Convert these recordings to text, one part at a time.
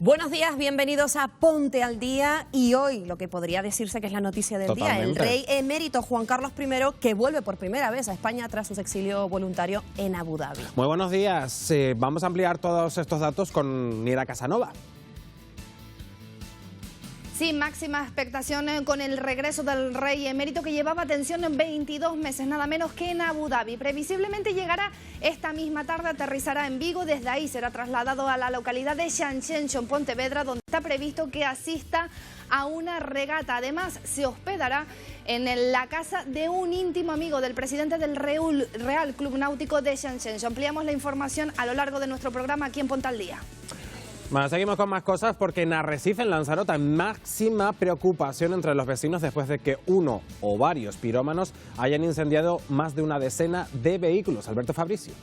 Buenos días, bienvenidos a Ponte al Día. Y hoy, lo que podría decirse que es la noticia del día, el rey emérito Juan Carlos I, que vuelve por primera vez a España tras su exilio voluntario en Abu Dhabi. Muy buenos días. Vamos a ampliar todos estos datos con Nira Casanova. Sí, máxima expectación con el regreso del rey emérito, que llevaba atención en 22 meses, nada menos que en Abu Dhabi. Previsiblemente llegará esta misma tarde, aterrizará en Vigo, desde ahí será trasladado a la localidad de Sanxenxo, en Pontevedra, donde está previsto que asista a una regata. Además, se hospedará en la casa de un íntimo amigo del presidente del Real Club Náutico de Sanxenxo. Ampliamos la información a lo largo de nuestro programa aquí en Ponte al Día. Bueno, seguimos con más cosas porque en Arrecife, en Lanzarote, hay máxima preocupación entre los vecinos después de que uno o varios pirómanos hayan incendiado más de una decena de vehículos. Alberto Fabricio.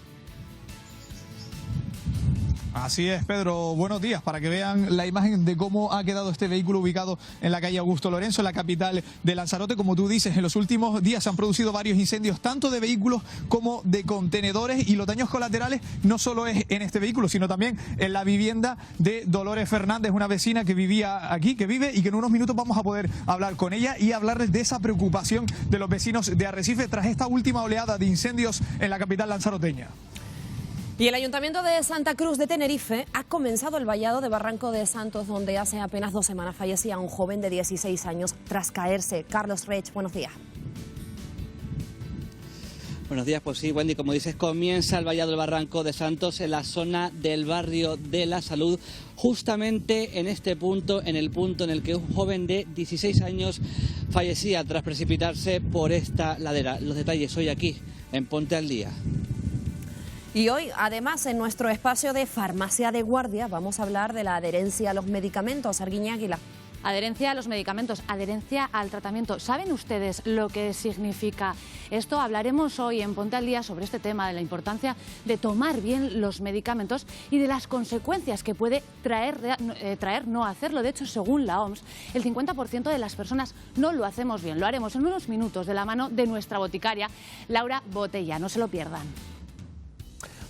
Así es, Pedro. Buenos días. Para que vean la imagen de cómo ha quedado este vehículo ubicado en la calle Augusto Lorenzo, en la capital de Lanzarote. Como tú dices, en los últimos días se han producido varios incendios, tanto de vehículos como de contenedores, y los daños colaterales no solo es en este vehículo, sino también en la vivienda de Dolores Fernández, una vecina que vivía aquí, que vive, y que en unos minutos vamos a poder hablar con ella y hablarles de esa preocupación de los vecinos de Arrecife tras esta última oleada de incendios en la capital lanzaroteña. Y el Ayuntamiento de Santa Cruz de Tenerife ha comenzado el vallado de Barranco de Santos, donde hace apenas 2 semanas fallecía un joven de 16 años tras caerse. Carlos Reich, buenos días. Buenos días, pues sí, Wendy, como dices, comienza el vallado del Barranco de Santos en la zona del barrio de la Salud, justamente en este punto, en el punto en el que un joven de 16 años fallecía tras precipitarse por esta ladera. Los detalles hoy aquí, en Ponte al Día. Y hoy, además, en nuestro espacio de Farmacia de Guardia, vamos a hablar de la adherencia a los medicamentos. Arguiña Águila. Adherencia a los medicamentos, adherencia al tratamiento. ¿Saben ustedes lo que significa esto? Hablaremos hoy en Ponte al Día sobre este tema, de la importancia de tomar bien los medicamentos y de las consecuencias que puede traer no hacerlo. De hecho, según la OMS, el 50% de las personas no lo hacemos bien. Lo haremos en unos minutos de la mano de nuestra boticaria, Laura Botella. No se lo pierdan.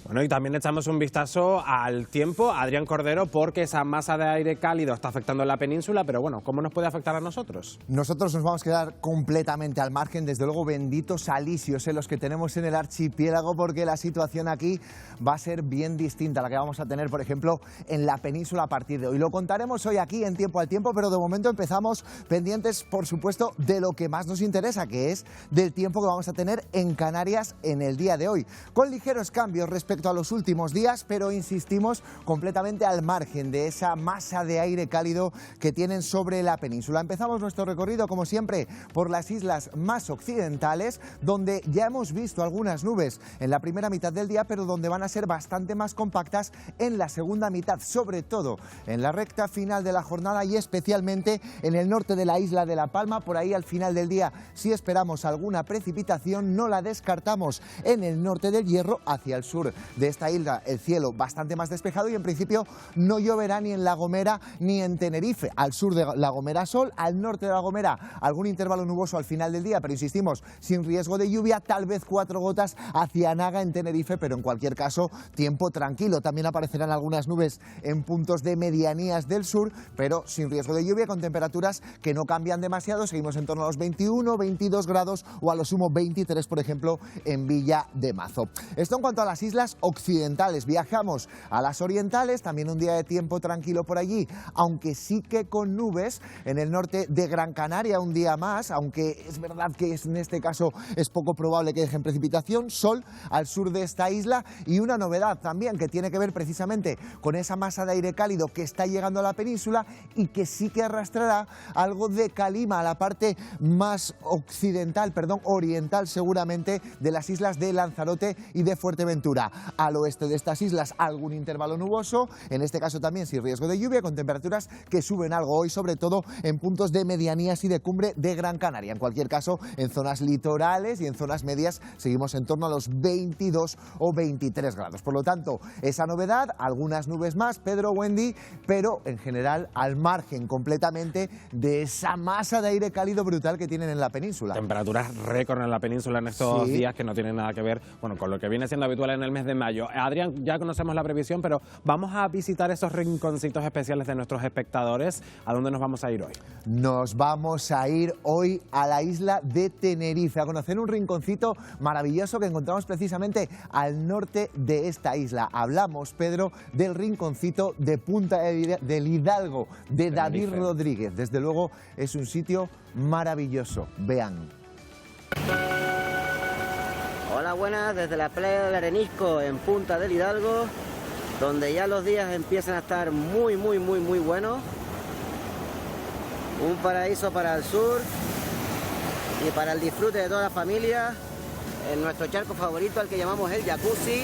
Bueno, y también echamos un vistazo al tiempo, Adrián Cordero, porque esa masa de aire cálido está afectando en la península, pero bueno, ¿cómo nos puede afectar a nosotros? Nosotros nos vamos a quedar completamente al margen, desde luego benditos alisios los que tenemos en el archipiélago, porque la situación aquí va a ser bien distinta a la que vamos a tener, por ejemplo, en la península a partir de hoy. Lo contaremos hoy aquí en Tiempo al Tiempo, pero de momento empezamos pendientes, por supuesto, de lo que más nos interesa, que es del tiempo que vamos a tener en Canarias en el día de hoy, con ligeros cambios respecto a los últimos días, pero insistimos, completamente al margen de esa masa de aire cálido que tienen sobre la península. Empezamos nuestro recorrido, como siempre, por las islas más occidentales, donde ya hemos visto algunas nubes en la primera mitad del día, pero donde van a ser bastante más compactas en la segunda mitad, sobre todo en la recta final de la jornada y especialmente en el norte de la isla de La Palma. Por ahí al final del día sí esperamos alguna precipitación, no la descartamos en el norte del Hierro. Hacia el sur de esta isla el cielo bastante más despejado y en principio no lloverá ni en La Gomera ni en Tenerife. Al sur de La Gomera sol, al norte de La Gomera algún intervalo nuboso al final del día, pero insistimos, sin riesgo de lluvia, tal vez 4 gotas hacia Naga en Tenerife, pero en cualquier caso tiempo tranquilo. También aparecerán algunas nubes en puntos de medianías del sur, pero sin riesgo de lluvia, con temperaturas que no cambian demasiado. Seguimos en torno a los 21, 22 grados o a lo sumo 23, por ejemplo, en Villa de Mazo. Esto en cuanto a las islas occidentales. Viajamos a las orientales, también un día de tiempo tranquilo por allí, aunque sí que con nubes en el norte de Gran Canaria un día más, aunque es verdad que en este caso es poco probable que dejen precipitación. Sol al sur de esta isla y una novedad también que tiene que ver precisamente con esa masa de aire cálido que está llegando a la península y que sí que arrastrará algo de calima a la parte más occidental, oriental seguramente, de las islas de Lanzarote y de Fuerteventura. Al oeste de estas islas algún intervalo nuboso, en este caso también sin riesgo de lluvia, con temperaturas que suben algo hoy, sobre todo en puntos de medianías y de cumbre de Gran Canaria. En cualquier caso, en zonas litorales y en zonas medias seguimos en torno a los 22 o 23 grados. Por lo tanto, esa novedad, algunas nubes más, Pedro, Wendy, pero en general al margen completamente de esa masa de aire cálido brutal que tienen en la península. Temperaturas récord en la península en estos días, que no tienen nada que ver con lo que viene siendo habitual en el mes de de mayo. Adrián, ya conocemos la previsión, pero vamos a visitar esos rinconcitos especiales de nuestros espectadores. ¿A dónde nos vamos a ir hoy? Nos vamos a ir hoy a la isla de Tenerife, a conocer un rinconcito maravilloso que encontramos precisamente al norte de esta isla. Hablamos, Pedro, del rinconcito de Punta del Hidalgo, de David Rodríguez. Desde luego es un sitio maravilloso. Vean. Hola, buenas, desde la playa del Arenisco en Punta del Hidalgo, donde ya los días empiezan a estar muy buenos. Un paraíso para el sur y para el disfrute de toda la familia, en nuestro charco favorito al que llamamos el jacuzzi.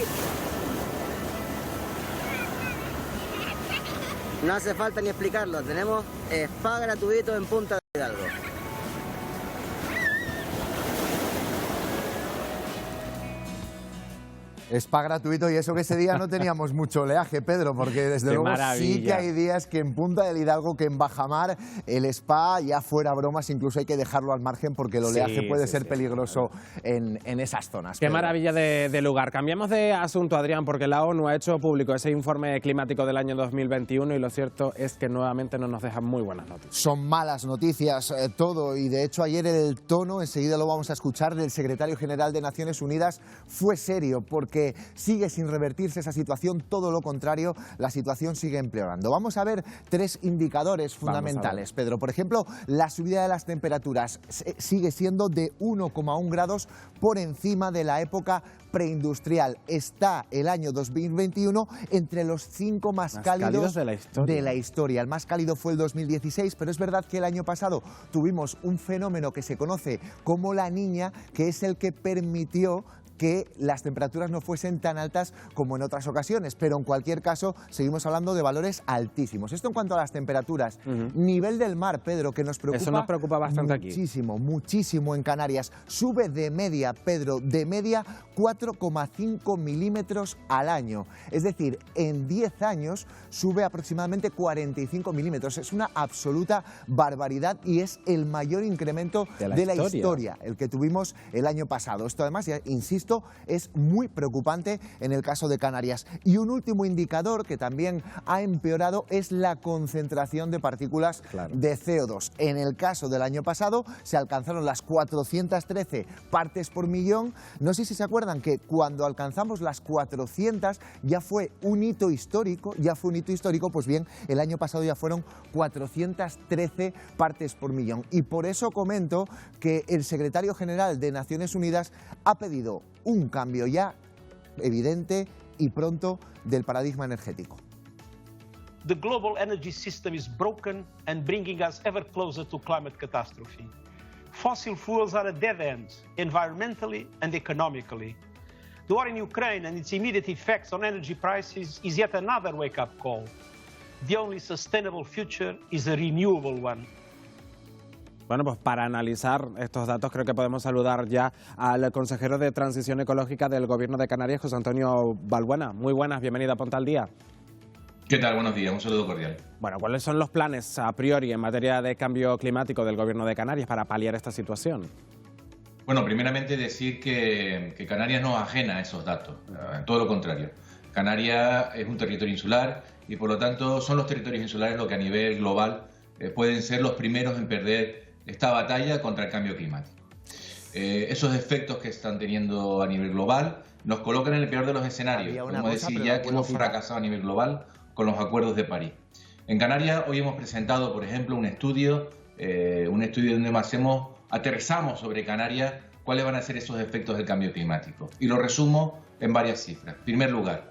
No hace falta ni explicarlo, tenemos spa gratuito en Punta del Hidalgo. Spa gratuito, y eso que ese día no teníamos mucho oleaje, Pedro, porque desde luego sí que hay días que en Punta del Hidalgo, que en bajamar, el spa, ya fuera bromas, incluso hay que dejarlo al margen porque el oleaje puede ser peligroso en esas zonas. Qué maravilla de lugar. Cambiamos de asunto, Adrián, porque la ONU ha hecho público ese informe climático del año 2021 y lo cierto es que nuevamente no nos dejan muy buenas noticias. Son malas noticias todo, y de hecho ayer el tono, enseguida lo vamos a escuchar, del secretario general de Naciones Unidas fue serio, porque sigue sin revertirse esa situación, todo lo contrario, la situación sigue empeorando. Vamos a ver tres indicadores fundamentales, Pedro. Por ejemplo, la subida de las temperaturas sigue siendo de 1,1 grados por encima de la época preindustrial. Está el año 2021 entre los 5 más cálidos de la historia. El más cálido fue el 2016, pero es verdad que el año pasado tuvimos un fenómeno que se conoce como la Niña, que es el que permitió que las temperaturas no fuesen tan altas como en otras ocasiones, pero en cualquier caso seguimos hablando de valores altísimos. Esto en cuanto a las temperaturas. Nivel del mar, Pedro, que nos preocupa. Eso nos preocupa bastante muchísimo en Canarias. Sube de media, Pedro, de media 4,5 milímetros al año. Es decir, en 10 años sube aproximadamente 45 milímetros. Es una absoluta barbaridad y es el mayor incremento de la historia, el que tuvimos el año pasado. Esto además, ya insisto, es muy preocupante en el caso de Canarias. Y un último indicador que también ha empeorado es la concentración de partículas de CO2. En el caso del año pasado se alcanzaron las 413 partes por millón. No sé si se acuerdan que cuando alcanzamos las 400 ya fue un hito histórico, pues bien, el año pasado ya fueron 413 partes por millón. Y por eso comento que el secretario general de Naciones Unidas ha pedido un cambio ya evidente y pronto del paradigma energético. The global energy system is broken and bringing us ever closer to climate catastrophe. Fossil fuels are a dead end, environmentally and economically. The war in Ukraine and its immediate effects on energy prices is yet another wake-up call. The only sustainable future is a renewable one. Bueno, pues para analizar estos datos creo que podemos saludar ya al consejero de Transición Ecológica del Gobierno de Canarias, José Antonio Balbuena. Muy buenas, bienvenido a Ponte al Día. ¿Qué tal? Buenos días, un saludo cordial. Bueno, ¿cuáles son los planes a priori en materia de cambio climático del Gobierno de Canarias para paliar esta situación? Bueno, primeramente decir que Canarias no es ajena a esos datos, todo lo contrario. Canarias es un territorio insular y por lo tanto son los territorios insulares los que a nivel global pueden ser los primeros en perder esta batalla contra el cambio climático. Esos efectos que están teniendo a nivel global nos colocan en el peor de los escenarios. Podemos decir ya que hemos fracasado a nivel global con los acuerdos de París. En Canarias hoy hemos presentado, por ejemplo, un estudio donde aterrizamos sobre Canarias cuáles van a ser esos efectos del cambio climático. Y lo resumo en varias cifras. En primer lugar,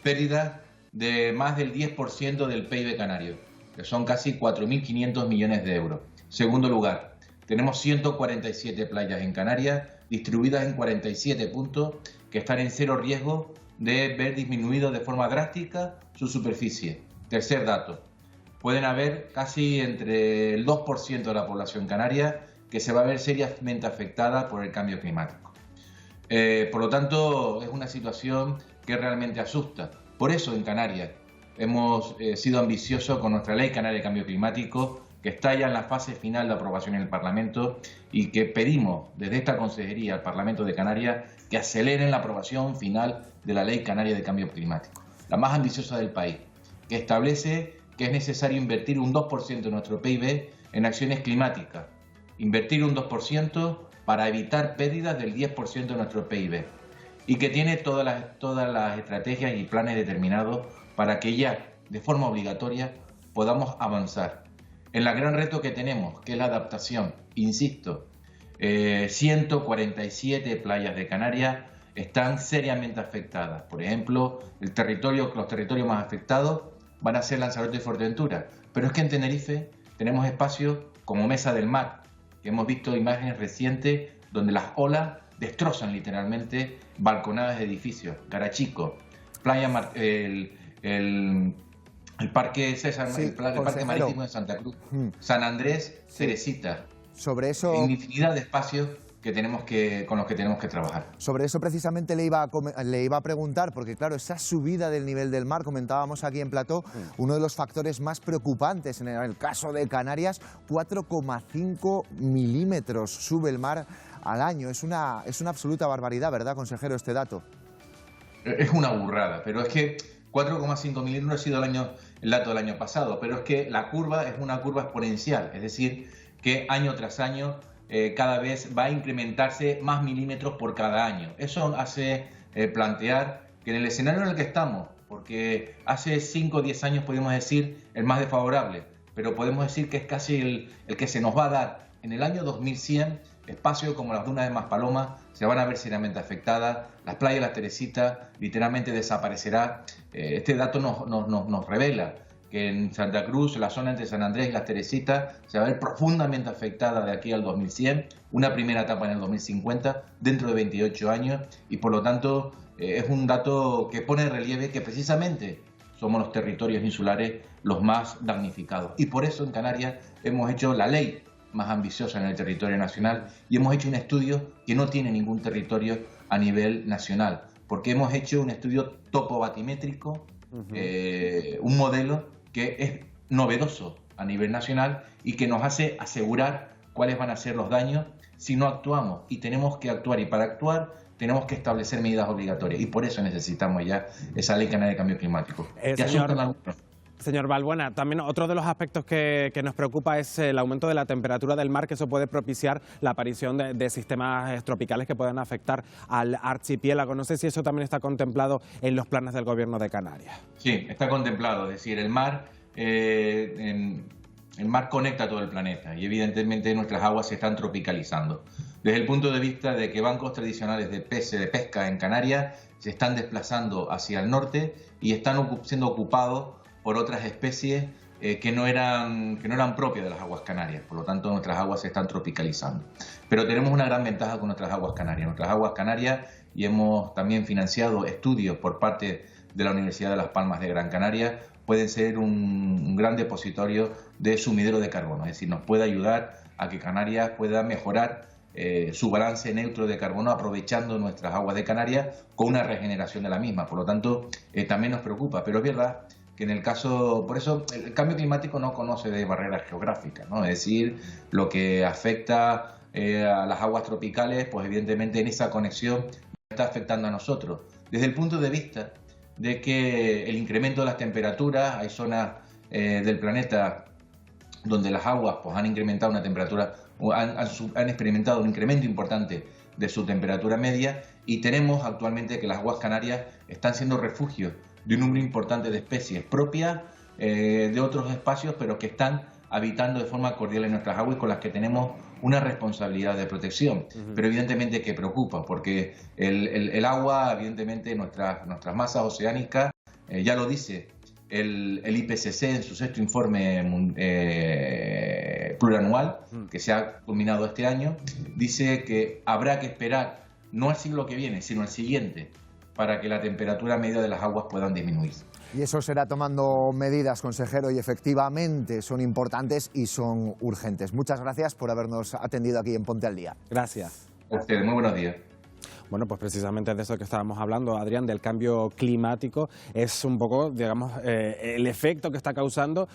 pérdidas de más del 10% del PIB canario, que son casi 4.500 millones de euros. Segundo lugar, tenemos 147 playas en Canarias, distribuidas en 47 puntos, que están en cero riesgo de ver disminuido de forma drástica su superficie. Tercer dato, pueden haber casi entre el 2% de la población canaria que se va a ver seriamente afectada por el cambio climático. Por lo tanto, es una situación que realmente asusta. Por eso en Canarias hemos sido ambiciosos con nuestra Ley Canaria de Cambio Climático, que está ya en la fase final de aprobación en el Parlamento y que pedimos desde esta consejería al Parlamento de Canarias que aceleren la aprobación final de la Ley Canaria de Cambio Climático, la más ambiciosa del país, que establece que es necesario invertir un 2% de nuestro PIB en acciones climáticas, invertir un 2% para evitar pérdidas del 10% de nuestro PIB, y que tiene todas las estrategias y planes determinados para que ya, de forma obligatoria, podamos avanzar en el gran reto que tenemos, que es la adaptación. Insisto, 147 playas de Canarias están seriamente afectadas. Por ejemplo, los territorios más afectados van a ser Lanzarote y Fuerteventura, pero es que en Tenerife tenemos espacios como Mesa del Mar, que hemos visto imágenes recientes donde las olas destrozan literalmente balconadas de edificios. Garachico, el Parque César, sí, el Parque Marítimo de Santa Cruz, San Andrés, sí. Teresita. Sobre eso, infinidad de espacios con los que tenemos que trabajar. Sobre eso precisamente le iba a preguntar, porque claro, esa subida del nivel del mar, comentábamos aquí en plató, uno de los factores más preocupantes en el caso de Canarias, 4,5 milímetros sube el mar al año. Es una absoluta barbaridad, ¿verdad, consejero, este dato? Es una burrada, pero es que 4,5 milímetros ha sido el dato del año pasado, pero es que la curva es una curva exponencial, es decir, que año tras año cada vez va a incrementarse más milímetros por cada año. Eso hace plantear que en el escenario en el que estamos, porque hace 5 o 10 años podemos decir el más desfavorable, pero podemos decir que es casi el que se nos va a dar en el año 2100, espacios como las dunas de Maspalomas se van a ver seriamente afectadas, las playas de la Teresita literalmente desaparecerá. Este dato nos revela que en Santa Cruz, la zona entre San Andrés y las Teresitas, se va a ver profundamente afectada de aquí al 2100, una primera etapa en el 2050, dentro de 28 años, y por lo tanto es un dato que pone en relieve que precisamente somos los territorios insulares los más damnificados. Y por eso en Canarias hemos hecho la ley más ambiciosa en el territorio nacional y hemos hecho un estudio que no tiene ningún territorio a nivel nacional, porque hemos hecho un estudio topobatimétrico, un modelo que es novedoso a nivel nacional y que nos hace asegurar cuáles van a ser los daños si no actuamos. Y tenemos que actuar, y para actuar tenemos que establecer medidas obligatorias, y por eso necesitamos ya esa Ley Canaria de Cambio Climático. Señor Balbuena, también otro de los aspectos que nos preocupa es el aumento de la temperatura del mar, que eso puede propiciar la aparición de sistemas tropicales que puedan afectar al archipiélago. No sé si eso también está contemplado en los planes del Gobierno de Canarias. Sí, está contemplado. Es decir, el mar conecta todo el planeta y evidentemente nuestras aguas se están tropicalizando. Desde el punto de vista de que bancos tradicionales de pesca en Canarias se están desplazando hacia el norte y están siendo ocupados por otras especies que no eran propias de las aguas canarias. Por lo tanto, nuestras aguas se están tropicalizando. Pero tenemos una gran ventaja con nuestras aguas canarias. Nuestras aguas canarias, y hemos también financiado estudios por parte de la Universidad de Las Palmas de Gran Canaria, pueden ser un gran depositorio de sumidero de carbono. Es decir, nos puede ayudar a que Canarias pueda mejorar su balance neutro de carbono aprovechando nuestras aguas de Canarias con una regeneración de la misma. Por lo tanto, también nos preocupa. Pero es verdad que en el caso, por eso el cambio climático no conoce de barreras geográficas, ¿no? Es decir, lo que afecta a las aguas tropicales, pues evidentemente en esa conexión está afectando a nosotros. Desde el punto de vista de que el incremento de las temperaturas, hay zonas del planeta donde las aguas pues, han incrementado una temperatura, han experimentado un incremento importante de su temperatura media, y tenemos actualmente que las aguas canarias están siendo refugios de un número importante de especies propias de otros espacios, pero que están habitando de forma cordial en nuestras aguas y con las que tenemos una responsabilidad de protección. Pero evidentemente que preocupa, porque el agua, evidentemente nuestras masas oceánicas, ya lo dice el IPCC en su 6º informe plurianual, que se ha culminado este año, dice que habrá que esperar no al siglo que viene, sino al siguiente, para que la temperatura media de las aguas puedan disminuir. Y eso será tomando medidas, consejero, y efectivamente son importantes y son urgentes. Muchas gracias por habernos atendido aquí en Ponte al Día. Gracias. A ustedes, muy buenos días. Bueno, pues precisamente de eso que estábamos hablando, Adrián, del cambio climático, es un poco, digamos, el efecto que está causando,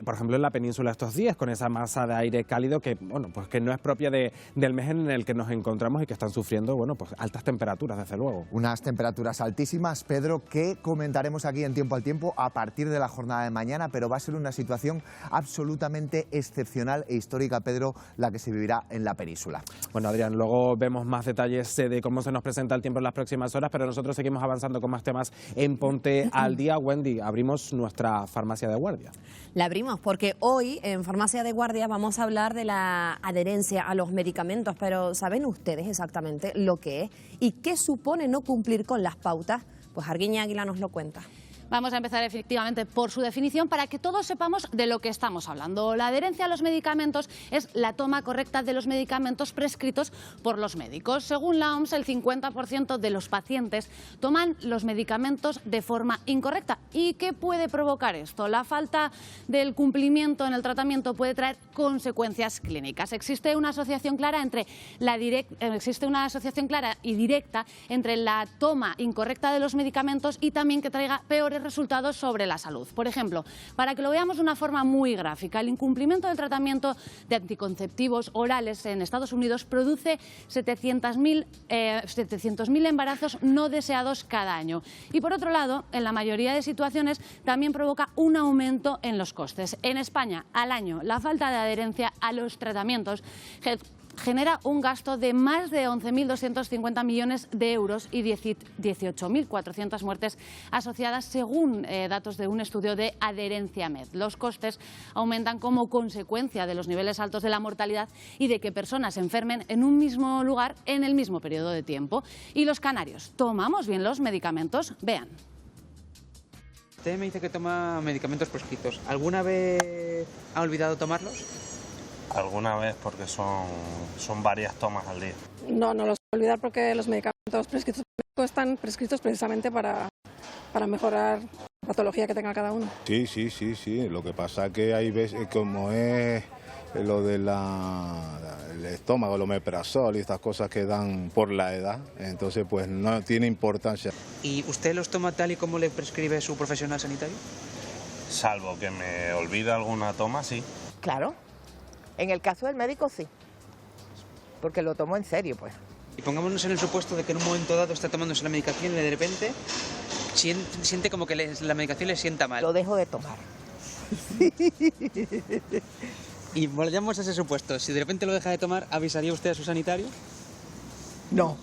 por ejemplo, en la península estos días, con esa masa de aire cálido que, bueno, pues que no es propia del mes en el que nos encontramos y que están sufriendo, bueno, pues altas temperaturas, desde luego. Unas temperaturas altísimas, Pedro, que comentaremos aquí en Tiempo al Tiempo a partir de la jornada de mañana, pero va a ser una situación absolutamente excepcional e histórica, Pedro, la que se vivirá en la península. Bueno, Adrián, luego vemos más detalles de cómo se nos presenta el tiempo en las próximas horas, pero nosotros seguimos avanzando con más temas en Ponte al Día. Wendy, abrimos nuestra farmacia de guardia. La abrimos porque hoy en Farmacia de Guardia vamos a hablar de la adherencia a los medicamentos, pero ¿saben ustedes exactamente lo que es y qué supone no cumplir con las pautas? Pues Arguiña Águila nos lo cuenta. Vamos a empezar efectivamente por su definición para que todos sepamos de lo que estamos hablando. La adherencia a los medicamentos es la toma correcta de los medicamentos prescritos por los médicos. Según la OMS, el 50% de los pacientes toman los medicamentos de forma incorrecta. ¿Y qué puede provocar esto? La falta del cumplimiento en el tratamiento puede traer consecuencias clínicas. Existe una asociación clara y directa entre la toma incorrecta de los medicamentos y también que traiga peores resultados sobre la salud. Por ejemplo, para que lo veamos de una forma muy gráfica, el incumplimiento del tratamiento de anticonceptivos orales en Estados Unidos produce 700.000 embarazos no deseados cada año. Y por otro lado, en la mayoría de situaciones también provoca un aumento en los costes. En España, al año, la falta de adherencia a los tratamientos genera un gasto de más de 11.250 millones de euros y 18.400 muertes asociadas, según datos de un estudio de Adherencia Med. Los costes aumentan como consecuencia de los niveles altos de la mortalidad y de que personas se enfermen en un mismo lugar en el mismo periodo de tiempo. ¿Y los canarios? ¿Tomamos bien los medicamentos? Vean. Usted me dice que toma medicamentos prescritos. ¿Alguna vez ha olvidado tomarlos? Alguna vez, porque son varias tomas al día. No los voy a olvidar porque los medicamentos prescritos están prescritos precisamente para mejorar la patología que tenga cada uno. Sí. Lo que pasa es que hay veces, como es lo del estómago, el omeprazol y estas cosas que dan por la edad, entonces pues no tiene importancia. ¿Y usted los toma tal y como le prescribe su profesional sanitario? Salvo que me olvide alguna toma, sí. Claro. En el caso del médico sí, porque lo tomo en serio, pues. Y pongámonos en el supuesto de que en un momento dado está tomándose la medicación y de repente siente como que la medicación le sienta mal. Lo dejo de tomar. Y vayamos a ese supuesto, si de repente lo deja de tomar, ¿avisaría usted a su sanitario? No.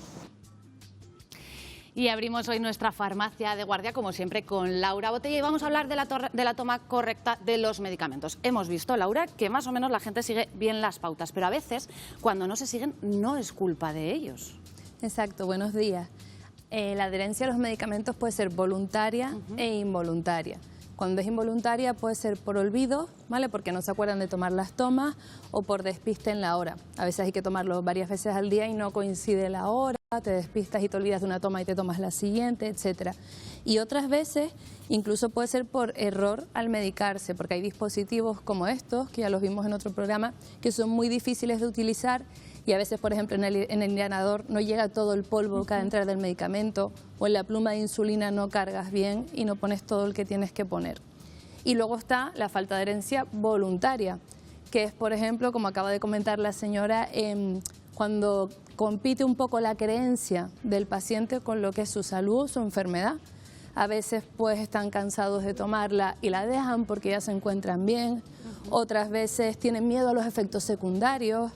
Y abrimos hoy nuestra farmacia de guardia, como siempre, con Laura Botella y vamos a hablar de la toma correcta de los medicamentos. Hemos visto, Laura, que más o menos la gente sigue bien las pautas, pero a veces, cuando no se siguen, no es culpa de ellos. Exacto, buenos días. La adherencia a los medicamentos puede ser voluntaria e involuntaria. Cuando es involuntaria puede ser por olvido, ¿vale? Porque no se acuerdan de tomar las tomas o por despiste en la hora. A veces hay que tomarlo varias veces al día y no coincide la hora, te despistas y te olvidas de una toma y te tomas la siguiente, etcétera. Y otras veces incluso puede ser por error al medicarse, porque hay dispositivos como estos, que ya los vimos en otro programa, que son muy difíciles de utilizar y a veces, por ejemplo, en el llenador no llega todo el polvo cada entrada del medicamento o en la pluma de insulina no cargas bien y no pones todo el que tienes que poner. Y luego está la falta de adherencia voluntaria, que es, por ejemplo, como acaba de comentar la señora, cuando compite un poco la creencia del paciente con lo que es su salud o su enfermedad. A veces pues están cansados de tomarla y la dejan porque ya se encuentran bien. Otras veces tienen miedo a los efectos secundarios.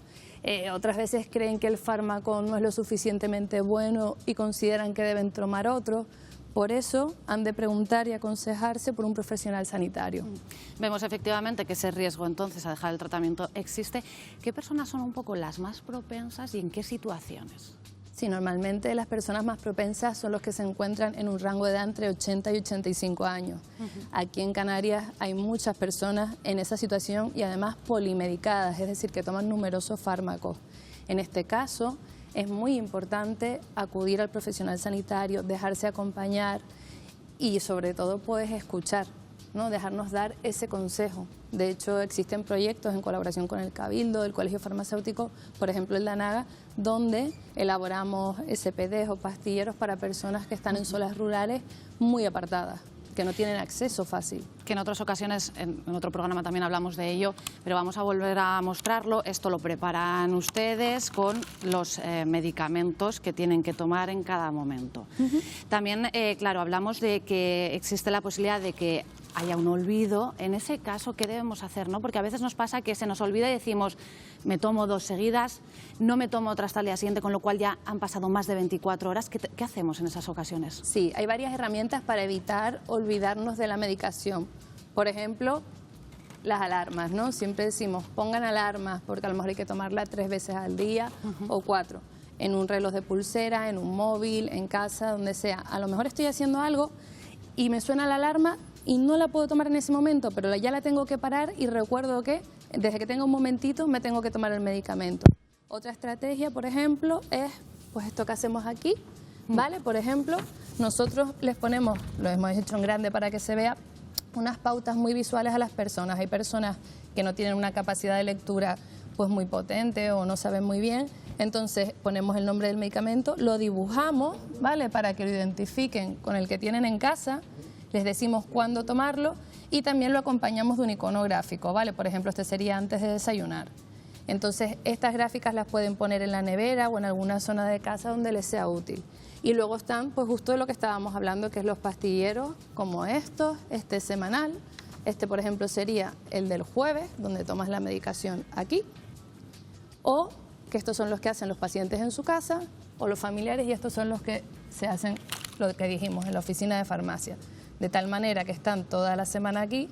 Otras veces creen que el fármaco no es lo suficientemente bueno y consideran que deben tomar otro. Por eso han de preguntar y aconsejarse por un profesional sanitario. Vemos efectivamente que ese riesgo entonces a dejar el tratamiento existe. ¿Qué personas son un poco las más propensas y en qué situaciones? Sí, normalmente las personas más propensas son los que se encuentran en un rango de edad entre 80 y 85 años. Aquí en Canarias hay muchas personas en esa situación y además polimedicadas, es decir, que toman numerosos fármacos. En este caso es muy importante acudir al profesional sanitario, dejarse acompañar y sobre todo puedes escuchar. ¿no? Dejarnos dar ese consejo. De hecho, existen proyectos en colaboración con el Cabildo, el Colegio Farmacéutico, por ejemplo, el DANAGA, donde elaboramos SPDs o pastilleros para personas que están en zonas rurales muy apartadas, que no tienen acceso fácil. Que en otras ocasiones, en otro programa también hablamos de ello, pero vamos a volver a mostrarlo. Esto lo preparan ustedes con los medicamentos que tienen que tomar en cada momento. También, claro, hablamos de que existe la posibilidad de que haya un olvido. En ese caso, ¿qué debemos hacer, no? Porque a veces nos pasa que se nos olvida y decimos, me tomo 2 seguidas, no me tomo otra hasta el día siguiente, con lo cual ya han pasado más de 24 horas. ¿Qué hacemos en esas ocasiones? Sí, hay varias herramientas para evitar olvidarnos de la medicación. Por ejemplo, las alarmas, ¿no? Siempre decimos, pongan alarmas, porque a lo mejor hay que tomarla 3 veces al día o 4. En un reloj de pulsera, en un móvil, en casa, donde sea. A lo mejor estoy haciendo algo y me suena la alarma y no la puedo tomar en ese momento, pero ya la tengo que parar y recuerdo que desde que tengo un momentito me tengo que tomar el medicamento. Otra estrategia, por ejemplo, es pues esto que hacemos aquí, ¿vale? Por ejemplo, nosotros les ponemos, lo hemos hecho en grande para que se vea, unas pautas muy visuales a las personas. Hay personas que no tienen una capacidad de lectura pues muy potente o no saben muy bien, entonces ponemos el nombre del medicamento, lo dibujamos, ¿vale? Para que lo identifiquen con el que tienen en casa, les decimos cuándo tomarlo y también lo acompañamos de un icono gráfico, ¿vale? Por ejemplo, este sería antes de desayunar. Entonces, estas gráficas las pueden poner en la nevera o en alguna zona de casa donde les sea útil. Y luego están, pues justo de lo que estábamos hablando, que es los pastilleros, como estos, este semanal. Este, por ejemplo, sería el del jueves, donde tomas la medicación aquí. O que estos son los que hacen los pacientes en su casa, o los familiares, y estos son los que se hacen, lo que dijimos, en la oficina de farmacia. De tal manera que están toda la semana aquí,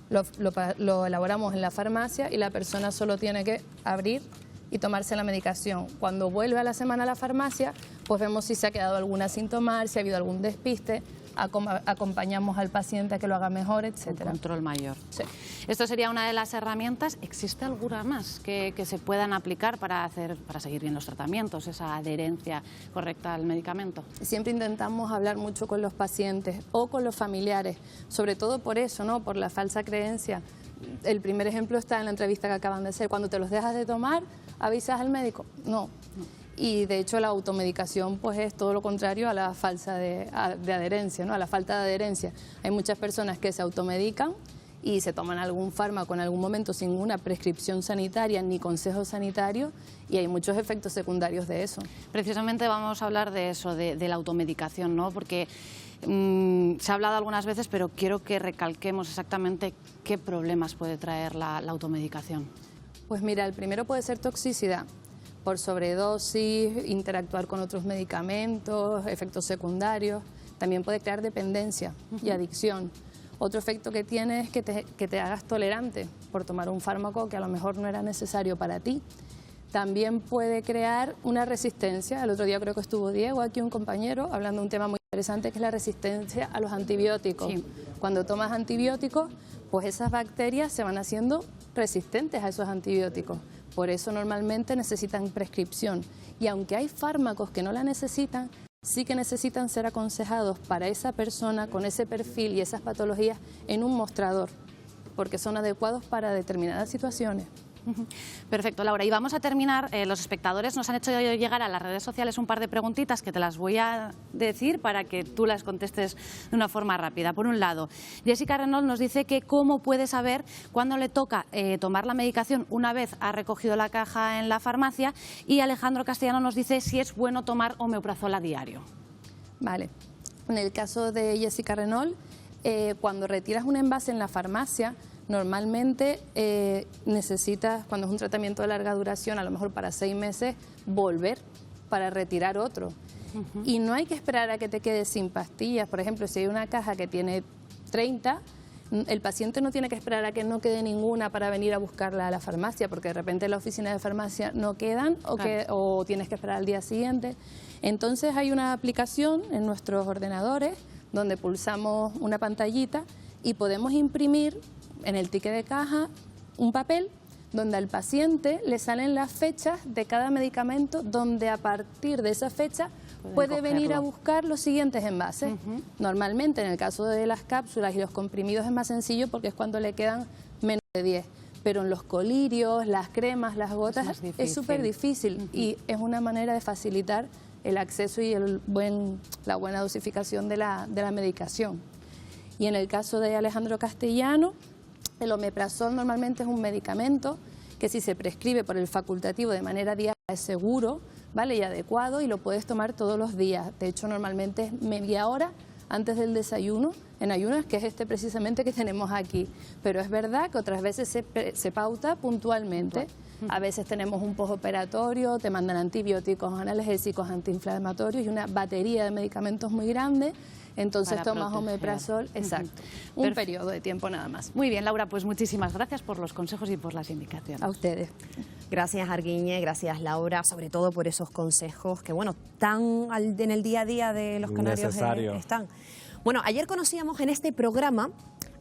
lo elaboramos en la farmacia y la persona solo tiene que abrir y tomarse la medicación. Cuando vuelve a la semana a la farmacia, pues vemos si se ha quedado alguna sintomar, si ha habido algún despiste, acompañamos al paciente a que lo haga mejor, etcétera. Un control mayor. Sí. Esto sería una de las herramientas. ¿Existe alguna más que se puedan aplicar para seguir bien los tratamientos, esa adherencia correcta al medicamento? Siempre intentamos hablar mucho con los pacientes o con los familiares, sobre todo por eso, ¿no? Por la falsa creencia. El primer ejemplo está en la entrevista que acaban de hacer. Cuando te los dejas de tomar, ¿avisas al médico? No. Y de hecho la automedicación pues es todo lo contrario a la falsa de adherencia, ¿no? A la falta de adherencia. Hay muchas personas que se automedican y se toman algún fármaco en algún momento sin una prescripción sanitaria ni consejo sanitario y hay muchos efectos secundarios de eso. Precisamente vamos a hablar de eso, de la automedicación, ¿no? Porque se ha hablado algunas veces, pero quiero que recalquemos exactamente qué problemas puede traer la automedicación. Pues mira, el primero puede ser toxicidad. Por sobredosis, interactuar con otros medicamentos, efectos secundarios. También puede crear dependencia y adicción. Otro efecto que tiene es que te hagas tolerante por tomar un fármaco que a lo mejor no era necesario para ti. También puede crear una resistencia. El otro día creo que estuvo Diego, aquí un compañero, hablando de un tema muy interesante que es la resistencia a los antibióticos. Sí. Cuando tomas antibióticos, pues esas bacterias se van haciendo resistentes a esos antibióticos. Por eso normalmente necesitan prescripción. Y aunque hay fármacos que no la necesitan, sí que necesitan ser aconsejados para esa persona con ese perfil y esas patologías en un mostrador, porque son adecuados para determinadas situaciones. Perfecto, Laura. Y vamos a terminar. Los espectadores nos han hecho llegar a las redes sociales un par de preguntitas que te las voy a decir para que tú las contestes de una forma rápida. Por un lado, Jessica Renault nos dice que cómo puede saber cuándo le toca tomar la medicación una vez ha recogido la caja en la farmacia, y Alejandro Castellano nos dice si es bueno tomar omeprazol a diario. Vale. En el caso de Jessica Renault, cuando retiras un envase en la farmacia, normalmente necesitas, cuando es un tratamiento de larga duración, a lo mejor para 6 meses, volver para retirar otro. Y no hay que esperar a que te quedes sin pastillas. Por ejemplo, si hay una caja que tiene 30, el paciente no tiene que esperar a que no quede ninguna para venir a buscarla a la farmacia, porque de repente en la oficina de farmacia no quedan o tienes que esperar al día siguiente. Entonces hay una aplicación en nuestros ordenadores donde pulsamos una pantallita y podemos imprimir en el ticket de caja un papel donde al paciente le salen las fechas de cada medicamento, donde a partir de esa fecha puede venir a buscar los siguientes envases. Normalmente en el caso de las cápsulas y los comprimidos es más sencillo porque es cuando le quedan menos de 10. Pero en los colirios, las cremas, las gotas es súper difícil y es una manera de facilitar el acceso y la buena dosificación de la medicación. Y en el caso de Alejandro Castellano, el omeprazol normalmente es un medicamento que si se prescribe por el facultativo de manera diaria es seguro, ¿vale? Y adecuado, y lo puedes tomar todos los días. De hecho, normalmente es media hora antes del desayuno, en ayunas, que es precisamente que tenemos aquí. Pero es verdad que otras veces se pauta puntualmente. A veces tenemos un postoperatorio, te mandan antibióticos, analgésicos, antiinflamatorios y una batería de medicamentos muy grande. Entonces tomas omeprazol, exacto, un periodo de tiempo nada más. Muy bien, Laura, pues muchísimas gracias por los consejos y por las indicaciones. A ustedes. Gracias, Arguiñe, gracias, Laura, sobre todo por esos consejos que, bueno, tan en el día a día de los canarios están. Bueno, ayer conocíamos en este programa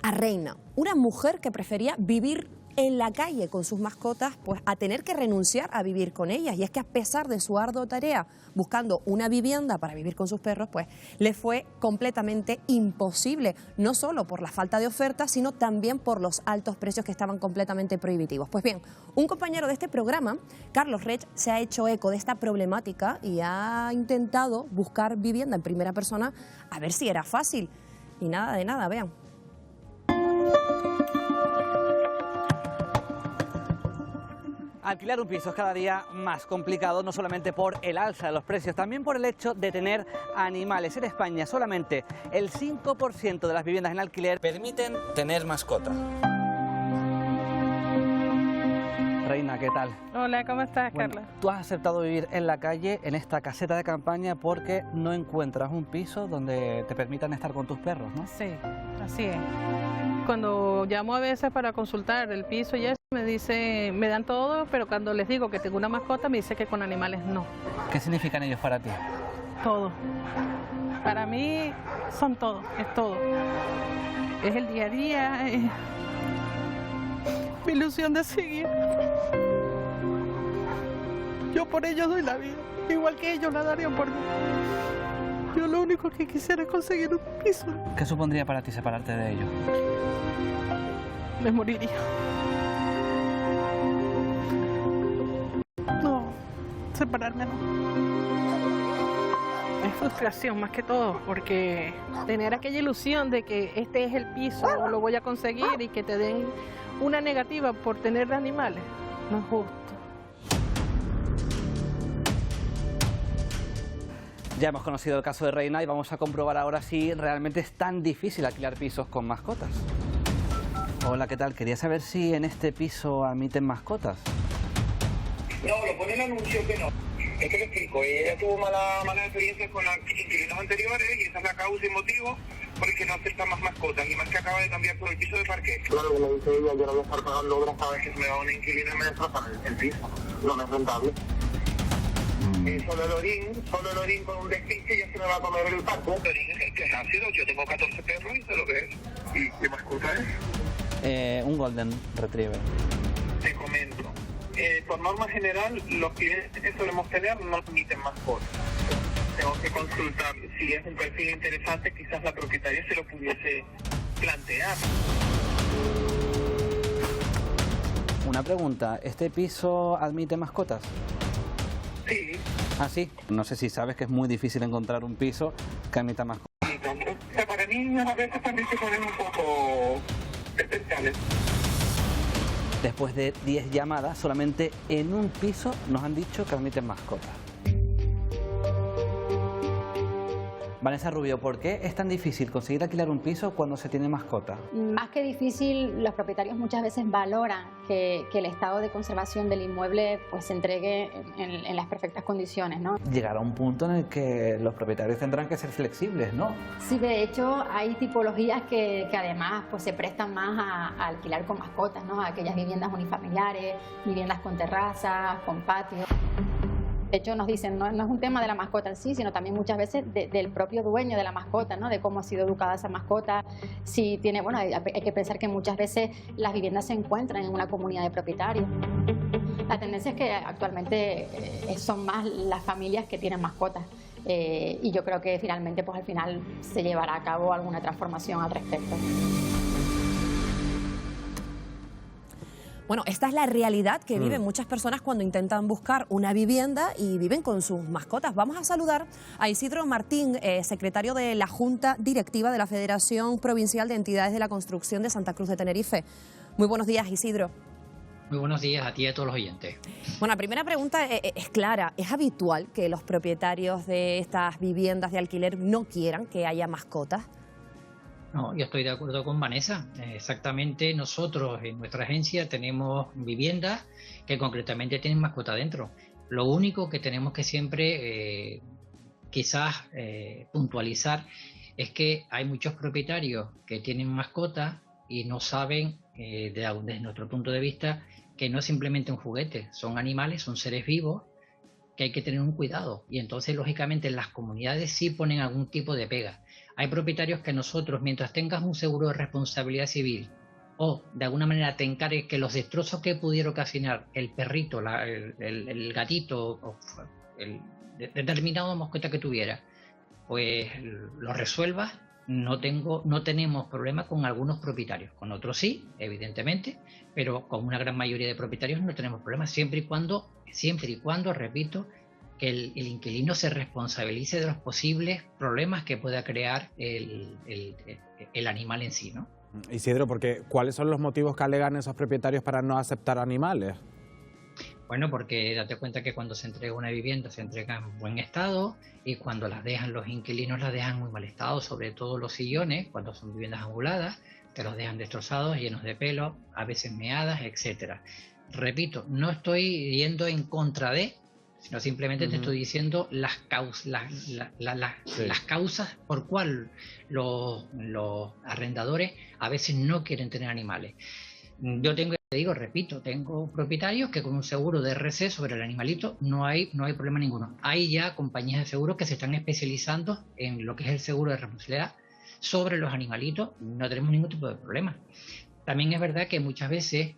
a Reina, una mujer que prefería vivir en la calle con sus mascotas, pues a tener que renunciar a vivir con ellas. Y es que a pesar de su ardua tarea buscando una vivienda para vivir con sus perros, pues le fue completamente imposible, no solo por la falta de oferta, sino también por los altos precios que estaban completamente prohibitivos. Pues bien, un compañero de este programa, Carlos Rech, se ha hecho eco de esta problemática y ha intentado buscar vivienda en primera persona a ver si era fácil. Y nada de nada, vean. Alquilar un piso es cada día más complicado, no solamente por el alza de los precios, también por el hecho de tener animales. En España solamente el 5% de las viviendas en alquiler permiten tener mascota. Reina, ¿qué tal? Hola, ¿cómo estás, Carla? Tú has aceptado vivir en la calle, en esta caseta de campaña, porque no encuentras un piso donde te permitan estar con tus perros, ¿no? Sí, así es. Cuando llamo a veces para consultar el piso y eso, me dan todo, pero cuando les digo que tengo una mascota, me dice que con animales no. ¿Qué significan ellos para ti? Todo. Para mí son todo, es todo. Es el día a día, es mi ilusión de seguir. Yo por ellos doy la vida, igual que ellos la darían por mí. Yo lo único que quisiera es conseguir un piso. ¿Qué supondría para ti separarte de ellos? Me moriría. No, separarme no. Es frustración más que todo, porque tener aquella ilusión de que este es el piso, lo voy a conseguir y que te den una negativa por tener animales, no es justo. Ya hemos conocido el caso de Reina y vamos a comprobar ahora si realmente es tan difícil alquilar pisos con mascotas. Hola, ¿qué tal? Quería saber si en este piso admiten mascotas. No, lo pone el anuncio que no. Es que le explico, ella tuvo malas experiencias con los inquilinos anteriores y esa es la causa y motivo por el que no aceptan más mascotas. Y más que acaba de cambiar por el piso de parque. Claro, como dice ella, yo no voy a estar pagando obras cada vez que se me va una inquilina y me destrozan el piso. No es rentable. Solo el orín con un despiste ya se me va a comer el parque. El orín es el que es ácido, yo tengo 14 perros y sé lo que es. ¿Y qué mascota es? Un Golden Retriever. Te comento. Por norma general, los clientes que solemos tener no admiten mascotas. Tengo que consultar si es un perfil interesante, quizás la propietaria se lo pudiese plantear. Una pregunta, ¿este piso admite mascotas? Sí. ¿Ah, sí? No sé si sabes que es muy difícil encontrar un piso que admita mascotas. O sea, para mí a veces también se ponen un poco especiales. Después de 10 llamadas, solamente en un piso nos han dicho que admiten mascotas. Vanessa Rubio, ¿por qué es tan difícil conseguir alquilar un piso cuando se tiene mascota? Más que difícil, los propietarios muchas veces valoran que el estado de conservación del inmueble pues se entregue en las perfectas condiciones, ¿no? Llegará un punto en el que los propietarios tendrán que ser flexibles, ¿no? Sí, de hecho hay tipologías que además pues se prestan más a alquilar con mascotas, ¿no? Aquellas viviendas unifamiliares, viviendas con terrazas, con patio. De hecho nos dicen, no es un tema de la mascota en sí, sino también muchas veces del propio dueño de la mascota, ¿no? De cómo ha sido educada esa mascota, si tiene, bueno, hay que pensar que muchas veces las viviendas se encuentran en una comunidad de propietarios. La tendencia es que actualmente son más las familias que tienen mascotas. y yo creo que finalmente, pues al final se llevará a cabo alguna transformación al respecto. Bueno, esta es la realidad que viven muchas personas cuando intentan buscar una vivienda y viven con sus mascotas. Vamos a saludar a Isidro Martín, secretario de la Junta Directiva de la Federación Provincial de Entidades de la Construcción de Santa Cruz de Tenerife. Muy buenos días, Isidro. Muy buenos días a ti y a todos los oyentes. Bueno, la primera pregunta es clara. ¿Es habitual que los propietarios de estas viviendas de alquiler no quieran que haya mascotas? No, yo estoy de acuerdo con Vanessa. Exactamente, nosotros en nuestra agencia tenemos viviendas que concretamente tienen mascota dentro. Lo único que tenemos que siempre quizás puntualizar es que hay muchos propietarios que tienen mascotas y no saben, desde nuestro punto de vista, que no es simplemente un juguete, son animales, son seres vivos que hay que tener un cuidado. Y entonces, lógicamente, las comunidades sí ponen algún tipo de pega. Hay propietarios que nosotros, mientras tengas un seguro de responsabilidad civil o de alguna manera te encargues que los destrozos que pudiera ocasionar el perrito, el gatito o el determinado mascota que tuviera, pues lo resuelvas, no tenemos problema con algunos propietarios. Con otros sí, evidentemente, pero con una gran mayoría de propietarios no tenemos problemas, siempre y cuando, repito, que el inquilino se responsabilice de los posibles problemas que pueda crear el animal en sí, ¿no? Isidro, porque ¿cuáles son los motivos que alegan esos propietarios para no aceptar animales? Bueno, porque date cuenta que cuando se entrega una vivienda se entrega en buen estado y cuando las dejan los inquilinos las dejan en muy mal estado, sobre todo los sillones, cuando son viviendas anguladas, te los dejan destrozados, llenos de pelo, a veces meadas, etcétera. Repito, no estoy yendo en contra de, sino simplemente te estoy diciendo las causas por cual los arrendadores a veces no quieren tener animales. Yo tengo propietarios que con un seguro de RC sobre el animalito no hay problema ninguno. Hay ya compañías de seguros que se están especializando en lo que es el seguro de responsabilidad sobre los animalitos, no tenemos ningún tipo de problema. También es verdad que muchas veces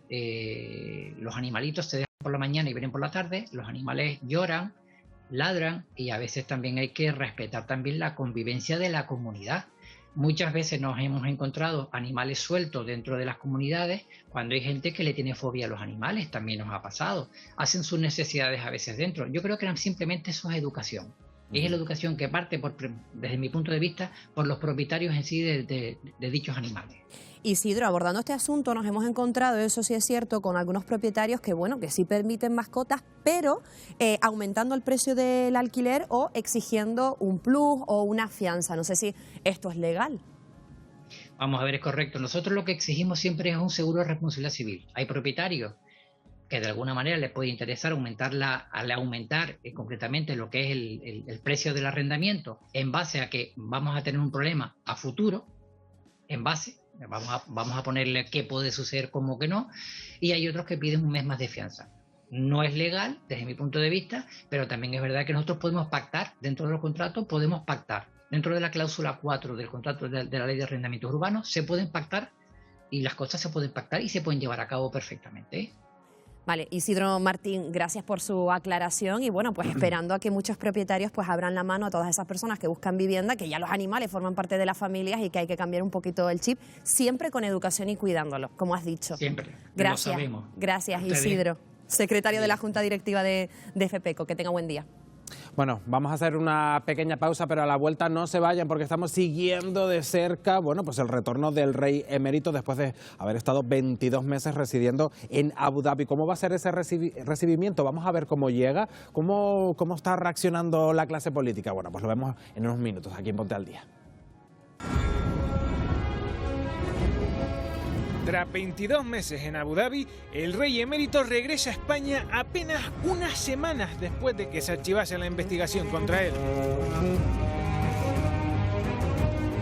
los animalitos se dejan por la mañana y vienen por la tarde, los animales lloran, ladran y a veces también hay que respetar también la convivencia de la comunidad. Muchas veces nos hemos encontrado animales sueltos dentro de las comunidades cuando hay gente que le tiene fobia a los animales, también nos ha pasado. Hacen sus necesidades a veces dentro. Yo creo que simplemente eso es educación. Es la educación que parte, desde mi punto de vista, por los propietarios en sí de dichos animales. Isidro, abordando este asunto nos hemos encontrado, eso sí es cierto, con algunos propietarios que sí permiten mascotas, pero aumentando el precio del alquiler o exigiendo un plus o una fianza. No sé si esto es legal. Vamos a ver, es correcto. Nosotros lo que exigimos siempre es un seguro de responsabilidad civil. Hay propietarios que de alguna manera les puede interesar aumentar concretamente lo que es el precio del arrendamiento en base a que vamos a tener un problema a futuro, vamos a ponerle qué puede suceder como que no, y hay otros que piden un mes más de fianza. No es legal desde mi punto de vista, pero también es verdad que nosotros podemos pactar, dentro de los contratos podemos pactar, dentro de la cláusula 4 del contrato de la ley de arrendamientos urbanos se pueden pactar y las cosas se pueden pactar y se pueden llevar a cabo perfectamente, ¿eh? Vale, Isidro Martín, gracias por su aclaración y bueno, pues esperando a que muchos propietarios pues abran la mano a todas esas personas que buscan vivienda, que ya los animales forman parte de las familias y que hay que cambiar un poquito el chip, siempre con educación y cuidándolos, como has dicho. Siempre. Gracias. Gracias, Isidro, secretario de la Junta Directiva de FPECO. Que tenga buen día. Bueno, vamos a hacer una pequeña pausa, pero a la vuelta no se vayan porque estamos siguiendo de cerca, bueno, pues el retorno del rey emérito después de haber estado 22 meses residiendo en Abu Dhabi. ¿Cómo va a ser ese recibimiento? Vamos a ver cómo llega, cómo está reaccionando la clase política. Bueno, pues lo vemos en unos minutos aquí en Ponte al Día. Tras 22 meses en Abu Dhabi, el rey emérito regresa a España apenas unas semanas después de que se archivase la investigación contra él.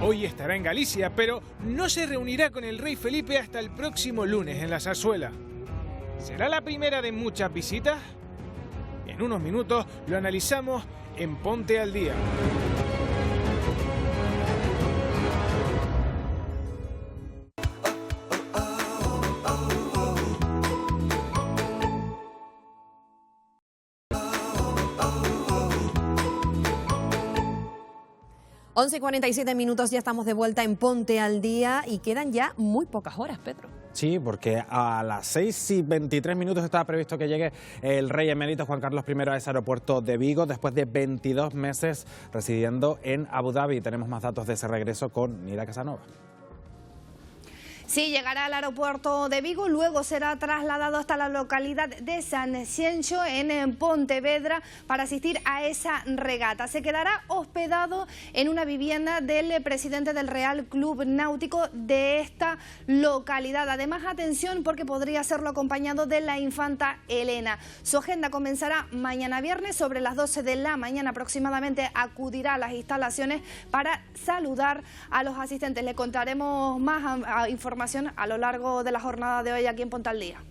Hoy estará en Galicia, pero no se reunirá con el rey Felipe hasta el próximo lunes en la Zarzuela. ¿Será la primera de muchas visitas? En unos minutos lo analizamos en Ponte al Día. 11:47 minutos, ya estamos de vuelta en Ponte al Día y quedan ya muy pocas horas, Pedro. Sí, porque a las 6:23 estaba previsto que llegue el rey emérito Juan Carlos I a ese aeropuerto de Vigo, después de 22 meses residiendo en Abu Dhabi. Tenemos más datos de ese regreso con Nira Casanova. Sí, llegará al aeropuerto de Vigo, luego será trasladado hasta la localidad de San Xenxo, en Pontevedra, para asistir a esa regata. Se quedará hospedado en una vivienda del presidente del Real Club Náutico de esta localidad. Además, atención, porque podría hacerlo acompañado de la infanta Elena. Su agenda comenzará mañana viernes, sobre las 12 de la mañana aproximadamente acudirá a las instalaciones para saludar a los asistentes. Le contaremos más información a lo largo de la jornada de hoy aquí en Ponte al Día.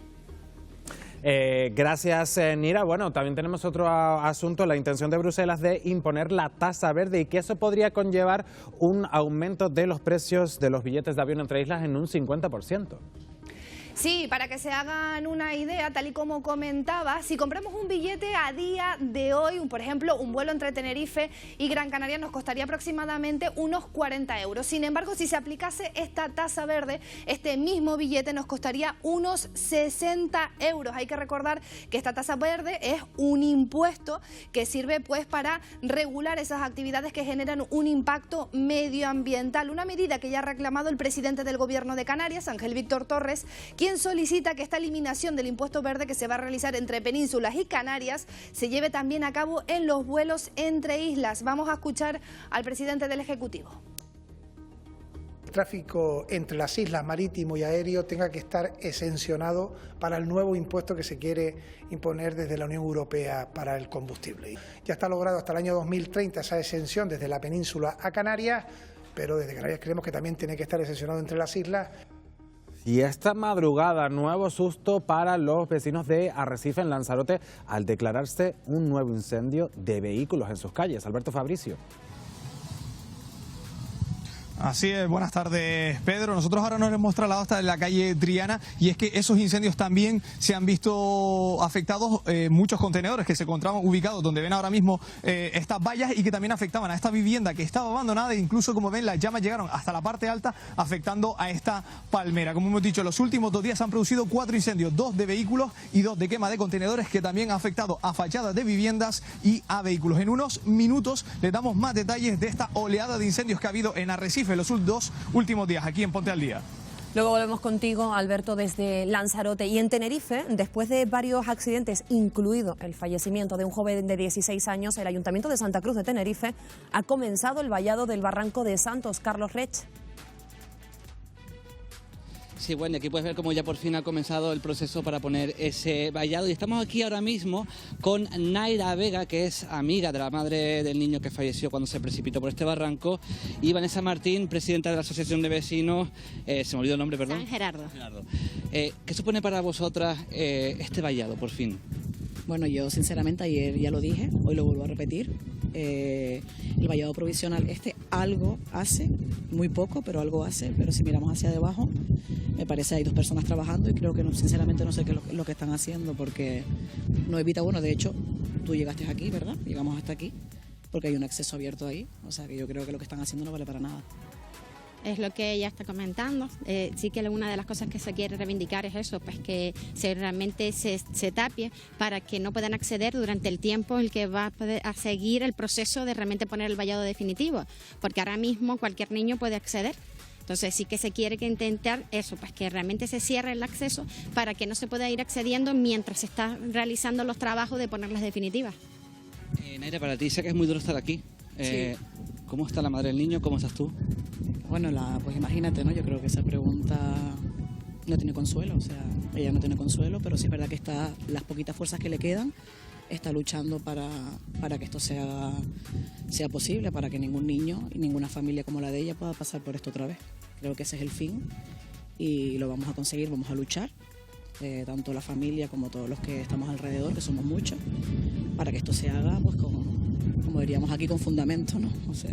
Gracias, Nira. Bueno, también tenemos otro asunto, la intención de Bruselas de imponer la tasa verde y que eso podría conllevar un aumento de los precios de los billetes de avión entre islas en un 50%. Sí, para que se hagan una idea, tal y como comentaba, si compramos un billete a día de hoy, por ejemplo, un vuelo entre Tenerife y Gran Canaria, nos costaría aproximadamente unos 40 euros. Sin embargo, si se aplicase esta tasa verde, este mismo billete nos costaría unos 60 euros. Hay que recordar que esta tasa verde es un impuesto que sirve pues para regular esas actividades que generan un impacto medioambiental. Una medida que ya ha reclamado el presidente del Gobierno de Canarias, Ángel Víctor Torres, quien solicita que esta eliminación del impuesto verde que se va a realizar entre Penínsulas y Canarias se lleve también a cabo en los vuelos entre islas. Vamos a escuchar al presidente del Ejecutivo. El tráfico entre las islas marítimo y aéreo tenga que estar exencionado para el nuevo impuesto que se quiere imponer desde la Unión Europea para el combustible. Ya está logrado hasta el año 2030 esa exención desde la península a Canarias, pero desde Canarias creemos que también tiene que estar exencionado entre las islas. Y esta madrugada, nuevo susto para los vecinos de Arrecife, en Lanzarote, al declararse un nuevo incendio de vehículos en sus calles. Alberto Fabricio. Así es, buenas tardes, Pedro. Nosotros ahora nos hemos trasladado hasta la calle Triana y es que esos incendios también se han visto afectados muchos contenedores que se encontraban ubicados donde ven ahora mismo estas vallas y que también afectaban a esta vivienda que estaba abandonada e incluso, como ven, las llamas llegaron hasta la parte alta afectando a esta palmera. Como hemos dicho, en los últimos 2 días se han producido 4 incendios, 2 de vehículos y 2 de quema de contenedores que también han afectado a fachadas de viviendas y a vehículos. En unos minutos les damos más detalles de esta oleada de incendios que ha habido en Arrecife en los 2 últimos días aquí en Ponte al Día. Luego volvemos contigo, Alberto, desde Lanzarote. Y en Tenerife, después de varios accidentes, incluido el fallecimiento de un joven de 16 años, el Ayuntamiento de Santa Cruz de Tenerife ha comenzado el vallado del barranco de Santos. Carlos Rech. Sí, bueno, aquí puedes ver cómo ya por fin ha comenzado el proceso para poner ese vallado y estamos aquí ahora mismo con Naira Vega, que es amiga de la madre del niño que falleció cuando se precipitó por este barranco, y Vanessa Martín, presidenta de la Asociación de Vecinos, se me olvidó el nombre, perdón. San Gerardo. ¿Qué supone para vosotras este vallado, por fin? Bueno, yo sinceramente ayer ya lo dije, hoy lo vuelvo a repetir. El vallado provisional algo hace, muy poco, pero algo hace, pero si miramos hacia debajo, me parece hay 2 personas trabajando y creo que sinceramente no sé qué es lo que están haciendo porque no evita, bueno, de hecho, tú llegaste aquí, ¿verdad? Llegamos hasta aquí porque hay un acceso abierto ahí, o sea que yo creo que lo que están haciendo no vale para nada. Es lo que ella está comentando. Sí que una de las cosas que se quiere reivindicar es eso, pues que realmente se tapie para que no puedan acceder durante el tiempo en el que va a seguir el proceso de realmente poner el vallado definitivo, porque ahora mismo cualquier niño puede acceder. Entonces sí que se quiere intentar eso, pues que realmente se cierre el acceso para que no se pueda ir accediendo mientras se está realizando los trabajos de ponerlas definitivas. Naira, para ti sé que es muy duro estar aquí. Sí. ¿Cómo está la madre del niño? ¿Cómo estás tú? Bueno, pues imagínate, ¿no? Yo creo que esa pregunta no tiene consuelo, o sea, ella no tiene consuelo, pero sí es verdad que está las poquitas fuerzas que le quedan, está luchando para que esto sea posible, para que ningún niño y ninguna familia como la de ella pueda pasar por esto otra vez. Creo que ese es el fin y lo vamos a conseguir, vamos a luchar, tanto la familia como todos los que estamos alrededor, que somos muchos, para que esto se haga pues como diríamos aquí, con fundamento, ¿no? O sea...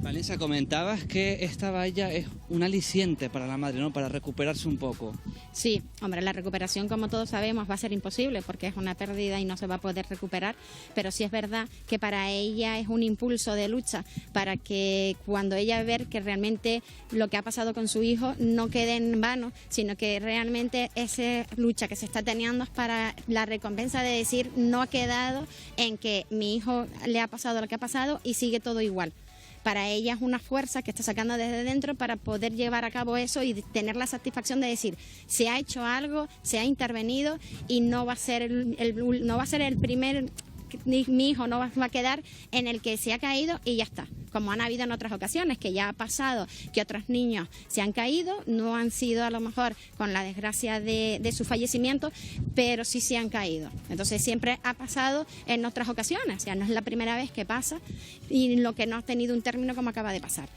Vanessa, comentabas que esta valla es un aliciente para la madre, ¿no? Para recuperarse un poco. Sí, hombre, la recuperación, como todos sabemos, va a ser imposible porque es una pérdida y no se va a poder recuperar, pero sí es verdad que para ella es un impulso de lucha para que cuando ella ve que realmente lo que ha pasado con su hijo no quede en vano, sino que realmente esa lucha que se está teniendo es para la recompensa de decir no ha quedado en que mi hijo le ha pasado lo que ha pasado y sigue todo igual. Para ella es una fuerza que está sacando desde dentro para poder llevar a cabo eso y tener la satisfacción de decir, se ha hecho algo, se ha intervenido y no va a ser el primer, mi hijo no va a quedar en el que se ha caído y ya está. Como han habido en otras ocasiones, que ya ha pasado que otros niños se han caído, no han sido a lo mejor con la desgracia de su fallecimiento, pero sí se han caído. Entonces siempre ha pasado en otras ocasiones, o sea, no es la primera vez que pasa y lo que no ha tenido un término como acaba de pasar.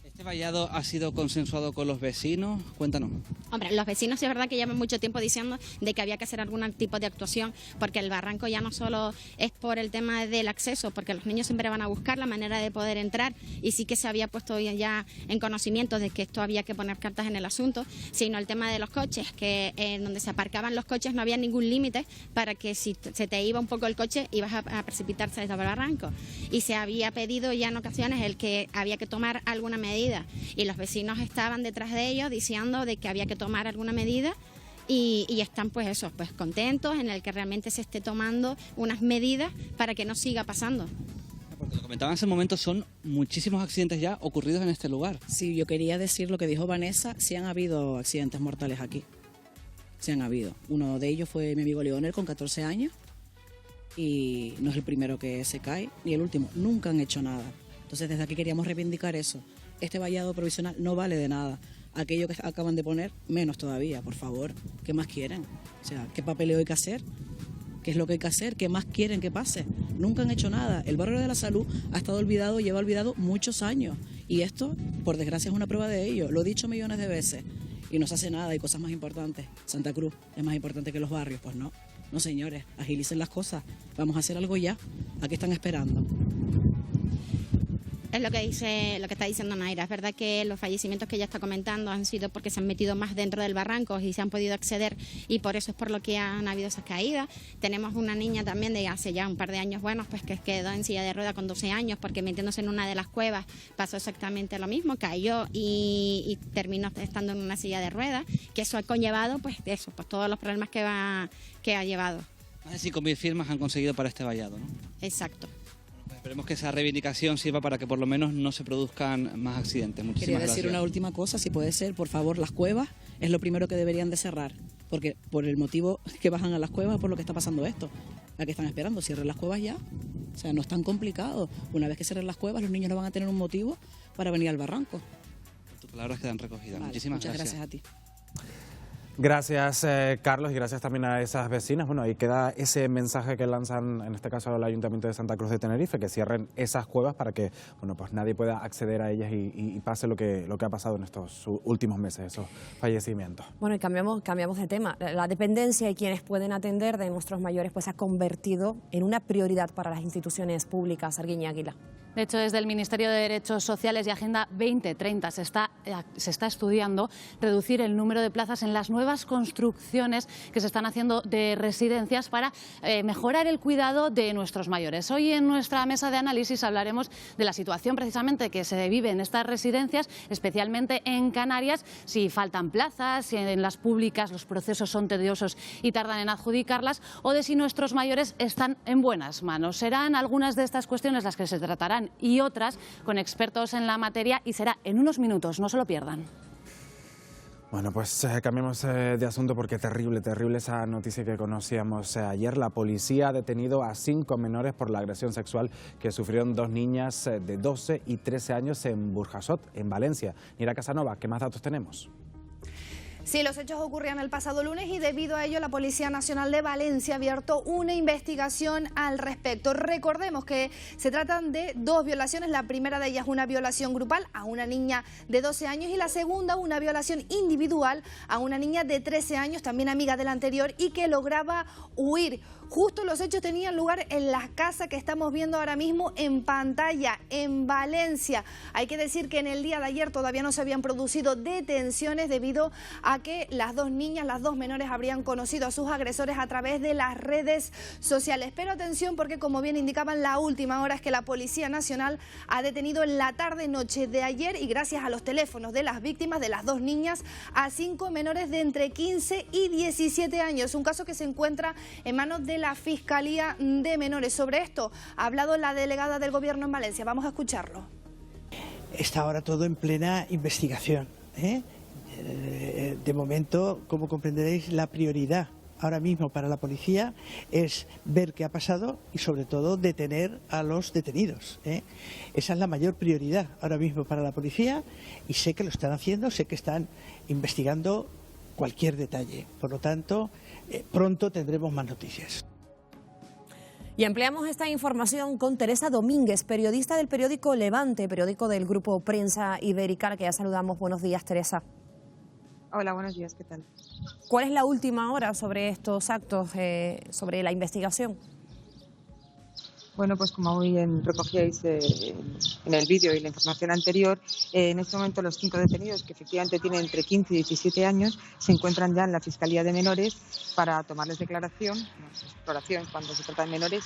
¿Este vallado ha sido consensuado con los vecinos? Cuéntanos. Hombre, los vecinos sí es verdad que llevan mucho tiempo diciendo de que había que hacer algún tipo de actuación, porque el barranco ya no solo es por el tema del acceso, porque los niños siempre van a buscar la manera de poder entrar, y sí que se había puesto ya en conocimiento de que esto había que poner cartas en el asunto, sino el tema de los coches, que donde se aparcaban los coches no había ningún límite para que si se te iba un poco el coche ibas a precipitarse desde el barranco. Y se había pedido ya en ocasiones el que había que tomar alguna medida, y los vecinos estaban detrás de ellos diciendo de que había que tomar alguna medida y están pues contentos en el que realmente se esté tomando unas medidas para que no siga pasando. Porque lo comentaban hace un momento, son muchísimos accidentes ya ocurridos en este lugar. Sí, yo quería decir lo que dijo Vanessa, sí han habido accidentes mortales aquí, sí han habido. Uno de ellos fue mi amigo Leonel con 14 años y no es el primero que se cae, ni el último, nunca han hecho nada. Entonces desde aquí queríamos reivindicar eso. Este vallado provisional no vale de nada. Aquello que acaban de poner, menos todavía, por favor. ¿Qué más quieren? O sea, ¿qué papeleo hay que hacer? ¿Qué es lo que hay que hacer? ¿Qué más quieren que pase? Nunca han hecho nada. El barrio de la Salud ha estado olvidado, lleva olvidado muchos años. Y esto, por desgracia, es una prueba de ello. Lo he dicho millones de veces. Y no se hace nada, hay cosas más importantes. Santa Cruz es más importante que los barrios. Pues no. No, señores, agilicen las cosas. Vamos a hacer algo ya. ¿A qué están esperando? Es lo que está diciendo Naira. Es verdad que los fallecimientos que ella está comentando han sido porque se han metido más dentro del barranco y se han podido acceder, y por eso es por lo que han habido esas caídas. Tenemos una niña también de hace ya un par de años buenos, pues que quedó en silla de rueda con 12 años porque metiéndose en una de las cuevas pasó exactamente lo mismo, cayó y terminó estando en una silla de ruedas, que eso ha conllevado pues todos los problemas que ha llevado. Más de 5.000 firmas han conseguido para este vallado, ¿no? Exacto. Esperemos que esa reivindicación sirva para que por lo menos no se produzcan más accidentes. Muchísimas Quería gracias. decir una última cosa, si puede ser, por favor, las cuevas es lo primero que deberían de cerrar, porque por el motivo que bajan a las cuevas, por lo que está pasando esto. ¿A qué están esperando? Cierren las cuevas ya. O sea, no es tan complicado. Una vez que cierren las cuevas, los niños no van a tener un motivo para venir al barranco. Tus palabras quedan recogidas. Vale, Muchísimas muchas gracias a ti. Gracias, Carlos, y gracias también a esas vecinas. Bueno, ahí queda ese mensaje que lanzan, en este caso, al Ayuntamiento de Santa Cruz de Tenerife, que cierren esas cuevas para que, bueno, pues nadie pueda acceder a ellas y pase lo que ha pasado en estos últimos meses, esos fallecimientos. Bueno, y cambiamos de tema. La dependencia y quienes pueden atender de nuestros mayores pues ha convertido en una prioridad para las instituciones públicas. Arguiña Águila. De hecho, desde el Ministerio de Derechos Sociales y Agenda 2030 se está estudiando reducir el número de plazas en las nuevas construcciones que se están haciendo de residencias para mejorar el cuidado de nuestros mayores. Hoy en nuestra mesa de análisis hablaremos de la situación precisamente que se vive en estas residencias, especialmente en Canarias, si faltan plazas, si en las públicas los procesos son tediosos y tardan en adjudicarlas, o de si nuestros mayores están en buenas manos. Serán algunas de estas cuestiones las que se tratarán y otras con expertos en la materia, y será en unos minutos, no se lo pierdan. Bueno, pues cambiamos de asunto porque terrible esa noticia que conocíamos ayer. La policía ha detenido a 5 menores por la agresión sexual que sufrieron 2 niñas de 12 y 13 años en Burjasot, en Valencia. Nira Casanova, ¿qué más datos tenemos? Sí, los hechos ocurrían el pasado lunes y debido a ello la Policía Nacional de Valencia ha abierto una investigación al respecto. Recordemos que se tratan de 2 violaciones. La primera de ellas una violación grupal a una niña de 12 años y la segunda una violación individual a una niña de 13 años, también amiga de la anterior y que lograba huir. Justo los hechos tenían lugar en la casa que estamos viendo ahora mismo en pantalla, en Valencia. Hay que decir que en el día de ayer todavía no se habían producido detenciones debido a que las 2 niñas, las 2 menores, habrían conocido a sus agresores a través de las redes sociales. Pero atención porque, como bien indicaban, la última hora es que la Policía Nacional ha detenido en la tarde-noche de ayer y gracias a los teléfonos de las víctimas, de las 2 niñas, a 5 menores de entre 15 y 17 años. Un caso que se encuentra en manos de la Fiscalía de Menores. Sobre esto ha hablado la delegada del Gobierno en Valencia. Vamos a escucharlo. Está ahora todo en plena investigación, ¿eh? De momento, como comprenderéis, la prioridad ahora mismo para la policía es ver qué ha pasado y sobre todo detener a los detenidos, ¿eh? Esa es la mayor prioridad ahora mismo para la policía y sé que lo están haciendo, sé que están investigando cualquier detalle. Por lo tanto, pronto tendremos más noticias. Y ampliamos esta información con Teresa Domínguez, periodista del periódico Levante, periódico del Grupo Prensa Ibérica, a la que ya saludamos. Buenos días, Teresa. Hola, buenos días, ¿qué tal? ¿Cuál es la última hora sobre estos actos, sobre la investigación? Bueno, pues como muy bien recogíais en el vídeo y la información anterior, en este momento los 5 detenidos, que efectivamente tienen entre 15 y 17 años, se encuentran ya en la Fiscalía de Menores para tomarles declaración, exploración cuando se trata de menores,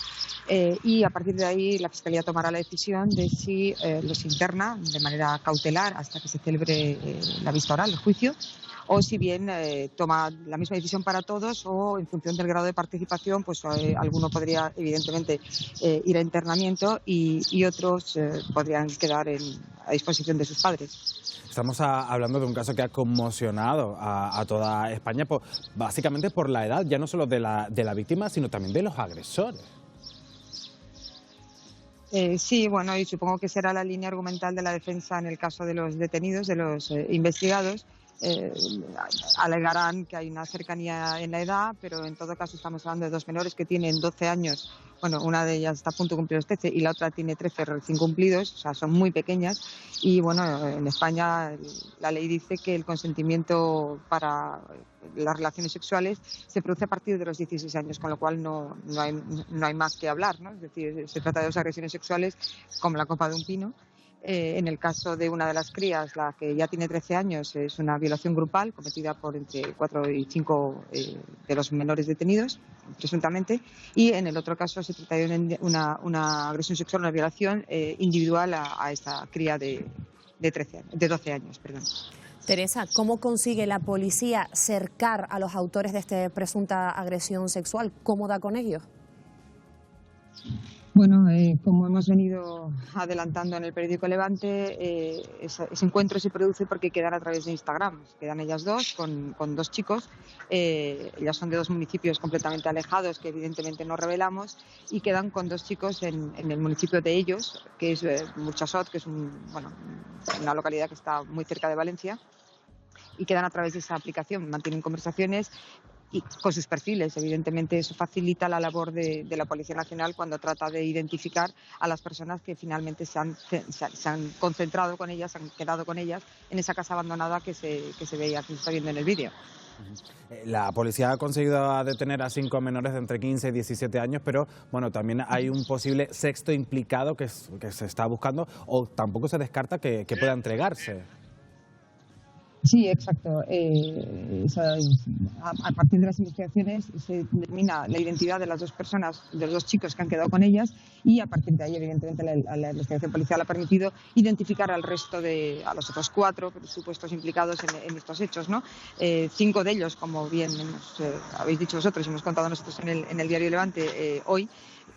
y a partir de ahí la Fiscalía tomará la decisión de si los interna de manera cautelar hasta que se celebre la vista oral, el juicio, o si bien toma la misma decisión para todos o en función del grado de participación, pues alguno podría evidentemente ir a internamiento y otros podrían quedar a disposición de sus padres. Estamos hablando de un caso que ha conmocionado a toda España, básicamente por la edad, ya no solo de la víctima, sino también de los agresores. Sí, bueno, y supongo que será la línea argumental de la defensa en el caso de los detenidos, de los investigados. Alegarán que hay una cercanía en la edad, pero en todo caso estamos hablando de 2 menores que tienen 12 años, bueno, una de ellas está a punto de cumplir los 13 y la otra tiene 13 recién cumplidos, o sea, son muy pequeñas y bueno, en España la ley dice que el consentimiento para las relaciones sexuales se produce a partir de los 16 años, con lo cual no hay más que hablar, ¿no? Es decir, se trata de 2 agresiones sexuales como la copa de un pino. En el caso de una de las crías, la que ya tiene 13 años, es una violación grupal cometida por entre 4 y 5 de los menores detenidos, presuntamente, y en el otro caso se trata de una agresión sexual, una violación individual a esta cría de 12 años. Perdón. Teresa, ¿cómo consigue la policía cercar a los autores de esta presunta agresión sexual? ¿Cómo da con ellos? Bueno, como hemos venido adelantando en el periódico Levante, ese encuentro se produce porque quedan a través de Instagram. Quedan ellas 2 con 2 chicos. Ellas son de 2 municipios completamente alejados que evidentemente no revelamos y quedan con 2 chicos en el municipio de ellos, que es Burxassot, que es una localidad que está muy cerca de Valencia, y quedan a través de esa aplicación. Mantienen conversaciones y con sus perfiles. Evidentemente eso facilita la labor de la Policía Nacional cuando trata de identificar a las personas que finalmente se han concentrado con ellas, se han quedado con ellas en esa casa abandonada que se veía, que se está viendo en el vídeo. La policía ha conseguido detener a 5 menores de entre 15 y 17 años, pero bueno, también hay un posible sexto implicado que se está buscando, o tampoco se descarta que pueda entregarse. Sí, exacto. A partir de las investigaciones se determina la identidad de las 2 personas, de los 2 chicos que han quedado con ellas, y a partir de ahí, evidentemente, la investigación policial ha permitido identificar a los otros 4 supuestos implicados en estos hechos, ¿no? 5 de ellos, como bien habéis dicho vosotros y hemos contado nosotros en el diario Levante hoy.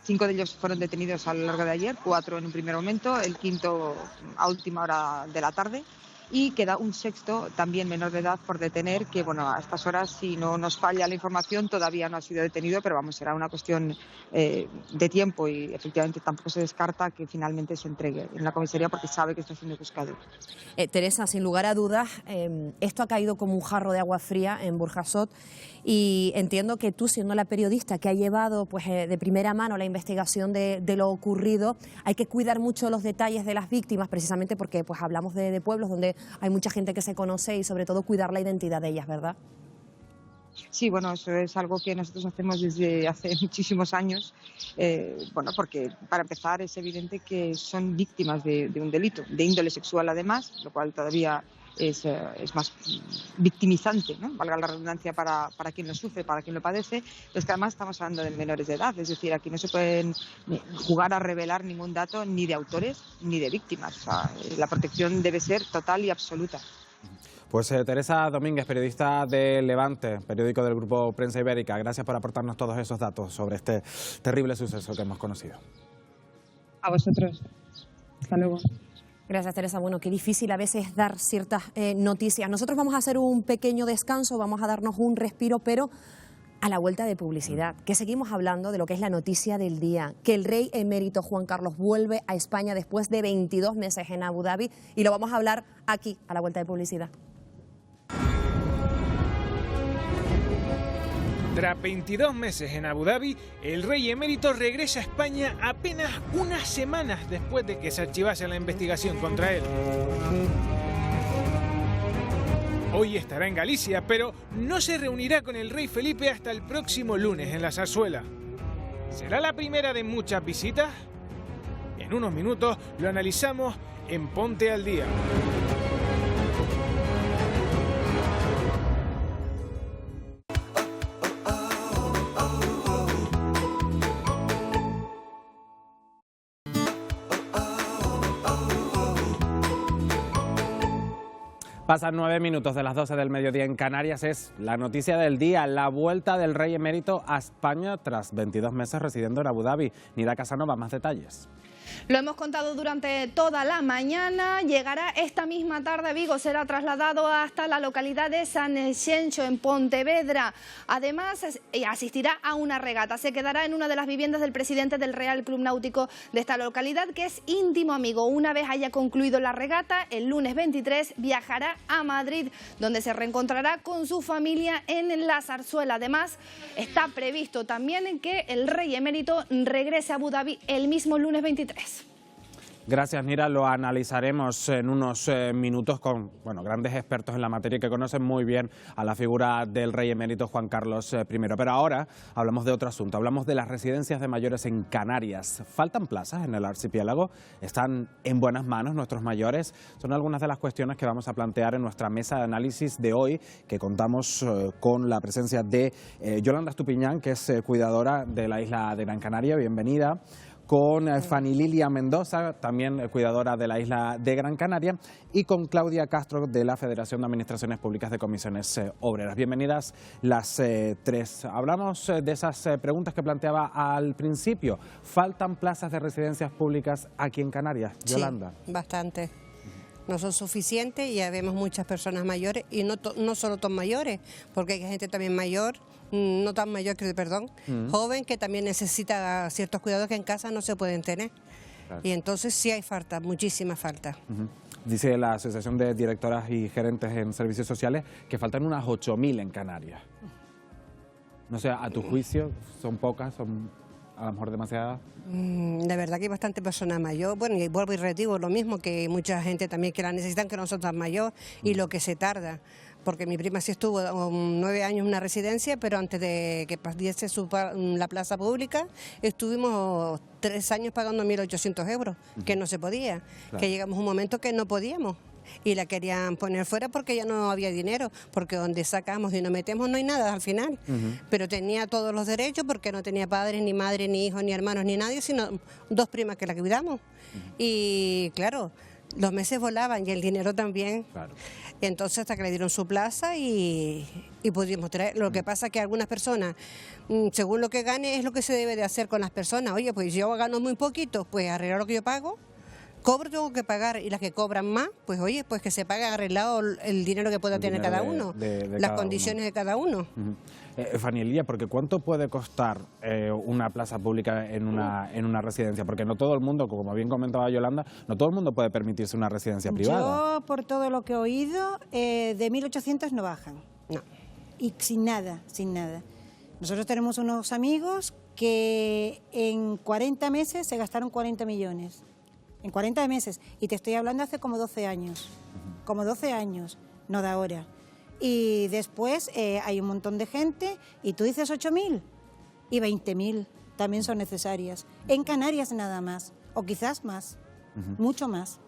5 de ellos fueron detenidos a lo largo de ayer, 4 en un primer momento, el 5.º a última hora de la tarde. y queda un sexto, también menor de edad, por detener, que bueno, a estas horas, si no nos falla la información, todavía no ha sido detenido, pero vamos, será una cuestión de tiempo y efectivamente tampoco se descarta que finalmente se entregue en la comisaría porque sabe que está siendo buscado. Teresa, sin lugar a dudas, esto ha caído como un jarro de agua fría en Burjasot y entiendo que tú, siendo la periodista que ha llevado pues, de primera mano la investigación de lo ocurrido, hay que cuidar mucho los detalles de las víctimas, precisamente porque pues, hablamos de pueblos donde hay mucha gente que se conoce y sobre todo cuidar la identidad de ellas, ¿verdad? Sí, bueno, eso es algo que nosotros hacemos desde hace muchísimos años, bueno, porque para empezar es evidente que son víctimas de un delito, de índole sexual además, lo cual todavía es más victimizante, ¿no? Valga la redundancia para quien lo sufre, para quien lo padece, pero es que además estamos hablando de menores de edad, es decir, aquí no se pueden jugar a revelar ningún dato ni de autores ni de víctimas, o sea, la protección debe ser total y absoluta. Pues Teresa Domínguez, periodista de Levante, periódico del Grupo Prensa Ibérica, gracias por aportarnos todos esos datos sobre este terrible suceso que hemos conocido. A vosotros. Hasta luego. Gracias, Teresa. Bueno, qué difícil a veces dar ciertas noticias. Nosotros vamos a hacer un pequeño descanso, vamos a darnos un respiro, pero a la vuelta de publicidad, que seguimos hablando de lo que es la noticia del día, que el rey emérito Juan Carlos vuelve a España después de 22 meses en Abu Dhabi y lo vamos a hablar aquí, a la vuelta de publicidad. Tras 22 meses en Abu Dhabi, el rey emérito regresa a España apenas unas semanas después de que se archivase la investigación contra él. Hoy estará en Galicia, pero no se reunirá con el rey Felipe hasta el próximo lunes en la Zarzuela. ¿Será la primera de muchas visitas? En unos minutos lo analizamos en Ponte al Día. Pasan 9 minutos de las 12 del mediodía en Canarias. Es la noticia del día, la vuelta del rey emérito a España tras 22 meses residiendo en Abu Dhabi. Nida Casanova, más detalles. Lo hemos contado durante toda la mañana, llegará esta misma tarde a Vigo, será trasladado hasta la localidad de San Xenxo, en Pontevedra. Además, asistirá a una regata, se quedará en una de las viviendas del presidente del Real Club Náutico de esta localidad, que es íntimo amigo. Una vez haya concluido la regata, el lunes 23 viajará a Madrid, donde se reencontrará con su familia en la Zarzuela. Además, está previsto también que el rey emérito regrese a Abu Dhabi el mismo lunes 23. Gracias, Nira. Lo analizaremos en unos minutos con grandes expertos en la materia que conocen muy bien a la figura del rey emérito Juan Carlos I. Pero ahora hablamos de otro asunto, hablamos de las residencias de mayores en Canarias. ¿Faltan plazas en el archipiélago? ¿Están en buenas manos nuestros mayores? Son algunas de las cuestiones que vamos a plantear en nuestra mesa de análisis de hoy, que contamos con la presencia de Yolanda Estupiñán, que es cuidadora de la isla de Gran Canaria. Bienvenida. Con Fanny Lilia Mendoza, también cuidadora de la isla de Gran Canaria, y con Claudia Castro de la Federación de Administraciones Públicas de Comisiones Obreras. Bienvenidas las tres. Hablamos de esas preguntas que planteaba al principio. ¿Faltan plazas de residencias públicas aquí en Canarias, Yolanda? Sí, bastante. No son suficientes y ya vemos muchas personas mayores, y no solo tan mayores, porque hay gente también mayor, no tan mayor, joven, que también necesita ciertos cuidados que en casa no se pueden tener. Claro. Y entonces sí hay falta, muchísima falta. Dice la Asociación de Directoras y Gerentes en Servicios Sociales que faltan unas 8.000 en Canarias. No sé, a tu juicio, ¿son pocas? ¿Son a lo mejor demasiadas? De verdad que hay bastante personas mayor. Bueno, y vuelvo y redigo lo mismo, que mucha gente también que la necesitan, que no son tan mayor, y lo que se tarda. Porque mi prima sí estuvo 9 años en una residencia, pero antes de que diese la plaza pública, estuvimos 3 años pagando 1.800 euros, que no se podía, claro. Que llegamos a un momento que no podíamos. Y la querían poner fuera porque ya no había dinero, porque donde sacamos y nos metemos no hay nada al final. Pero tenía todos los derechos porque no tenía padres, ni madre, ni hijos, ni hermanos, ni nadie, sino 2 primas que la cuidamos. Y claro, los meses volaban y el dinero también. Claro. Y entonces hasta que le dieron su plaza y pudimos traer. Lo que pasa es que algunas personas, según lo que gane, es lo que se debe de hacer con las personas. Oye, pues yo gano muy poquito, pues arreglar lo que yo pago. cobro tengo que pagar, y las que cobran más, pues oye, pues que se pague arreglado el dinero que pueda tener cada uno, las condiciones de cada uno. Fanny, porque ¿cuánto puede costar una plaza pública en una residencia? Porque no todo el mundo, como bien comentaba Yolanda, no todo el mundo puede permitirse una residencia privada. Yo, por todo lo que he oído, de 1.800 no bajan. No. Y sin nada, sin nada. Nosotros tenemos unos amigos que en 40 meses se gastaron 40 millones. En 40 meses. Y te estoy hablando hace como 12 años. Como 12 años, no de ahora. Y después hay un montón de gente y tú dices 8.000 y 20.000 también son necesarias. En Canarias nada más, o quizás más, mucho más.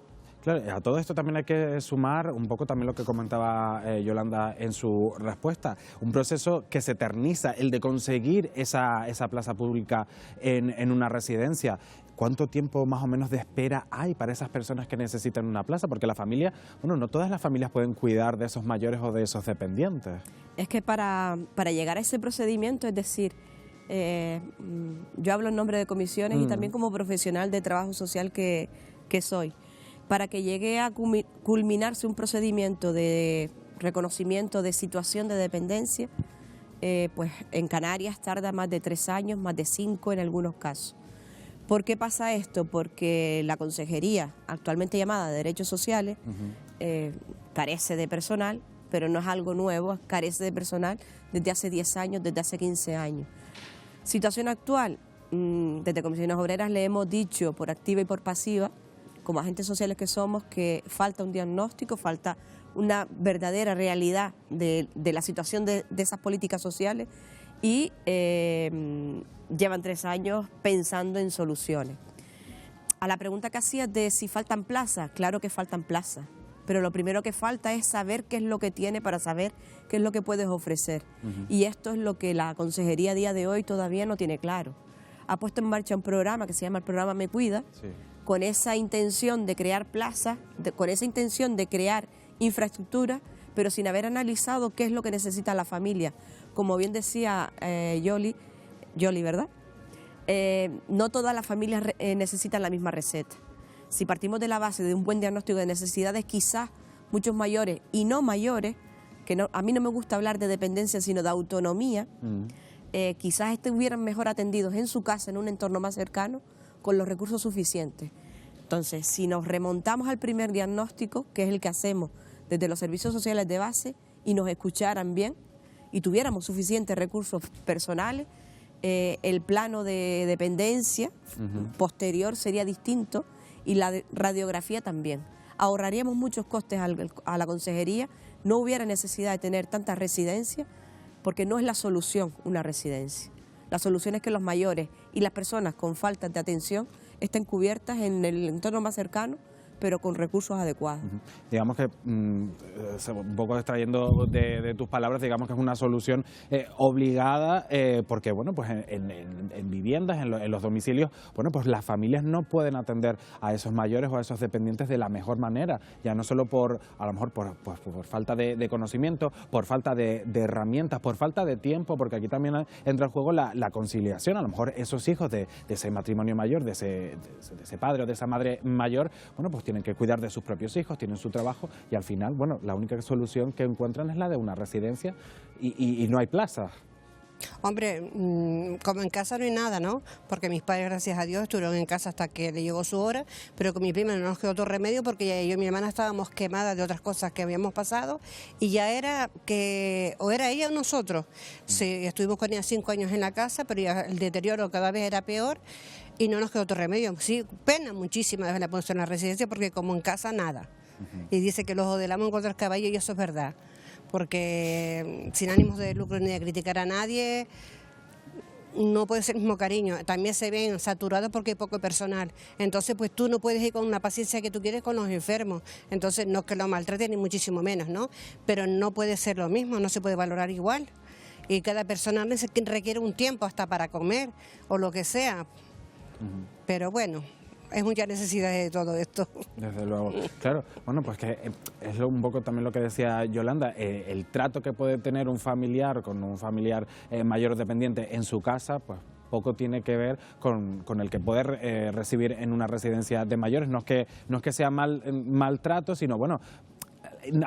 Claro, a todo esto también hay que sumar un poco también lo que comentaba Yolanda en su respuesta. Un proceso que se eterniza, el de conseguir esa plaza pública en una residencia. ¿Cuánto tiempo más o menos de espera hay para esas personas que necesitan una plaza? Porque la familia, bueno, no todas las familias pueden cuidar de esos mayores o de esos dependientes. Es que para llegar a ese procedimiento, es decir, yo hablo en nombre de comisiones y también como profesional de trabajo social que soy. Para que llegue a culminarse un procedimiento de reconocimiento de situación de dependencia, pues en Canarias tarda más de 3 años, más de 5 en algunos casos. ¿Por qué pasa esto? Porque la Consejería, actualmente llamada Derechos Sociales, carece de personal, pero no es algo nuevo, carece de personal desde hace 10 años, desde hace 15 años. Situación actual, desde Comisiones Obreras le hemos dicho por activa y por pasiva, como agentes sociales que somos, que falta un diagnóstico, falta una verdadera realidad de la situación de esas políticas sociales y llevan 3 años pensando en soluciones. A la pregunta que hacías de si faltan plazas, claro que faltan plazas, pero lo primero que falta es saber qué es lo que tiene para saber qué es lo que puedes ofrecer. Y esto es lo que la Consejería a día de hoy todavía no tiene claro. Ha puesto en marcha un programa que se llama el programa Me Cuida, con esa intención de crear plazas, con esa intención de crear infraestructura, pero sin haber analizado qué es lo que necesita la familia. Como bien decía Yoli, ¿verdad? No todas las familias necesitan la misma receta. Si partimos de la base de un buen diagnóstico de necesidades, quizás muchos mayores y no mayores, que no, a mí no me gusta hablar de dependencia, sino de autonomía, quizás estuvieran mejor atendidos en su casa, en un entorno más cercano, con los recursos suficientes. Entonces, si nos remontamos al primer diagnóstico, que es el que hacemos desde los servicios sociales de base, y nos escucharan bien, y tuviéramos suficientes recursos personales, el plano de dependencia posterior sería distinto y la radiografía también. Ahorraríamos muchos costes a la consejería, no hubiera necesidad de tener tantas residencias, porque no es la solución una residencia. La solución es que los mayores y las personas con falta de atención estén cubiertas en el entorno más cercano, pero con recursos adecuados. Digamos que, un poco extrayendo de tus palabras, digamos que es una solución obligada, porque bueno, pues en viviendas, en los domicilios, bueno, pues las familias no pueden atender a esos mayores o a esos dependientes de la mejor manera, ya no solo a lo mejor por falta de conocimiento, por falta de herramientas, por falta de tiempo, porque aquí también entra en juego la conciliación. A lo mejor esos hijos de ese matrimonio mayor, de ese padre o de esa madre mayor, bueno, pues tienen que cuidar de sus propios hijos, tienen su trabajo y al final, bueno, la única solución que encuentran es la de una residencia y no hay plazas. Hombre, como en casa no hay nada, ¿no? Porque mis padres, gracias a Dios, estuvieron en casa hasta que le llegó su hora, pero con mi prima no nos quedó otro remedio porque yo y mi hermana estábamos quemadas de otras cosas que habíamos pasado y ya era que o era ella o nosotros. Sí, estuvimos con ella 5 años en la casa, pero ya el deterioro cada vez era peor y no nos quedó otro remedio. Sí, pena muchísima de haberla puesto en la residencia porque como en casa nada. Y dice que los ojo del amo encuentra el caballo y eso es verdad. Porque sin ánimos de lucro ni de criticar a nadie, no puede ser el mismo cariño. También se ven saturados porque hay poco personal. Entonces, pues tú no puedes ir con una paciencia que tú quieres con los enfermos. Entonces, no es que lo maltraten ni muchísimo menos, ¿no? Pero no puede ser lo mismo, no se puede valorar igual. Y cada persona requiere un tiempo hasta para comer o lo que sea. Pero bueno, es mucha necesidad de todo esto. Desde luego. Claro, bueno, pues que es un poco también lo que decía Yolanda, el trato que puede tener un familiar con un familiar mayor dependiente en su casa, pues poco tiene que ver con el que poder recibir en una residencia de mayores. No es que sea maltrato, sino bueno,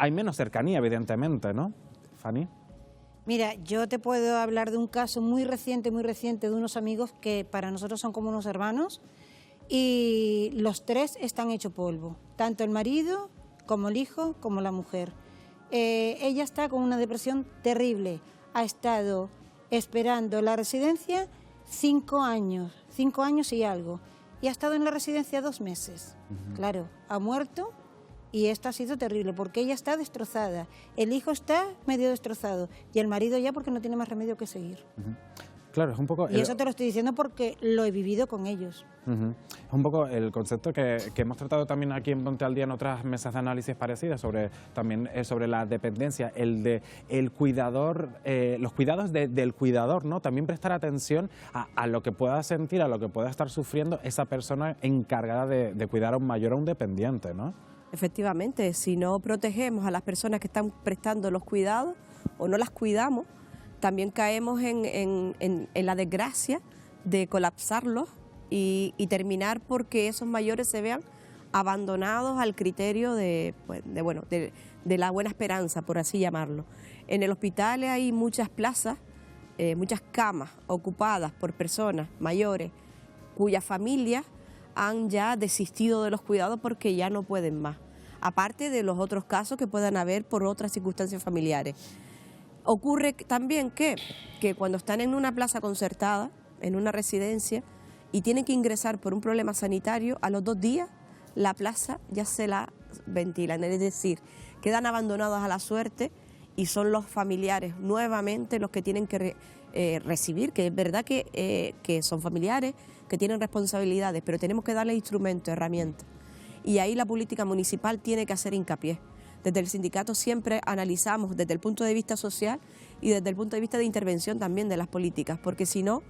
hay menos cercanía, evidentemente, ¿no, Fanny? Mira, yo te puedo hablar de un caso muy reciente de unos amigos que para nosotros son como unos hermanos y los tres están hechos polvo, tanto el marido como el hijo como la mujer. Ella está con una depresión terrible, ha estado esperando la residencia 5 años y algo, y ha estado en la residencia 2 meses. Claro, ha muerto. Y esto ha sido terrible porque ella está destrozada, el hijo está medio destrozado y el marido ya porque no tiene más remedio que seguir. Claro, es un poco... Y eso te lo estoy diciendo porque lo he vivido con ellos. Es un poco el concepto que hemos tratado también aquí en Ponte al Día en otras mesas de análisis parecidas, también sobre la dependencia, el cuidador, los cuidados del cuidador, ¿no? También prestar atención a lo que pueda sentir, a lo que pueda estar sufriendo esa persona encargada de cuidar a un mayor o a un dependiente, ¿no? Efectivamente, si no protegemos a las personas que están prestando los cuidados o no las cuidamos, también caemos en la desgracia de colapsarlos y terminar porque esos mayores se vean abandonados al criterio de la buena esperanza, por así llamarlo. En el hospital hay muchas plazas, muchas camas ocupadas por personas mayores cuyas familias han ya desistido de los cuidados porque ya no pueden más, aparte de los otros casos que puedan haber por otras circunstancias familiares. Ocurre también que cuando están en una plaza concertada, en una residencia, y tienen que ingresar por un problema sanitario, a los 2 días la plaza ya se la ventilan, es decir, quedan abandonados a la suerte y son los familiares nuevamente los que tienen que recibir, que es verdad que son familiares, que tienen responsabilidades, pero tenemos que darles instrumentos, herramientas. Y ahí la política municipal tiene que hacer hincapié. Desde el sindicato siempre analizamos desde el punto de vista social y desde el punto de vista de intervención también de las políticas, porque si no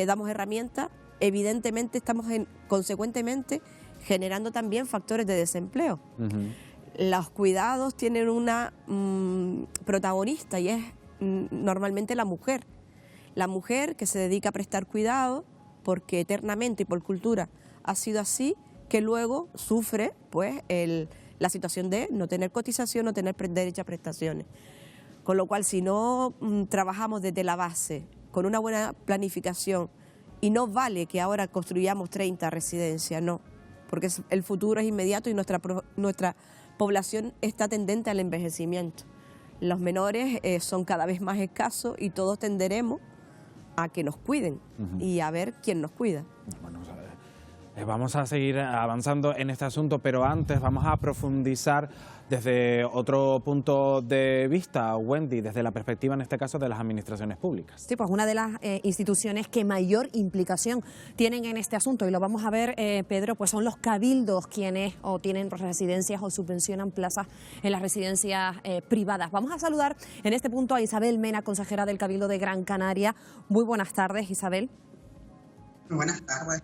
damos herramientas, evidentemente estamos consecuentemente generando también factores de desempleo. Los cuidados tienen una protagonista y es normalmente la mujer. La mujer que se dedica a prestar cuidado porque eternamente y por cultura ha sido así, que luego sufre pues la situación de no tener cotización, no tener derecho a prestaciones. Con lo cual, si no trabajamos desde la base, con una buena planificación, y no vale que ahora construyamos 30 residencias, no, porque el futuro es inmediato y nuestra población está tendente al envejecimiento. Los menores son cada vez más escasos y todos tenderemos a que nos cuiden y a ver quién nos cuida. Bueno, vamos a seguir avanzando en este asunto, pero antes vamos a profundizar desde otro punto de vista, Wendy, desde la perspectiva, en este caso, de las administraciones públicas. Sí, pues una de las instituciones que mayor implicación tienen en este asunto, y lo vamos a ver, Pedro, pues son los cabildos quienes o tienen residencias o subvencionan plazas en las residencias privadas. Vamos a saludar en este punto a Isabel Mena, consejera del Cabildo de Gran Canaria. Muy buenas tardes, Isabel. Muy buenas tardes.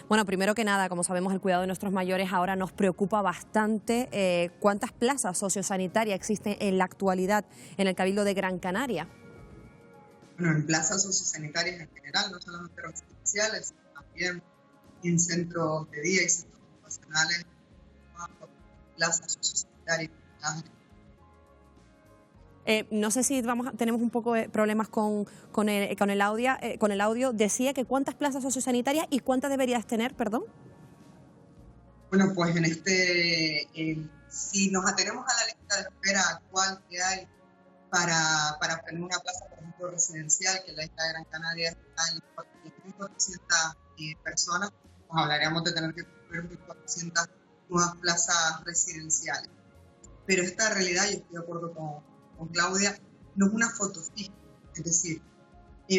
Bueno, primero que nada, como sabemos, el cuidado de nuestros mayores ahora nos preocupa bastante. ¿Cuántas plazas sociosanitarias existen en la actualidad en el Cabildo de Gran Canaria? Bueno, en plazas sociosanitarias en general, no solamente residenciales, sino también en centros de día y centros ocupacionales, plazas sociosanitarias. No sé si tenemos un poco de problemas con el audio. Decía que ¿cuántas plazas sociosanitarias y cuántas deberías tener, perdón? Bueno, pues si nos atenemos a la lista de espera actual que hay para obtener una plaza, por ejemplo, residencial, que en la isla de Gran Canaria está en 1.400 personas, pues hablaríamos de tener que construir 1.400 nuevas plazas residenciales. Pero esta realidad, yo estoy de acuerdo con Claudia, no es una foto fija. Es decir,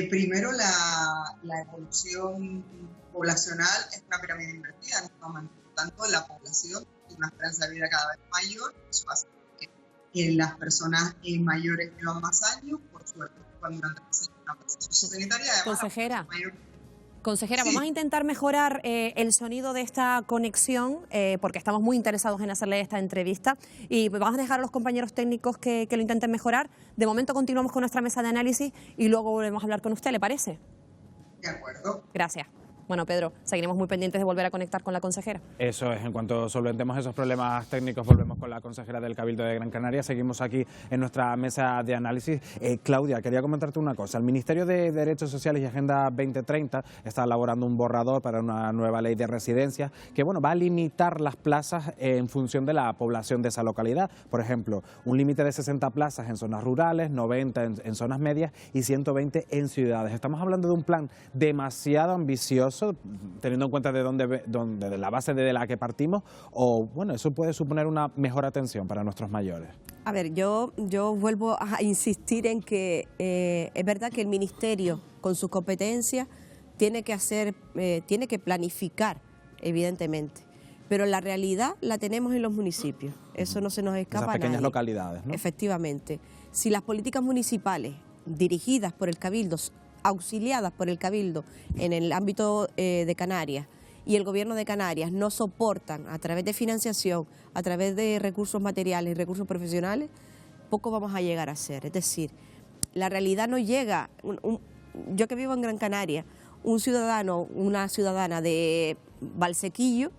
primero la evolución poblacional es una pirámide invertida en este momento. Por tanto, la población tiene una esperanza de vida cada vez mayor. Eso hace que las personas mayores vivan más años, por suerte, cuando durante una plaza sociosanitaria. Consejera, sí. Vamos a intentar mejorar el sonido de esta conexión porque estamos muy interesados en hacerle esta entrevista y vamos a dejar a los compañeros técnicos que lo intenten mejorar. De momento continuamos con nuestra mesa de análisis y luego volvemos a hablar con usted, ¿le parece? De acuerdo. Gracias. Bueno, Pedro, seguiremos muy pendientes de volver a conectar con la consejera. Eso es, en cuanto solventemos esos problemas técnicos, volvemos con la consejera del Cabildo de Gran Canaria. Seguimos aquí en nuestra mesa de análisis. Claudia, quería comentarte una cosa. El Ministerio de Derechos Sociales y Agenda 2030 está elaborando un borrador para una nueva ley de residencias que, bueno, va a limitar las plazas en función de la población de esa localidad. Por ejemplo, un límite de 60 plazas en zonas rurales, 90 en zonas medias y 120 en ciudades. Estamos hablando de un plan demasiado ambicioso, teniendo en cuenta de la base de la que partimos, o bueno, eso puede suponer una mejor atención para nuestros mayores. A ver, yo vuelvo a insistir en que es verdad que el Ministerio, con sus competencias, tiene que planificar, evidentemente, pero la realidad la tenemos en los municipios, eso no se nos escapa a nadie. Esas pequeñas localidades, ¿no? Efectivamente. Si las políticas municipales dirigidas por el Cabildo, auxiliadas por el Cabildo en el ámbito de Canarias y el Gobierno de Canarias no soportan a través de financiación, a través de recursos materiales y recursos profesionales, poco vamos a llegar a hacer. Es decir, la realidad no llega. Yo que vivo en Gran Canaria, un ciudadano, una ciudadana de Valsequillo,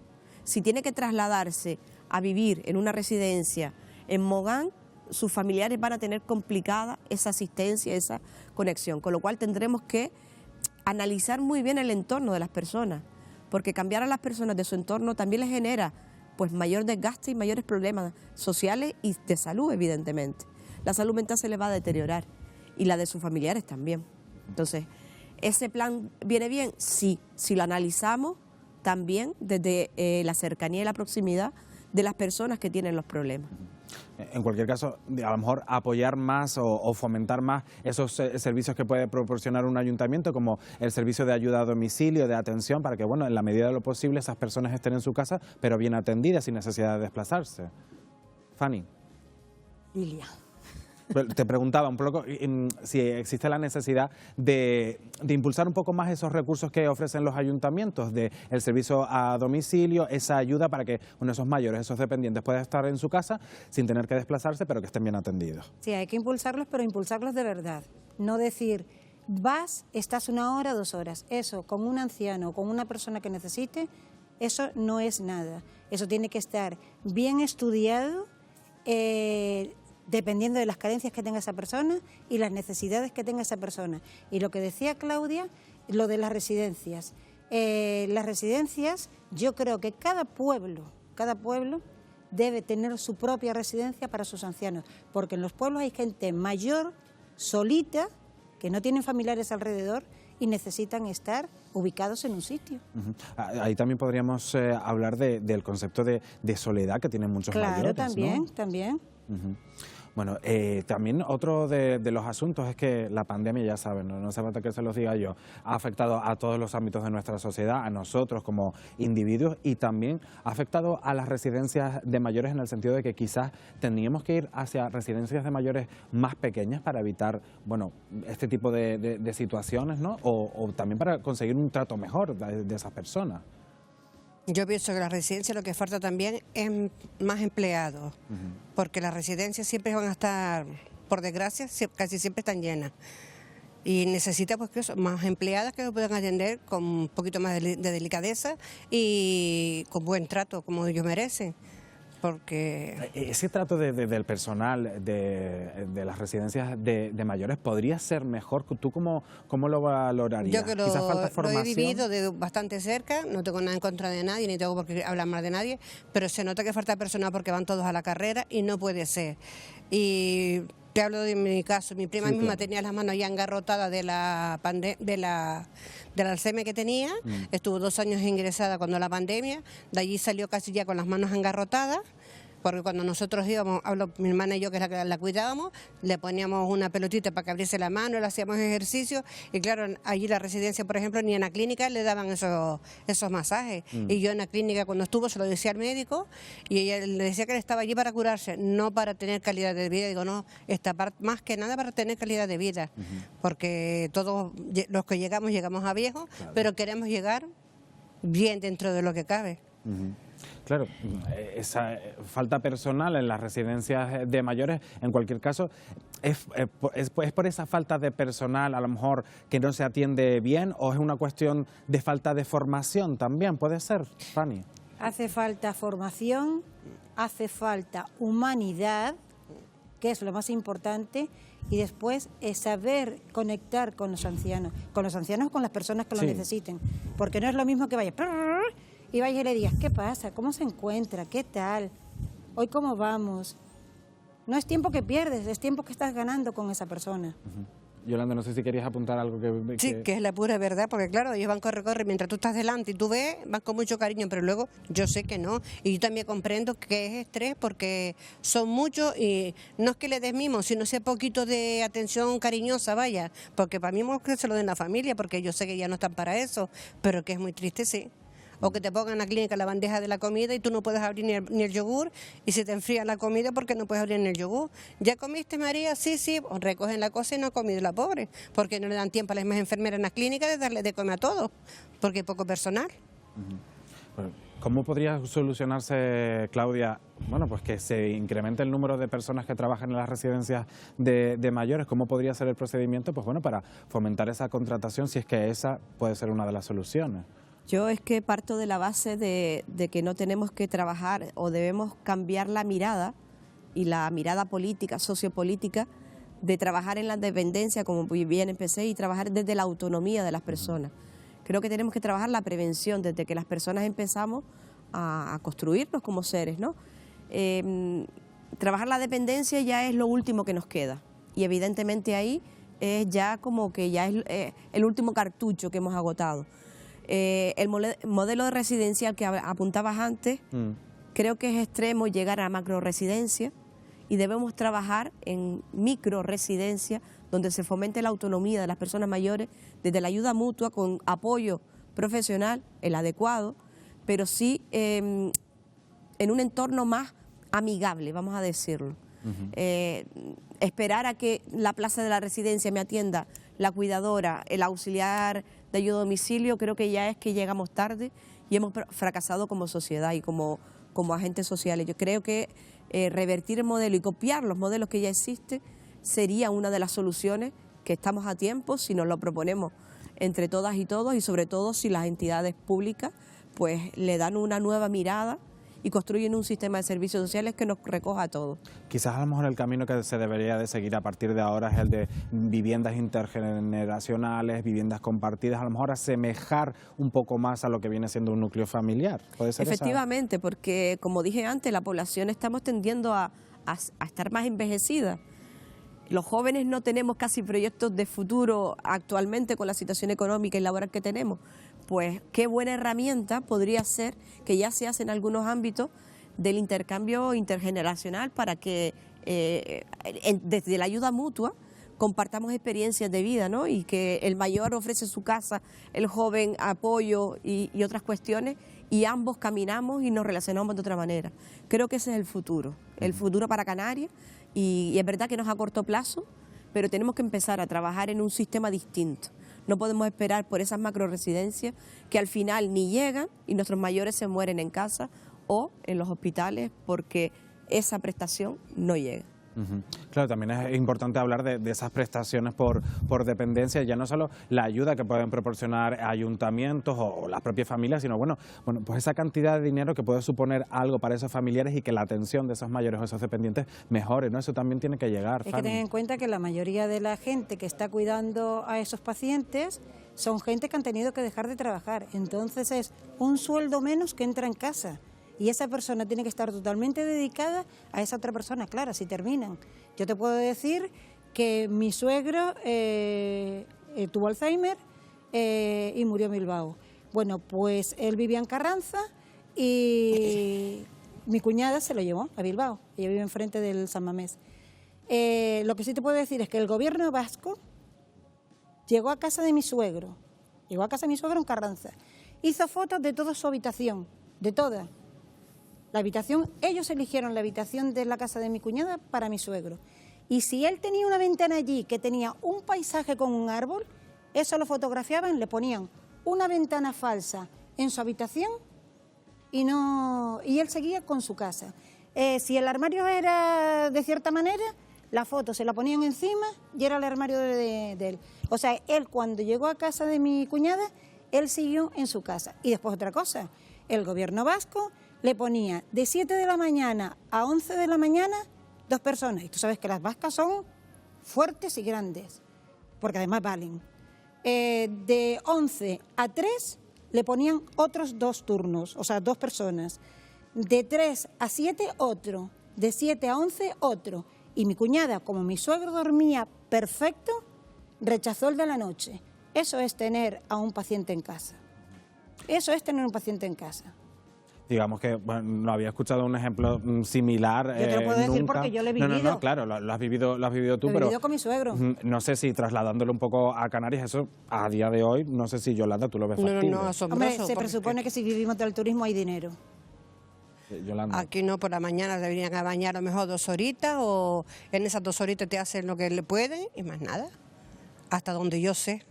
si tiene que trasladarse a vivir en una residencia en Mogán, sus familiares van a tener complicada esa asistencia, esa conexión, con lo cual tendremos que analizar muy bien el entorno de las personas, porque cambiar a las personas de su entorno también les genera pues mayor desgaste y mayores problemas sociales y de salud, evidentemente. La salud mental se les va a deteriorar y la de sus familiares también. Entonces, ¿ese plan viene bien? Sí, si lo analizamos también desde la cercanía y la proximidad de las personas que tienen los problemas. En cualquier caso, a lo mejor apoyar más o fomentar más esos servicios que puede proporcionar un ayuntamiento, como el servicio de ayuda a domicilio, de atención, para que, bueno, en la medida de lo posible esas personas estén en su casa, pero bien atendidas, sin necesidad de desplazarse. Fanny. Lilia. Te preguntaba un poco si existe la necesidad de impulsar un poco más esos recursos que ofrecen los ayuntamientos, de el servicio a domicilio, esa ayuda para que esos mayores, esos dependientes puedan estar en su casa sin tener que desplazarse, pero que estén bien atendidos. Sí, hay que impulsarlos, pero impulsarlos de verdad. No decir, vas, estás 1 hora, 2 horas. Eso, con un anciano, con una persona que necesite, eso no es nada. Eso tiene que estar bien estudiado, dependiendo de las carencias que tenga esa persona y las necesidades que tenga esa persona. Y lo que decía Claudia, lo de las residencias. Las residencias, yo creo que cada pueblo debe tener su propia residencia para sus ancianos, porque en los pueblos hay gente mayor, solita, que no tienen familiares alrededor y necesitan estar ubicados en un sitio. Ahí también podríamos hablar del concepto de soledad que tienen muchos mayores, también, ¿no? También. Bueno, también otro de los asuntos es que la pandemia, ya saben, no hace falta que se los diga yo, ha afectado a todos los ámbitos de nuestra sociedad, a nosotros como individuos, y también ha afectado a las residencias de mayores en el sentido de que quizás tendríamos que ir hacia residencias de mayores más pequeñas para evitar, bueno, este tipo de situaciones, ¿no? O también para conseguir un trato mejor de esas personas. Yo pienso que la residencia lo que falta también es más empleados, porque las residencias siempre van a estar, por desgracia, casi siempre están llenas. Y necesita pues que más empleadas que lo puedan atender con un poquito más de delicadeza y con buen trato, como ellos merecen. Porque ese trato del personal de las residencias de mayores podría ser mejor. ¿Tú cómo lo valorarías? Yo que Quizás falta formación. lo he vivido de bastante cerca, no tengo nada en contra de nadie, ni tengo por qué hablar mal de nadie, pero se nota que falta personal porque van todos a la carrera y no puede ser. Y te hablo de mi caso, mi prima misma tenía las manos ya engarrotadas del Alzheimer que tenía, estuvo 2 años ingresada cuando la pandemia, de allí salió casi ya con las manos engarrotadas, porque cuando nosotros íbamos, mi hermana y yo, que es la que la cuidábamos, le poníamos una pelotita para que abriese la mano, le hacíamos ejercicio, y claro, allí la residencia, por ejemplo, ni en la clínica le daban esos masajes. Y yo en la clínica cuando estuvo se lo decía al médico, y ella le decía que él estaba allí para curarse, no para tener calidad de vida. Digo, no, está más que nada para tener calidad de vida, porque todos los que llegamos a viejos, pero queremos llegar bien dentro de lo que cabe. Claro, esa falta personal en las residencias de mayores, en cualquier caso, ¿Es por esa falta de personal, a lo mejor, que no se atiende bien, o es una cuestión de falta de formación también? ¿Puede ser, Fanny? Hace falta formación, hace falta humanidad, que es lo más importante, y después es saber conectar con los ancianos con las personas que lo necesiten, porque no es lo mismo que vaya y vaya y le digas, ¿qué pasa? ¿Cómo se encuentra? ¿Qué tal? ¿Hoy cómo vamos? No es tiempo que pierdes, es tiempo que estás ganando con esa persona. Yolanda, no sé si querías apuntar algo que... Sí, que es la pura verdad, porque claro, ellos van corre, mientras tú estás delante y tú ves, van con mucho cariño, pero luego yo sé que no. Y yo también comprendo que es estrés porque son muchos y no es que le des mimo, sino sea poquito de atención cariñosa, vaya, porque para mí es que se lo den la familia, porque yo sé que ya no están para eso, pero que es muy triste, sí. O que te pongan en la clínica la bandeja de la comida y tú no puedes abrir ni el yogur y se te enfría la comida porque no puedes abrir ni el yogur. ¿Ya comiste, María? Sí, sí. O recogen la cosa y no ha comido la pobre, porque no le dan tiempo a las mismas enfermeras en las clínicas de darle de comer a todos, porque hay poco personal. ¿Cómo podría solucionarse, Claudia, bueno, pues que se incremente el número de personas que trabajan en las residencias de mayores? ¿Cómo podría ser el procedimiento, pues bueno, para fomentar esa contratación, si es que esa puede ser una de las soluciones? Yo es que parto de la base de que no tenemos que trabajar o debemos cambiar la mirada y la mirada política, sociopolítica, de trabajar en la dependencia, como bien empecé, y trabajar desde la autonomía de las personas. Creo que tenemos que trabajar la prevención desde que las personas empezamos a construirnos como seres, ¿no? Trabajar la dependencia ya es lo último que nos queda y evidentemente ahí es ya como que ya es el último cartucho que hemos agotado. El modelo de residencial que apuntabas antes, creo que es extremo llegar a macroresidencia y debemos trabajar en microresidencia donde se fomente la autonomía de las personas mayores desde la ayuda mutua con apoyo profesional, el adecuado, pero sí en un entorno más amigable, vamos a decirlo. Esperar a que la plaza de la residencia me atienda la cuidadora, el auxiliar de ayuda a domicilio, creo que ya es que llegamos tarde y hemos fracasado como sociedad y como agentes sociales. Yo creo que revertir el modelo y copiar los modelos que ya existen sería una de las soluciones, que estamos a tiempo si nos lo proponemos entre todas y todos, y sobre todo si las entidades públicas pues le dan una nueva mirada y construyen un sistema de servicios sociales que nos recoja a todos. Quizás a lo mejor el camino que se debería de seguir a partir de ahora es el de viviendas intergeneracionales, viviendas compartidas, a lo mejor asemejar un poco más a lo que viene siendo un núcleo familiar. ¿Puede ser efectivamente, porque como dije antes, la población estamos tendiendo a estar más envejecida. Los jóvenes no tenemos casi proyectos de futuro actualmente con la situación económica y laboral que tenemos. Pues qué buena herramienta podría ser, que ya se hace en algunos ámbitos, del intercambio intergeneracional para que desde la ayuda mutua compartamos experiencias de vida, ¿no? Y que el mayor ofrece su casa, el joven apoyo y otras cuestiones, y ambos caminamos y nos relacionamos de otra manera. Creo que ese es el futuro para Canarias, y es verdad que no es a corto plazo, pero tenemos que empezar a trabajar en un sistema distinto. No podemos esperar por esas macroresidencias que al final ni llegan y nuestros mayores se mueren en casa o en los hospitales porque esa prestación no llega. Claro, también es importante hablar de esas prestaciones por dependencia, ya no solo la ayuda que pueden proporcionar ayuntamientos o las propias familias, sino bueno, pues esa cantidad de dinero que puede suponer algo para esos familiares y que la atención de esos mayores o esos dependientes mejore, ¿no? Eso también tiene que llegar. Hay que tener en cuenta que la mayoría de la gente que está cuidando a esos pacientes son gente que han tenido que dejar de trabajar, entonces es un sueldo menos que entra en casa. Y esa persona tiene que estar totalmente dedicada a esa otra persona, claro, si terminan. Yo te puedo decir que mi suegro tuvo Alzheimer y murió en Bilbao. Bueno, pues él vivía en Carranza y mi cuñada se lo llevó a Bilbao. Ella vive enfrente del San Mamés. Lo que sí te puedo decir es que el gobierno vasco llegó a casa de mi suegro en Carranza, hizo fotos de toda su habitación, de toda. La habitación, ellos eligieron la habitación de la casa de mi cuñada para mi suegro. Y si él tenía una ventana allí que tenía un paisaje con un árbol, eso lo fotografiaban, le ponían una ventana falsa en su habitación y él seguía con su casa. Si el armario era de cierta manera, la foto se la ponían encima y era el armario de él. O sea, él cuando llegó a casa de mi cuñada, él siguió en su casa. Y después otra cosa, el gobierno vasco le ponía de 7 de la mañana a 11 de la mañana 2 personas. Y tú sabes que las vascas son fuertes y grandes, porque además valen. De 11 a 3 le ponían otros 2 turnos, o sea, 2 personas. De 3 a 7 otro, de 7 a 11 otro. Y mi cuñada, como mi suegro dormía perfecto, rechazó el de la noche. Eso es tener a un paciente en casa. Eso es tener un paciente en casa. Digamos que bueno, no había escuchado un ejemplo similar. Yo te lo puedo decir nunca. porque yo lo he vivido. No, claro, lo has vivido tú, Lo he vivido con mi suegro. No sé si trasladándolo un poco a Canarias, eso a día de hoy, no sé si Yolanda tú lo ves factible. No, asombroso. Hombre, se presupone que si vivimos del turismo hay dinero. Yolanda. Aquí no, por la mañana deberían a bañar a lo mejor 2 horitas o en esas 2 horitas te hacen lo que le pueden y más nada, hasta donde yo sé.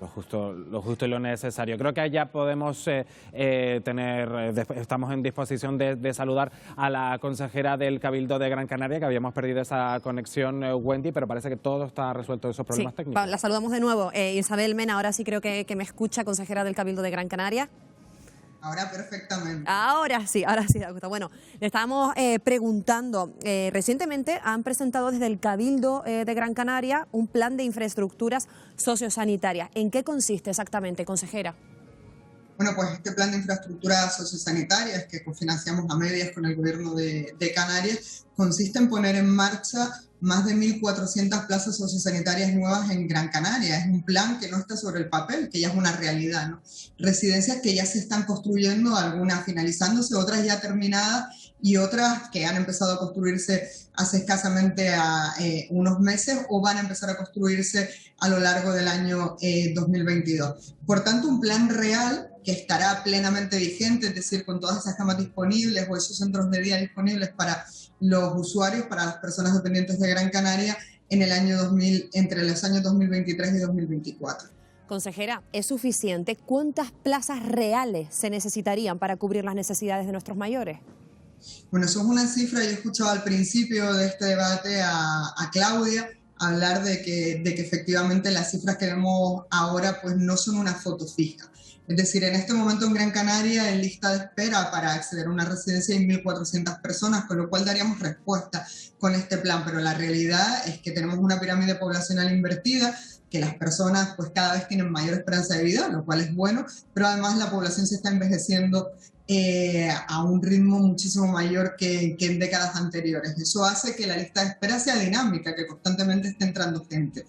Lo justo y lo necesario. Creo que ya podemos estamos en disposición de saludar a la consejera del Cabildo de Gran Canaria, que habíamos perdido esa conexión, Wendy, pero parece que todo está resuelto esos problemas técnicos. La saludamos de nuevo. Isabel Mena, ahora sí creo que me escucha, consejera del Cabildo de Gran Canaria. Ahora perfectamente. Ahora sí, Augusto. Bueno, le estábamos preguntando, recientemente han presentado desde el Cabildo de Gran Canaria un plan de infraestructuras sociosanitarias. ¿En qué consiste exactamente, consejera? Bueno, pues este plan de infraestructuras sociosanitarias que cofinanciamos a medias con el gobierno de Canarias consiste en poner en marcha más de 1.400 plazas sociosanitarias nuevas en Gran Canaria. Es un plan que no está sobre el papel, que ya es una realidad, ¿no? Residencias que ya se están construyendo, algunas finalizándose, otras ya terminadas y otras que han empezado a construirse hace escasamente unos meses o van a empezar a construirse a lo largo del año 2022. Por tanto, un plan real que estará plenamente vigente, es decir, con todas esas camas disponibles o esos centros de día disponibles para los usuarios, para las personas dependientes de Gran Canaria en el año entre los años 2023 y 2024. Consejera, ¿es suficiente? ¿Cuántas plazas reales se necesitarían para cubrir las necesidades de nuestros mayores? Bueno, eso es una cifra. Yo he escuchado al principio de este debate a Claudia hablar de que efectivamente las cifras que vemos ahora pues no son una foto fija. Es decir, en este momento en Gran Canaria, en lista de espera para acceder a una residencia hay 1.400 personas, con lo cual daríamos respuesta con este plan. Pero la realidad es que tenemos una pirámide poblacional invertida, que las personas pues cada vez tienen mayor esperanza de vida, lo cual es bueno, pero además la población se está envejeciendo a un ritmo muchísimo mayor que en décadas anteriores. Eso hace que la lista de espera sea dinámica, que constantemente esté entrando gente.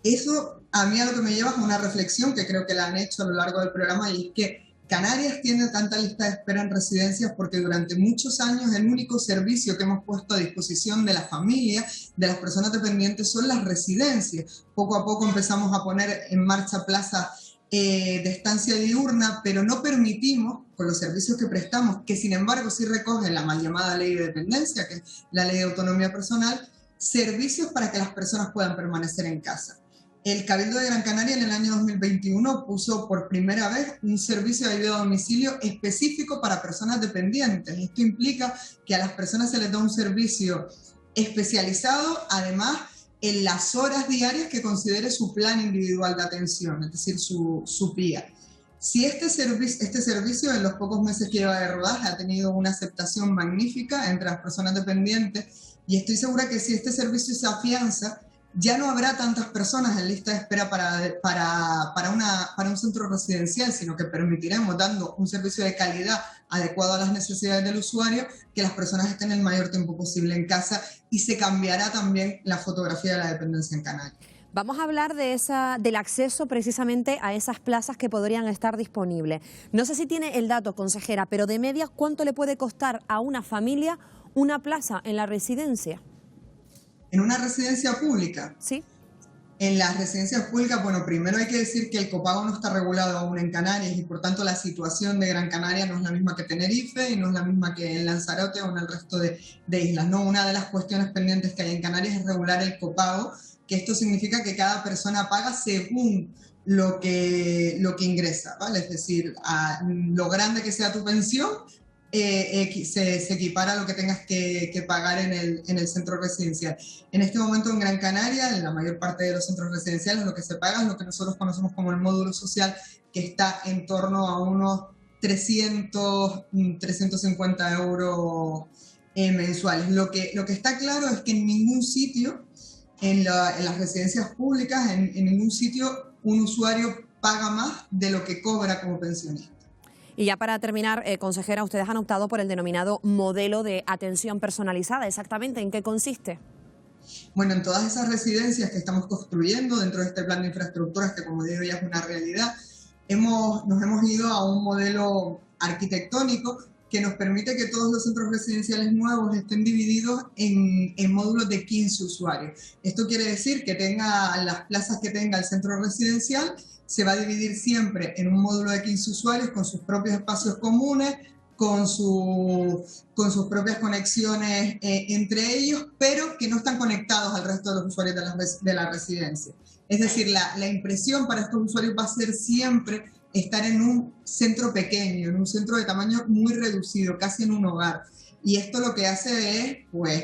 Eso a mí a lo que me lleva es una reflexión que creo que la han hecho a lo largo del programa, y es que Canarias tiene tanta lista de espera en residencias porque durante muchos años el único servicio que hemos puesto a disposición de la familia, de las personas dependientes, son las residencias. Poco a poco empezamos a poner en marcha plazas de estancia diurna, pero no permitimos, con los servicios que prestamos, que sin embargo sí recogen la mal llamada ley de dependencia, que es la ley de autonomía personal, servicios para que las personas puedan permanecer en casa. El Cabildo de Gran Canaria en el año 2021 puso por primera vez un servicio de ayuda a domicilio específico para personas dependientes. Esto implica que a las personas se les da un servicio especializado, además en las horas diarias que considere su plan individual de atención, es decir, su PIA. Si este servicio en los pocos meses que lleva de rodaje ha tenido una aceptación magnífica entre las personas dependientes, y estoy segura que si este servicio se afianza, ya no habrá tantas personas en lista de espera para un centro residencial, sino que permitiremos, dando un servicio de calidad adecuado a las necesidades del usuario, que las personas estén el mayor tiempo posible en casa, y se cambiará también la fotografía de la dependencia en Canarias. Vamos a hablar del acceso precisamente a esas plazas que podrían estar disponibles. No sé si tiene el dato, consejera, pero de media, ¿cuánto le puede costar a una familia una plaza en la residencia? ¿En una residencia pública? Sí. En las residencias públicas, bueno, primero hay que decir que el copago no está regulado aún en Canarias y por tanto la situación de Gran Canaria no es la misma que Tenerife y no es la misma que en Lanzarote o en el resto de islas, ¿no? Una de las cuestiones pendientes que hay en Canarias es regular el copago, que esto significa que cada persona paga según lo que ingresa, ¿vale? Es decir, a lo grande que sea tu pensión, se equipara a lo que tengas que pagar en el centro residencial. En este momento en Gran Canaria, en la mayor parte de los centros residenciales, lo que se paga es lo que nosotros conocemos como el módulo social, que está en torno a unos 350 euros mensuales. Lo que está claro es que en ningún sitio, en las residencias públicas, en ningún sitio un usuario paga más de lo que cobra como pensionista. Y ya para terminar, consejera, ustedes han optado por el denominado modelo de atención personalizada. ¿Exactamente en qué consiste? Bueno, en todas esas residencias que estamos construyendo dentro de este plan de infraestructuras, que como digo ya es una realidad, nos hemos ido a un modelo arquitectónico que nos permite que todos los centros residenciales nuevos estén divididos en módulos de 15 usuarios. Esto quiere decir que las plazas que tenga el centro residencial se va a dividir siempre en un módulo de 15 usuarios con sus propios espacios comunes, con sus propias conexiones entre ellos, pero que no están conectados al resto de los usuarios de la residencia. Es decir, la impresión para estos usuarios va a ser siempre estar en un centro pequeño, en un centro de tamaño muy reducido, casi en un hogar. Y esto lo que hace es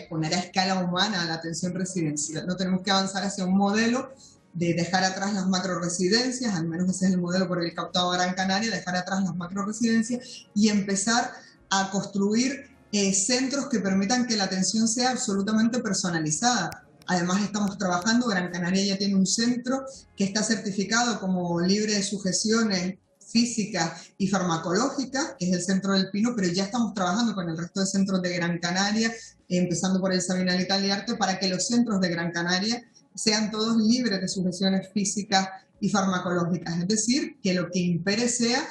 poner a escala humana la atención residencial. No tenemos que avanzar hacia un modelo de dejar atrás las macroresidencias, al menos ese es el modelo por el que ha optado Gran Canaria, dejar atrás las macroresidencias y empezar a construir centros que permitan que la atención sea absolutamente personalizada. Además estamos trabajando, Gran Canaria ya tiene un centro que está certificado como libre de sujeciones físicas y farmacológicas, que es el Centro del Pino, pero ya estamos trabajando con el resto de centros de Gran Canaria, empezando por el Sabinal Italiarte, para que los centros de Gran Canaria sean todos libres de sujeciones físicas y farmacológicas. Es decir, que lo que impere sea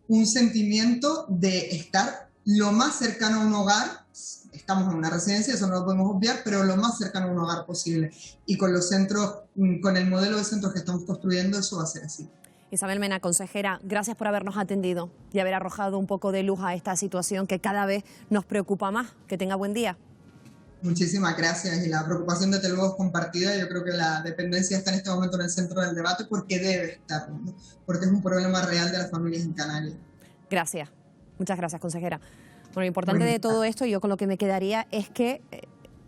un sentimiento de estar lo más cercano a un hogar. Estamos en una residencia, eso no lo podemos obviar, pero lo más cercano a un hogar posible. Y con los centros, con el modelo de centros que estamos construyendo, eso va a ser así. Isabel Mena, consejera, gracias por habernos atendido y haber arrojado un poco de luz a esta situación que cada vez nos preocupa más. Que tenga buen día. Muchísimas gracias, y la preocupación desde luego es compartida. Yo creo que la dependencia está en este momento en el centro del debate porque debe estar, ¿no? Porque es un problema real de las familias en Canarias. Gracias, muchas gracias, consejera. Bueno, lo importante de todo esto, yo con lo que me quedaría es que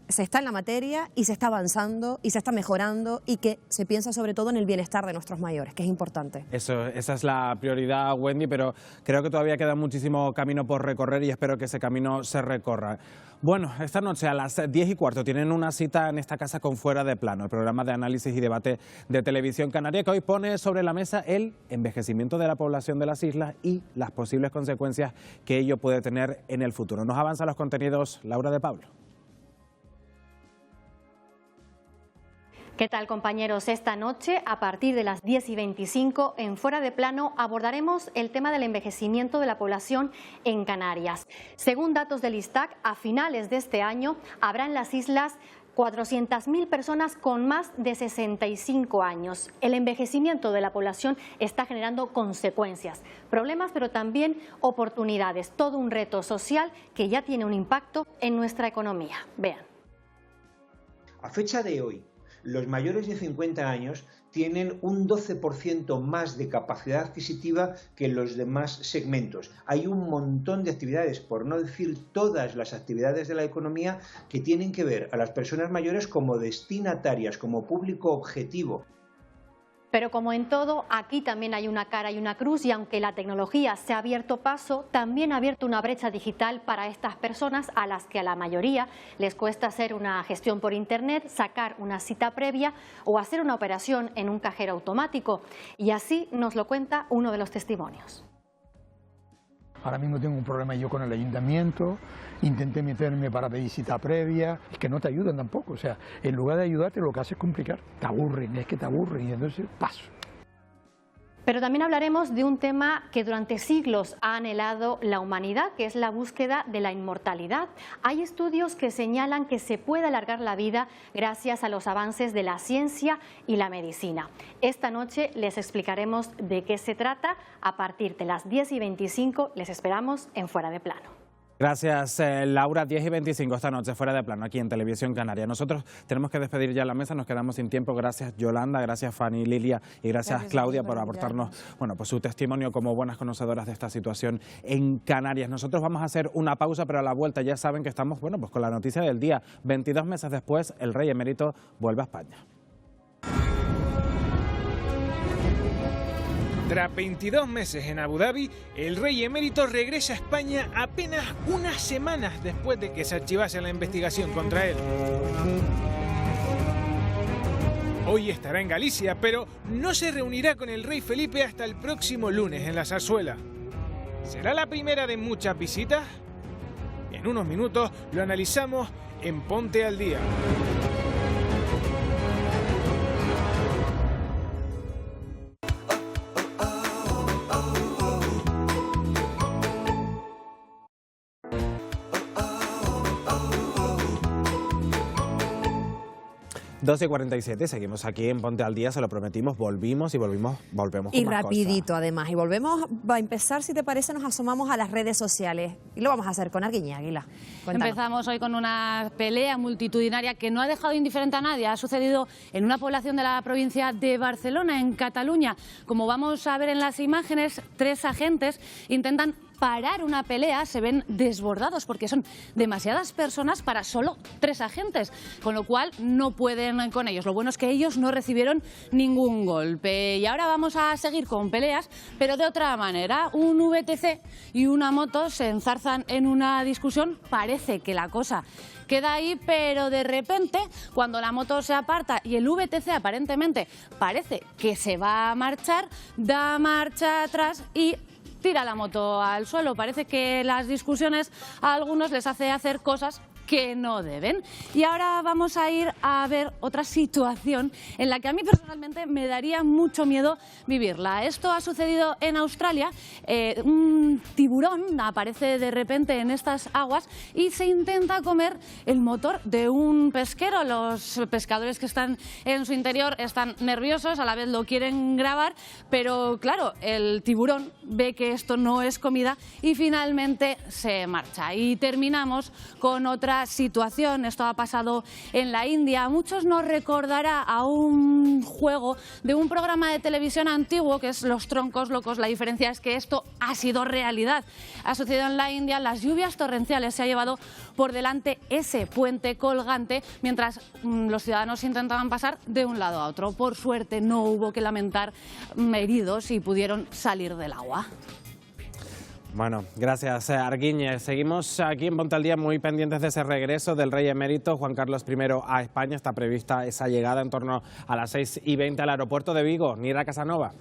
se está en la materia y se está avanzando y se está mejorando y que se piensa sobre todo en el bienestar de nuestros mayores, que es importante. Esa es la prioridad, Wendy, pero creo que todavía queda muchísimo camino por recorrer y espero que ese camino se recorra. Bueno, esta noche a las 10:15 tienen una cita en esta casa con Fuera de Plano, el programa de análisis y debate de Televisión Canaria, que hoy pone sobre la mesa el envejecimiento de la población de las islas y las posibles consecuencias que ello puede tener en el futuro. Nos avanza los contenidos Laura de Pablo. ¿Qué tal, compañeros? Esta noche, a partir de las 10:25, en Fuera de Plano, abordaremos el tema del envejecimiento de la población en Canarias. Según datos del ISTAC, a finales de este año habrá en las islas 400.000 personas con más de 65 años. El envejecimiento de la población está generando consecuencias, problemas, pero también oportunidades. Todo un reto social que ya tiene un impacto en nuestra economía. Vean. A fecha de hoy, los mayores de 50 años tienen un 12% más de capacidad adquisitiva que los demás segmentos. Hay un montón de actividades, por no decir todas las actividades de la economía, que tienen que ver a las personas mayores como destinatarias, como público objetivo. Pero como en todo, aquí también hay una cara y una cruz, y aunque la tecnología se ha abierto paso, también ha abierto una brecha digital para estas personas a las que a la mayoría les cuesta hacer una gestión por internet, sacar una cita previa o hacer una operación en un cajero automático. Y así nos lo cuenta uno de los testimonios. Ahora mismo tengo un problema yo con el ayuntamiento, intenté meterme para pedir cita previa, es que no te ayudan tampoco, o sea, en lugar de ayudarte lo que hace es complicar, te aburren, es que te aburren y entonces paso. Pero también hablaremos de un tema que durante siglos ha anhelado la humanidad, que es la búsqueda de la inmortalidad. Hay estudios que señalan que se puede alargar la vida gracias a los avances de la ciencia y la medicina. Esta noche les explicaremos de qué se trata. A partir de las 10:25 les esperamos en Fuera de Plano. Gracias, Laura. 10:25 esta noche, fuera de plano, aquí en Televisión Canaria. Nosotros tenemos que despedir ya la mesa, nos quedamos sin tiempo. Gracias, Yolanda, gracias, Fanny, Lilia, y gracias Claudia, por aportarnos pues su testimonio como buenas conocedoras de esta situación en Canarias. Nosotros vamos a hacer una pausa, pero a la vuelta ya saben que estamos pues con la noticia del día. 22 meses después, el rey emérito vuelve a España. Tras 22 meses en Abu Dhabi, el rey emérito regresa a España apenas unas semanas después de que se archivase la investigación contra él. Hoy estará en Galicia, pero no se reunirá con el rey Felipe hasta el próximo lunes en la Zarzuela. ¿Será la primera de muchas visitas? En unos minutos lo analizamos en Ponte al Día. Doce y 47, seguimos aquí en Ponte al Día, se lo prometimos, volvemos con y más rapidito cosas. Además, y volvemos, va a empezar, si te parece, nos asomamos a las redes sociales y lo vamos a hacer con Arguiñe Águila. Cuéntanos. Empezamos hoy con una pelea multitudinaria que no ha dejado indiferente a nadie, ha sucedido en una población de la provincia de Barcelona, en Cataluña. Como vamos a ver en las imágenes, 3 agentes intentan parar una pelea, se ven desbordados porque son demasiadas personas para solo 3 agentes, con lo cual no pueden con ellos. Lo bueno es que ellos no recibieron ningún golpe. Y ahora vamos a seguir con peleas, pero de otra manera. Un VTC y una moto se enzarzan en una discusión. Parece que la cosa queda ahí, pero de repente, cuando la moto se aparta y el VTC aparentemente parece que se va a marchar, da marcha atrás y tira la moto al suelo. Parece que las discusiones a algunos les hace hacer cosas que no deben. Y ahora vamos a ir a ver otra situación en la que a mí personalmente me daría mucho miedo vivirla. Esto ha sucedido en Australia. Un tiburón aparece de repente en estas aguas y se intenta comer el motor de un pesquero. Los pescadores que están en su interior están nerviosos, a la vez lo quieren grabar, pero claro, el tiburón ve que esto no es comida y finalmente se marcha. Y terminamos con otra situación. Esto ha pasado en la India. A muchos nos recordará a un juego de un programa de televisión antiguo que es Los Troncos Locos. La diferencia es que esto ha sido realidad. Ha sucedido en la India. Las lluvias torrenciales se ha llevado por delante ese puente colgante mientras los ciudadanos intentaban pasar de un lado a otro. Por suerte no hubo que lamentar heridos y pudieron salir del agua. Bueno, gracias, Arguiñe. Seguimos aquí en Ponte al Día muy pendientes de ese regreso del rey emérito Juan Carlos I a España. Está prevista esa llegada en torno a las 6:20 al aeropuerto de Vigo. Nira Casanova.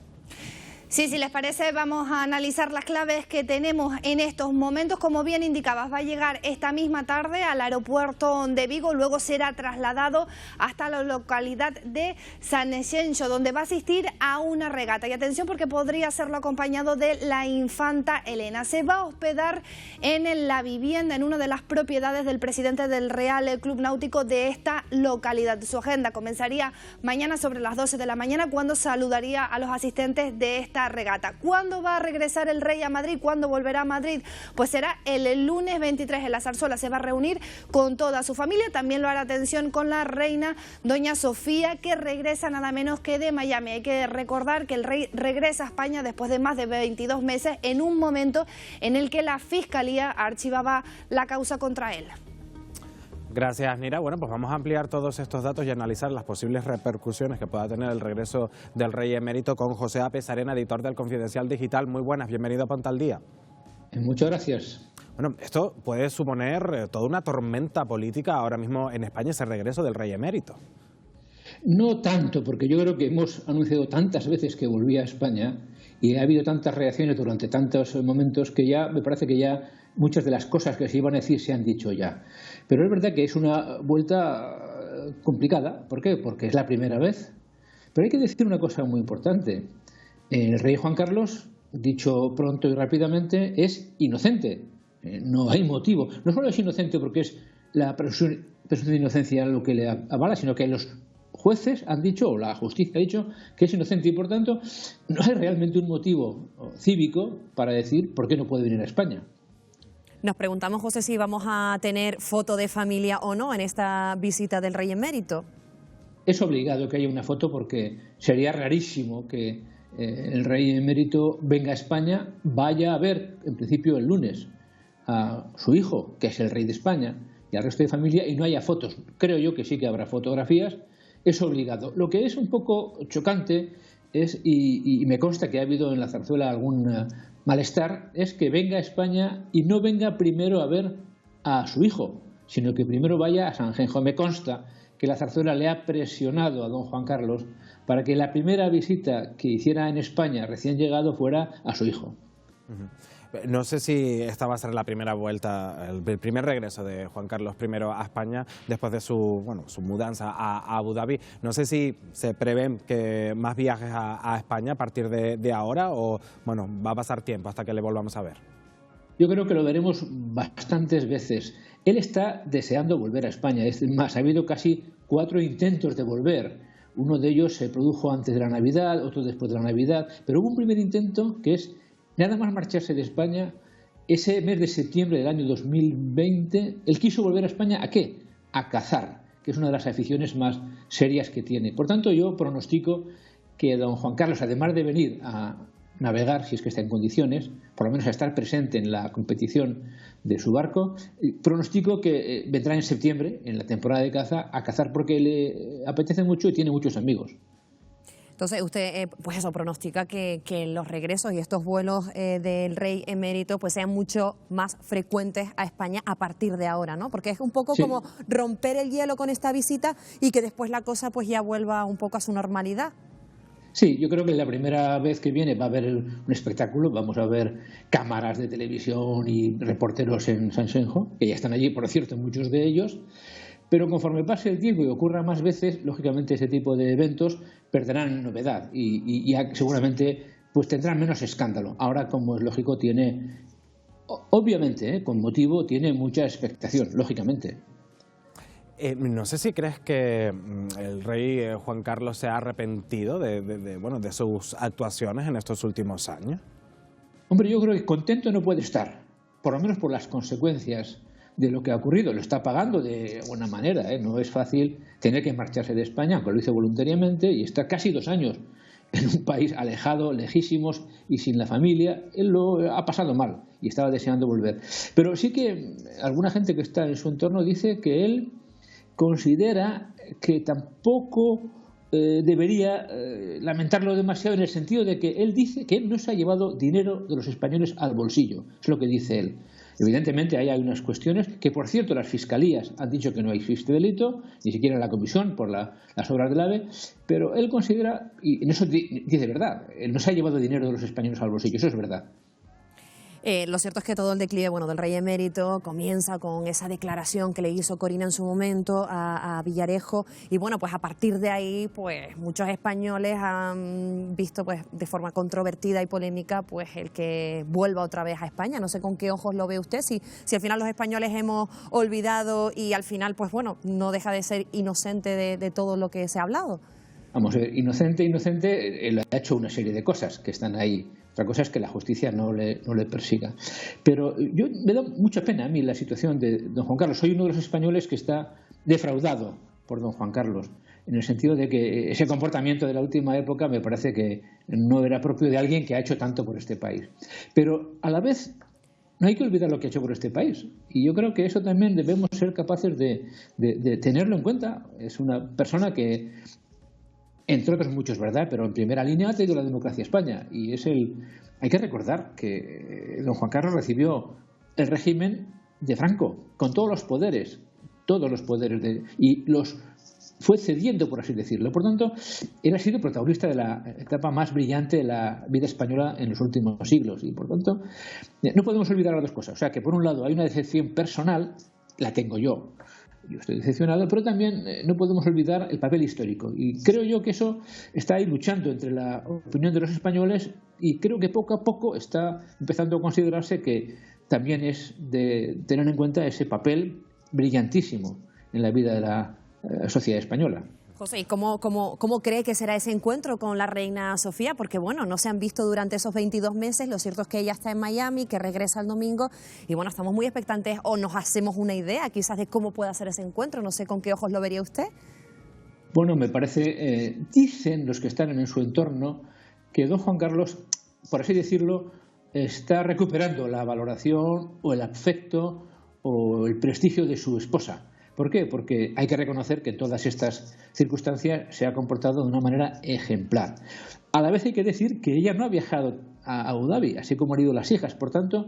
Sí, si les parece, vamos a analizar las claves que tenemos en estos momentos. Como bien indicabas, va a llegar esta misma tarde al aeropuerto de Vigo, luego será trasladado hasta la localidad de San Exenxo, donde va a asistir a una regata. Y atención, porque podría hacerlo acompañado de la infanta Elena. Se va a hospedar en la vivienda, en una de las propiedades del presidente del Real Club Náutico de esta localidad. Su agenda comenzaría mañana sobre las 12 de la mañana, cuando saludaría a los asistentes de esta regata. ¿Cuándo va a regresar el rey a Madrid? ¿Cuándo volverá a Madrid? Pues será el lunes 23 en la Zarzuela. Se va a reunir con toda su familia. También lo hará, atención, con la reina doña Sofía, que regresa nada menos que de Miami. Hay que recordar que el rey regresa a España después de más de 22 meses, en un momento en el que la Fiscalía archivaba la causa contra él. Gracias, Nira. Bueno, pues vamos a ampliar todos estos datos y analizar las posibles repercusiones que pueda tener el regreso del rey emérito con José A. Pesarena, editor del Confidencial Digital. Muy buenas, bienvenido a Ponte al Día. Muchas gracias. Bueno, esto puede suponer toda una tormenta política ahora mismo en España, ese regreso del rey emérito. No tanto, porque yo creo que hemos anunciado tantas veces que volvía a España y ha habido tantas reacciones durante tantos momentos que ya me parece que ya muchas de las cosas que se iban a decir se han dicho ya. Pero es verdad que es una vuelta complicada. ¿Por qué? Porque es la primera vez. Pero hay que decir una cosa muy importante. El rey Juan Carlos, dicho pronto y rápidamente, es inocente. No hay motivo. No solo es inocente porque es la presunción de inocencia lo que le avala, sino que los jueces han dicho, o la justicia ha dicho, que es inocente y por tanto no hay realmente un motivo cívico para decir por qué no puede venir a España. Nos preguntamos, José, si vamos a tener foto de familia o no en esta visita del rey emérito. Es obligado que haya una foto porque sería rarísimo que el rey emérito venga a España, vaya a ver, en principio el lunes, a su hijo, que es el rey de España, y al resto de familia, y no haya fotos. Creo yo que sí que habrá fotografías, es obligado. Lo que es un poco chocante es, y me consta que ha habido en la zarzuela algún malestar, es que venga a España y no venga primero a ver a su hijo, sino que primero vaya a Sanjenjo. Me consta que la zarzuela le ha presionado a don Juan Carlos para que la primera visita que hiciera en España recién llegado fuera a su hijo. No sé si esta va a ser la primera vuelta, el primer regreso de Juan Carlos I a España después de su mudanza a Abu Dhabi. No sé si se prevén que más viajes a España a partir de ahora o bueno, va a pasar tiempo hasta que le volvamos a ver. Yo creo que lo veremos bastantes veces. Él está deseando volver a España. Es más, ha habido casi 4 intentos de volver. Uno de ellos se produjo antes de la Navidad, otro después de la Navidad, pero hubo un primer intento que es nada más marcharse de España, ese mes de septiembre del año 2020, él quiso volver a España, ¿a qué? A cazar, que es una de las aficiones más serias que tiene. Por tanto, yo pronostico que don Juan Carlos, además de venir a navegar, si es que está en condiciones, por lo menos a estar presente en la competición de su barco, pronostico que vendrá en septiembre, en la temporada de caza, a cazar porque le apetece mucho y tiene muchos amigos. Entonces usted, pues eso, pronostica que los regresos y estos vuelos del rey emérito pues sean mucho más frecuentes a España a partir de ahora, ¿no? Porque es un poco como romper el hielo con esta visita y que después la cosa pues ya vuelva un poco a su normalidad. Sí, yo creo que la primera vez que viene va a haber un espectáculo, vamos a ver cámaras de televisión y reporteros en Sanjenjo, que ya están allí, por cierto, muchos de ellos, pero conforme pase el tiempo y ocurra más veces, lógicamente ese tipo de eventos perderán novedad y seguramente pues tendrán menos escándalo. Ahora, como es lógico, tiene, obviamente, con motivo, tiene mucha expectación, lógicamente. No sé si crees que el rey Juan Carlos se ha arrepentido de sus actuaciones en estos últimos años. Hombre, yo creo que contento no puede estar, por lo menos por las consecuencias de lo que ha ocurrido. Lo está pagando de buena manera, ¿eh? No es fácil tener que marcharse de España, aunque lo hizo voluntariamente, y está casi 2 años en un país alejado, lejísimos y sin la familia. Él lo ha pasado mal y estaba deseando volver. Pero sí que alguna gente que está en su entorno dice que él considera que tampoco debería lamentarlo demasiado, en el sentido de que él dice que él no se ha llevado dinero de los españoles al bolsillo, es lo que dice él. Evidentemente ahí hay unas cuestiones que, por cierto, las fiscalías han dicho que no existe delito, ni siquiera la comisión por las obras del AVE, pero él considera, y en eso dice verdad, él no se ha llevado dinero de los españoles al bolsillo, eso es verdad. Lo cierto es que todo el declive del rey emérito comienza con esa declaración que le hizo Corina en su momento a Villarejo y bueno, pues a partir de ahí pues muchos españoles han visto pues de forma controvertida y polémica pues el que vuelva otra vez a España. No sé con qué ojos lo ve usted, si al final los españoles hemos olvidado y al final pues bueno, no deja de ser inocente de todo lo que se ha hablado. Vamos a ver, inocente, él ha hecho una serie de cosas que están ahí. Otra cosa es que la justicia no le persiga. Pero me da mucha pena a mí la situación de don Juan Carlos. Soy uno de los españoles que está defraudado por don Juan Carlos, en el sentido de que ese comportamiento de la última época me parece que no era propio de alguien que ha hecho tanto por este país. Pero a la vez no hay que olvidar lo que ha hecho por este país. Y yo creo que eso también debemos ser capaces de tenerlo en cuenta. Es una persona que, entre otros muchos, ¿verdad?, pero en primera línea ha traído la democracia a España. Y hay que recordar que don Juan Carlos recibió el régimen de Franco, con todos los poderes, y los fue cediendo, por así decirlo. Por tanto, él ha sido protagonista de la etapa más brillante de la vida española en los últimos siglos. Y por tanto, no podemos olvidar las dos cosas. O sea, que por un lado hay una decepción personal, la tengo yo estoy decepcionado, pero también no podemos olvidar el papel histórico. Y creo yo que eso está ahí luchando entre la opinión de los españoles y creo que poco a poco está empezando a considerarse que también es de tener en cuenta ese papel brillantísimo en la vida de la sociedad española. José, ¿y cómo cree que será ese encuentro con la reina Sofía? Porque bueno, no se han visto durante esos 22 meses, lo cierto es que ella está en Miami, que regresa el domingo, y bueno, estamos muy expectantes, o nos hacemos una idea quizás de cómo puede ser ese encuentro, no sé con qué ojos lo vería usted. Bueno, me parece, dicen los que están en su entorno, que don Juan Carlos, por así decirlo, está recuperando la valoración o el afecto o el prestigio de su esposa. ¿Por qué? Porque hay que reconocer que en todas estas circunstancias se ha comportado de una manera ejemplar. A la vez hay que decir que ella no ha viajado a Abu Dhabi, así como han ido las hijas. Por tanto,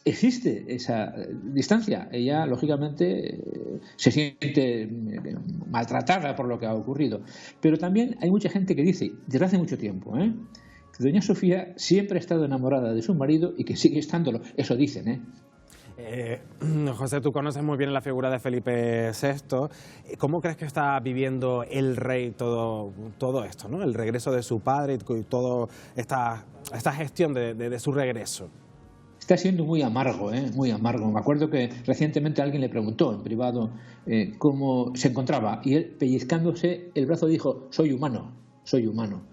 existe esa distancia. Ella, lógicamente, se siente maltratada por lo que ha ocurrido. Pero también hay mucha gente que dice, desde hace mucho tiempo, que doña Sofía siempre ha estado enamorada de su marido y que sigue estándolo. Eso dicen, José, tú conoces muy bien la figura de Felipe VI. ¿Cómo crees que está viviendo el rey todo esto, ¿no? El regreso de su padre y toda esta gestión de su regreso. Está siendo muy amargo, muy amargo. Me acuerdo que recientemente alguien le preguntó en privado cómo se encontraba y él, pellizcándose el brazo, dijo: soy humano, soy humano.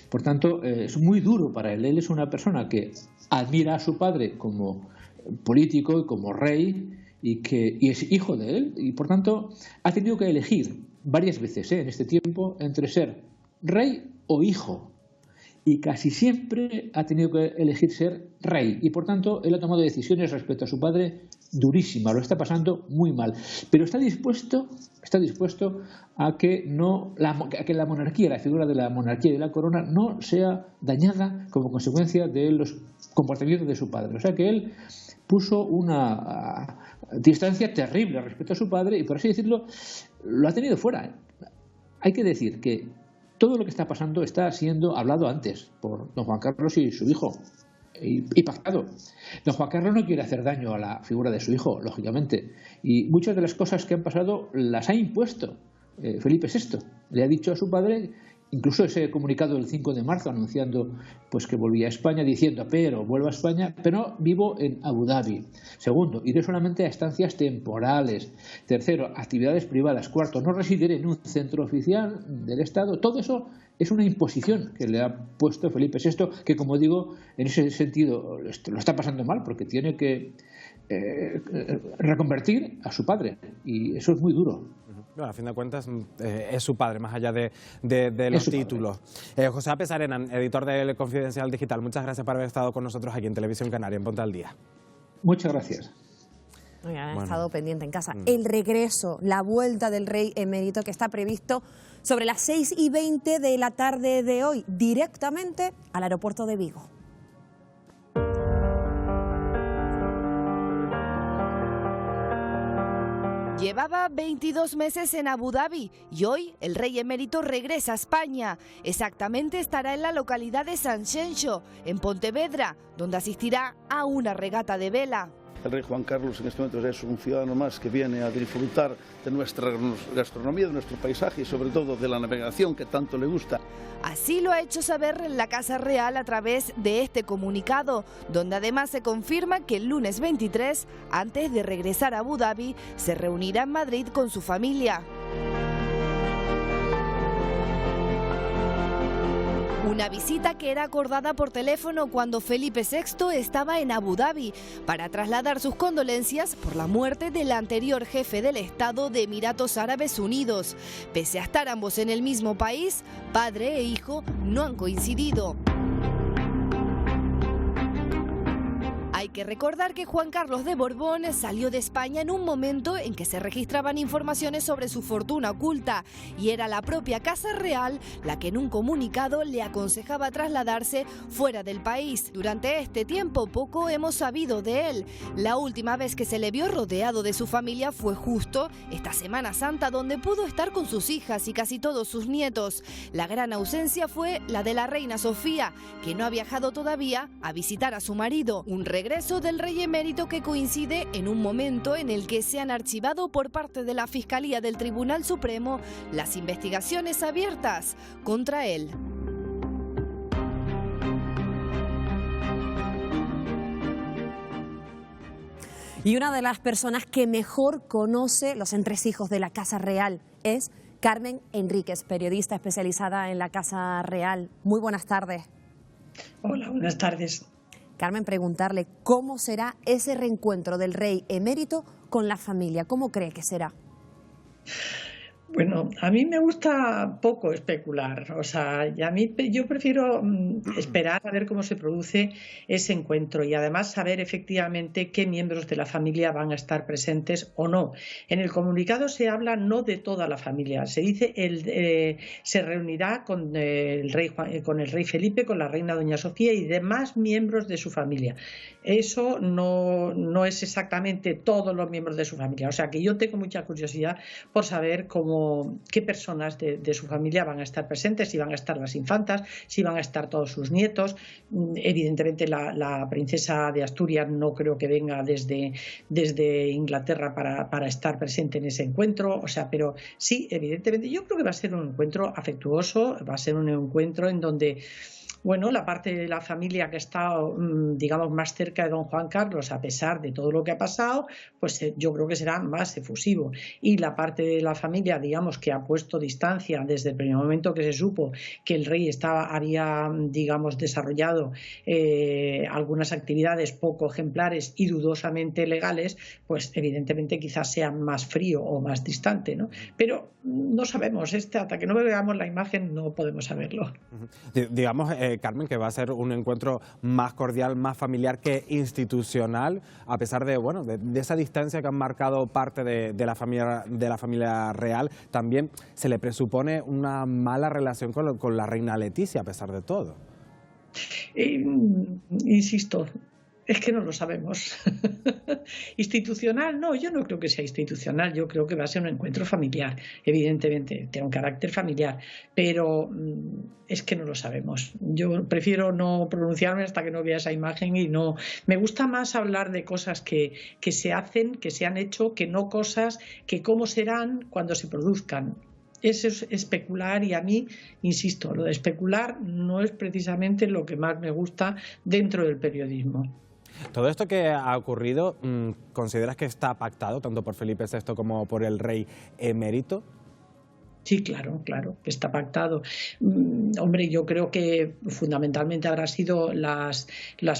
Por tanto, es muy duro para él. Él es una persona que admira a su padre como político y como rey y es hijo de él, y por tanto ha tenido que elegir varias veces en este tiempo entre ser rey o hijo, y casi siempre ha tenido que elegir ser rey, y por tanto él ha tomado decisiones respecto a su padre durísimas, lo está pasando muy mal, pero está dispuesto a que la monarquía, la figura de la monarquía y de la corona no sea dañada como consecuencia de los comportamientos de su padre. O sea que él puso una distancia terrible respecto a su padre y, por así decirlo, lo ha tenido fuera. Hay que decir que todo lo que está pasando está siendo hablado antes por don Juan Carlos y su hijo y pactado. Don Juan Carlos no quiere hacer daño a la figura de su hijo, lógicamente, y muchas de las cosas que han pasado las ha impuesto Felipe VI. Le ha dicho a su padre, incluso ese comunicado del 5 de marzo anunciando pues que volvía a España, diciendo: pero vuelvo a España, pero vivo en Abu Dhabi. Segundo, iré solamente a estancias temporales. Tercero, actividades privadas. Cuarto, no residiré en un centro oficial del Estado. Todo eso es una imposición que le ha puesto Felipe VI, que, como digo, en ese sentido lo está pasando mal, porque tiene que reconvertir a su padre, y eso es muy duro. Bueno, a fin de cuentas es su padre, más allá de los títulos. José Pesarena, editor del Confidencial Digital, muchas gracias por haber estado con nosotros aquí en Televisión Canaria, en Ponte al Día. Muchas gracias. Han estado pendiente en casa. El regreso, la vuelta del rey emérito, que está previsto sobre las 6:20 de la tarde de hoy, directamente al aeropuerto de Vigo. Llevaba 22 meses en Abu Dhabi y hoy el rey emérito regresa a España. Exactamente estará en la localidad de San Xenxo, en Pontevedra, donde asistirá a una regata de vela. El rey Juan Carlos en este momento es un ciudadano más que viene a disfrutar de nuestra gastronomía, de nuestro paisaje y sobre todo de la navegación que tanto le gusta. Así lo ha hecho saber la Casa Real a través de este comunicado, donde además se confirma que el lunes 23, antes de regresar a Abu Dhabi, se reunirá en Madrid con su familia. Una visita que era acordada por teléfono cuando Felipe VI estaba en Abu Dhabi para trasladar sus condolencias por la muerte del anterior jefe del Estado de Emiratos Árabes Unidos. Pese a estar ambos en el mismo país, padre e hijo no han coincidido. Hay que recordar que Juan Carlos de Borbón salió de España en un momento en que se registraban informaciones sobre su fortuna oculta y era la propia Casa Real la que en un comunicado le aconsejaba trasladarse fuera del país. Durante este tiempo poco hemos sabido de él. La última vez que se le vio rodeado de su familia fue justo esta Semana Santa, donde pudo estar con sus hijas y casi todos sus nietos. La gran ausencia fue la de la reina Sofía, que no ha viajado todavía a visitar a su marido. Un regreso del rey emérito que coincide en un momento en el que se han archivado por parte de la Fiscalía del Tribunal Supremo las investigaciones abiertas contra él. Y una de las personas que mejor conoce los entresijos de la Casa Real es Carmen Enríquez, periodista especializada en la Casa Real. Muy buenas tardes. Hola, buenas tardes. Carmen, preguntarle cómo será ese reencuentro del rey emérito con la familia. ¿Cómo cree que será? Bueno, a mí me gusta poco especular, o sea, yo prefiero esperar a ver cómo se produce ese encuentro y además saber efectivamente qué miembros de la familia van a estar presentes o no. En el comunicado se habla no de toda la familia, se dice se reunirá con el rey Felipe, con la reina doña Sofía y demás miembros de su familia. Eso no es exactamente todos los miembros de su familia, o sea que yo tengo mucha curiosidad por saber qué personas de su familia van a estar presentes, si van a estar las infantas, si van a estar todos sus nietos. Evidentemente la princesa de Asturias no creo que venga desde Inglaterra para estar presente en ese encuentro, o sea, pero sí, evidentemente yo creo que va a ser un encuentro afectuoso, va a ser un encuentro en donde bueno, la parte de la familia que está, digamos, más cerca de don Juan Carlos, a pesar de todo lo que ha pasado, pues yo creo que será más efusivo. Y la parte de la familia, digamos, que ha puesto distancia desde el primer momento que se supo que el rey había, digamos, desarrollado algunas actividades poco ejemplares y dudosamente legales, pues evidentemente quizás sea más frío o más distante, ¿no? Pero no sabemos, hasta que no veamos la imagen no podemos saberlo. Digamos, Carmen, que va a ser un encuentro más cordial, más familiar que institucional, a pesar de, bueno, de esa distancia que han marcado parte de la familia real. También se le presupone una mala relación con la reina Leticia, a pesar de todo. Insisto, es que no lo sabemos. Institucional, no, yo no creo que sea institucional, yo creo que va a ser un encuentro familiar, evidentemente, tiene un carácter familiar, pero es que no lo sabemos. Yo prefiero no pronunciarme hasta que no vea esa imagen y no. Me gusta más hablar de cosas que se hacen, que se han hecho, que no cosas que cómo serán cuando se produzcan. Eso es especular y a mí, insisto, lo de especular no es precisamente lo que más me gusta dentro del periodismo. Todo esto que ha ocurrido, ¿consideras que está pactado tanto por Felipe VI como por el rey emérito? Sí, claro, que está pactado. Hombre, yo creo que fundamentalmente habrán sido las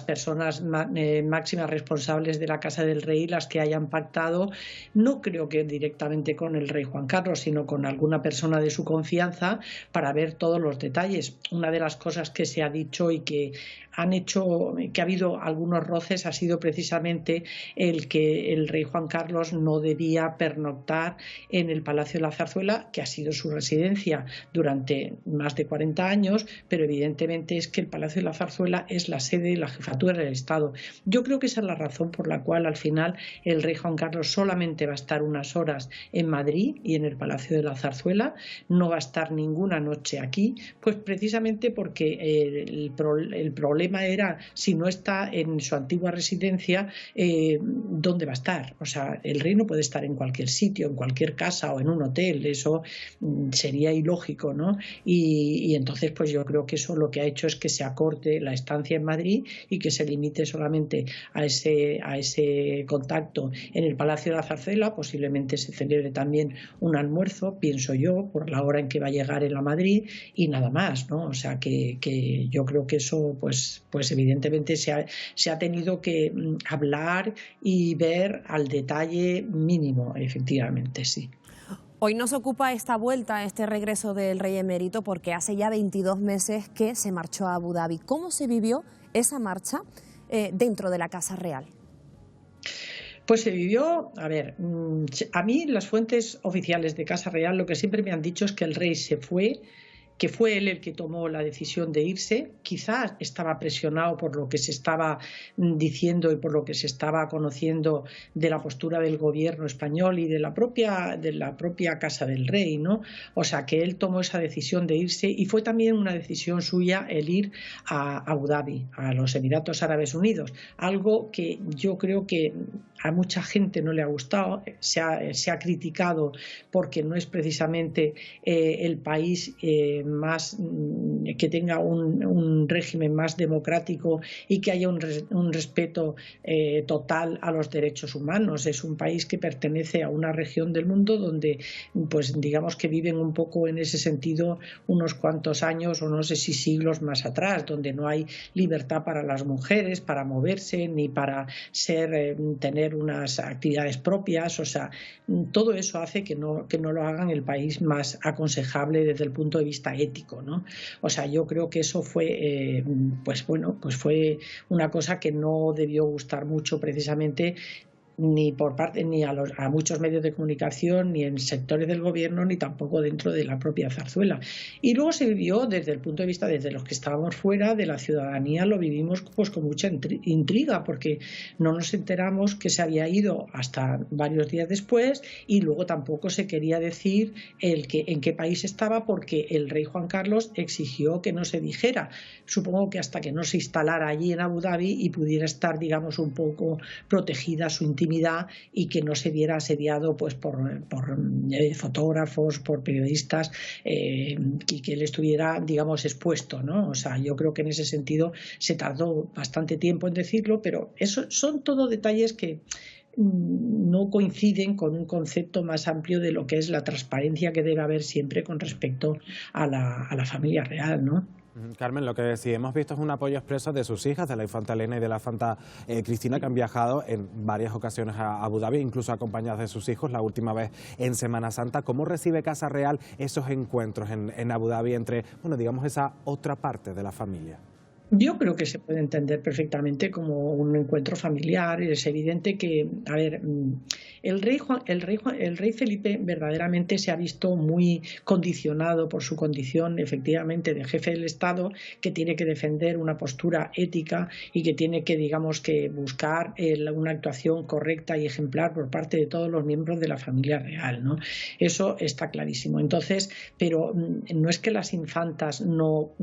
personas máximas responsables de la Casa del Rey las que hayan pactado, no creo que directamente con el rey Juan Carlos, sino con alguna persona de su confianza para ver todos los detalles. Una de las cosas que se ha dicho y que han hecho que ha habido algunos roces ha sido precisamente el que el rey Juan Carlos no debía pernoctar en el Palacio de la Zarzuela, que ha sido su residencia durante más de 40 años, pero evidentemente es que el Palacio de la Zarzuela es la sede de la jefatura del Estado. Yo creo que esa es la razón por la cual al final el rey Juan Carlos solamente va a estar unas horas en Madrid y en el Palacio de la Zarzuela, no va a estar ninguna noche aquí, pues precisamente porque el problema era, si no está en su antigua residencia, ¿dónde va a estar? O sea, el rey no puede estar en cualquier sitio, en cualquier casa o en un hotel, eso sería ilógico, ¿no? Y entonces pues yo creo que eso lo que ha hecho es que se acorte la estancia en Madrid y que se limite solamente a ese contacto en el Palacio de la Zarzuela. Posiblemente se celebre también un almuerzo, pienso yo, por la hora en que va a llegar él a Madrid y nada más, ¿no? O sea que yo creo que eso pues evidentemente se ha tenido que hablar y ver al detalle mínimo, efectivamente, sí. Hoy nos ocupa esta vuelta, este regreso del rey emérito, porque hace ya 22 meses que se marchó a Abu Dhabi. ¿Cómo se vivió esa marcha dentro de la Casa Real? Pues se vivió, a ver, a mí las fuentes oficiales de Casa Real lo que siempre me han dicho es que el rey se fue, que fue él el que tomó la decisión de irse. Quizás estaba presionado por lo que se estaba diciendo y por lo que se estaba conociendo de la postura del gobierno español y de la propia Casa del Rey, ¿no? O sea, que él tomó esa decisión de irse y fue también una decisión suya el ir a Abu Dhabi, a los Emiratos Árabes Unidos, algo que yo creo que a mucha gente no le ha gustado, se ha criticado porque no es precisamente el país que tenga un régimen más democrático y que haya un respeto total a los derechos humanos. Es un país que pertenece a una región del mundo donde, pues digamos que viven un poco en ese sentido unos cuantos años o no sé si siglos más atrás, donde no hay libertad para las mujeres para moverse ni para tener unas actividades propias. O sea, todo eso hace que no lo hagan el país más aconsejable desde el punto de vista ético, ¿no? O sea, yo creo que eso fue pues fue una cosa que no debió gustar mucho precisamente ni a muchos medios de comunicación, ni en sectores del gobierno, ni tampoco dentro de la propia zarzuela. Y luego se vivió desde el punto de vista, desde los que estábamos fuera de la ciudadanía, lo vivimos pues con mucha intriga, porque no nos enteramos que se había ido hasta varios días después, y luego tampoco se quería decir en qué país estaba, porque el rey Juan Carlos exigió que no se dijera. Supongo que hasta que no se instalara allí en Abu Dhabi y pudiera estar, digamos, un poco protegida su intimidad y que no se viera asediado pues por fotógrafos, por periodistas, y que él estuviera, digamos, expuesto, ¿no? O sea, yo creo que en ese sentido se tardó bastante tiempo en decirlo, pero eso son todo detalles que no coinciden con un concepto más amplio de lo que es la transparencia que debe haber siempre con respecto a la familia real, ¿no? Carmen, lo que sí hemos visto es un apoyo expreso de sus hijas, de la infanta Elena y de la infanta Cristina, que han viajado en varias ocasiones a Abu Dhabi, incluso acompañadas de sus hijos, la última vez en Semana Santa. ¿Cómo recibe Casa Real esos encuentros en Abu Dhabi entre, bueno, digamos, esa otra parte de la familia? Yo creo que se puede entender perfectamente como un encuentro familiar. Es evidente que, a ver, el rey Felipe verdaderamente se ha visto muy condicionado por su condición, efectivamente, de jefe del Estado, que tiene que defender una postura ética y que tiene que, digamos, que buscar una actuación correcta y ejemplar por parte de todos los miembros de la familia real, ¿no? Eso está clarísimo. Entonces, pero no es que las infantas no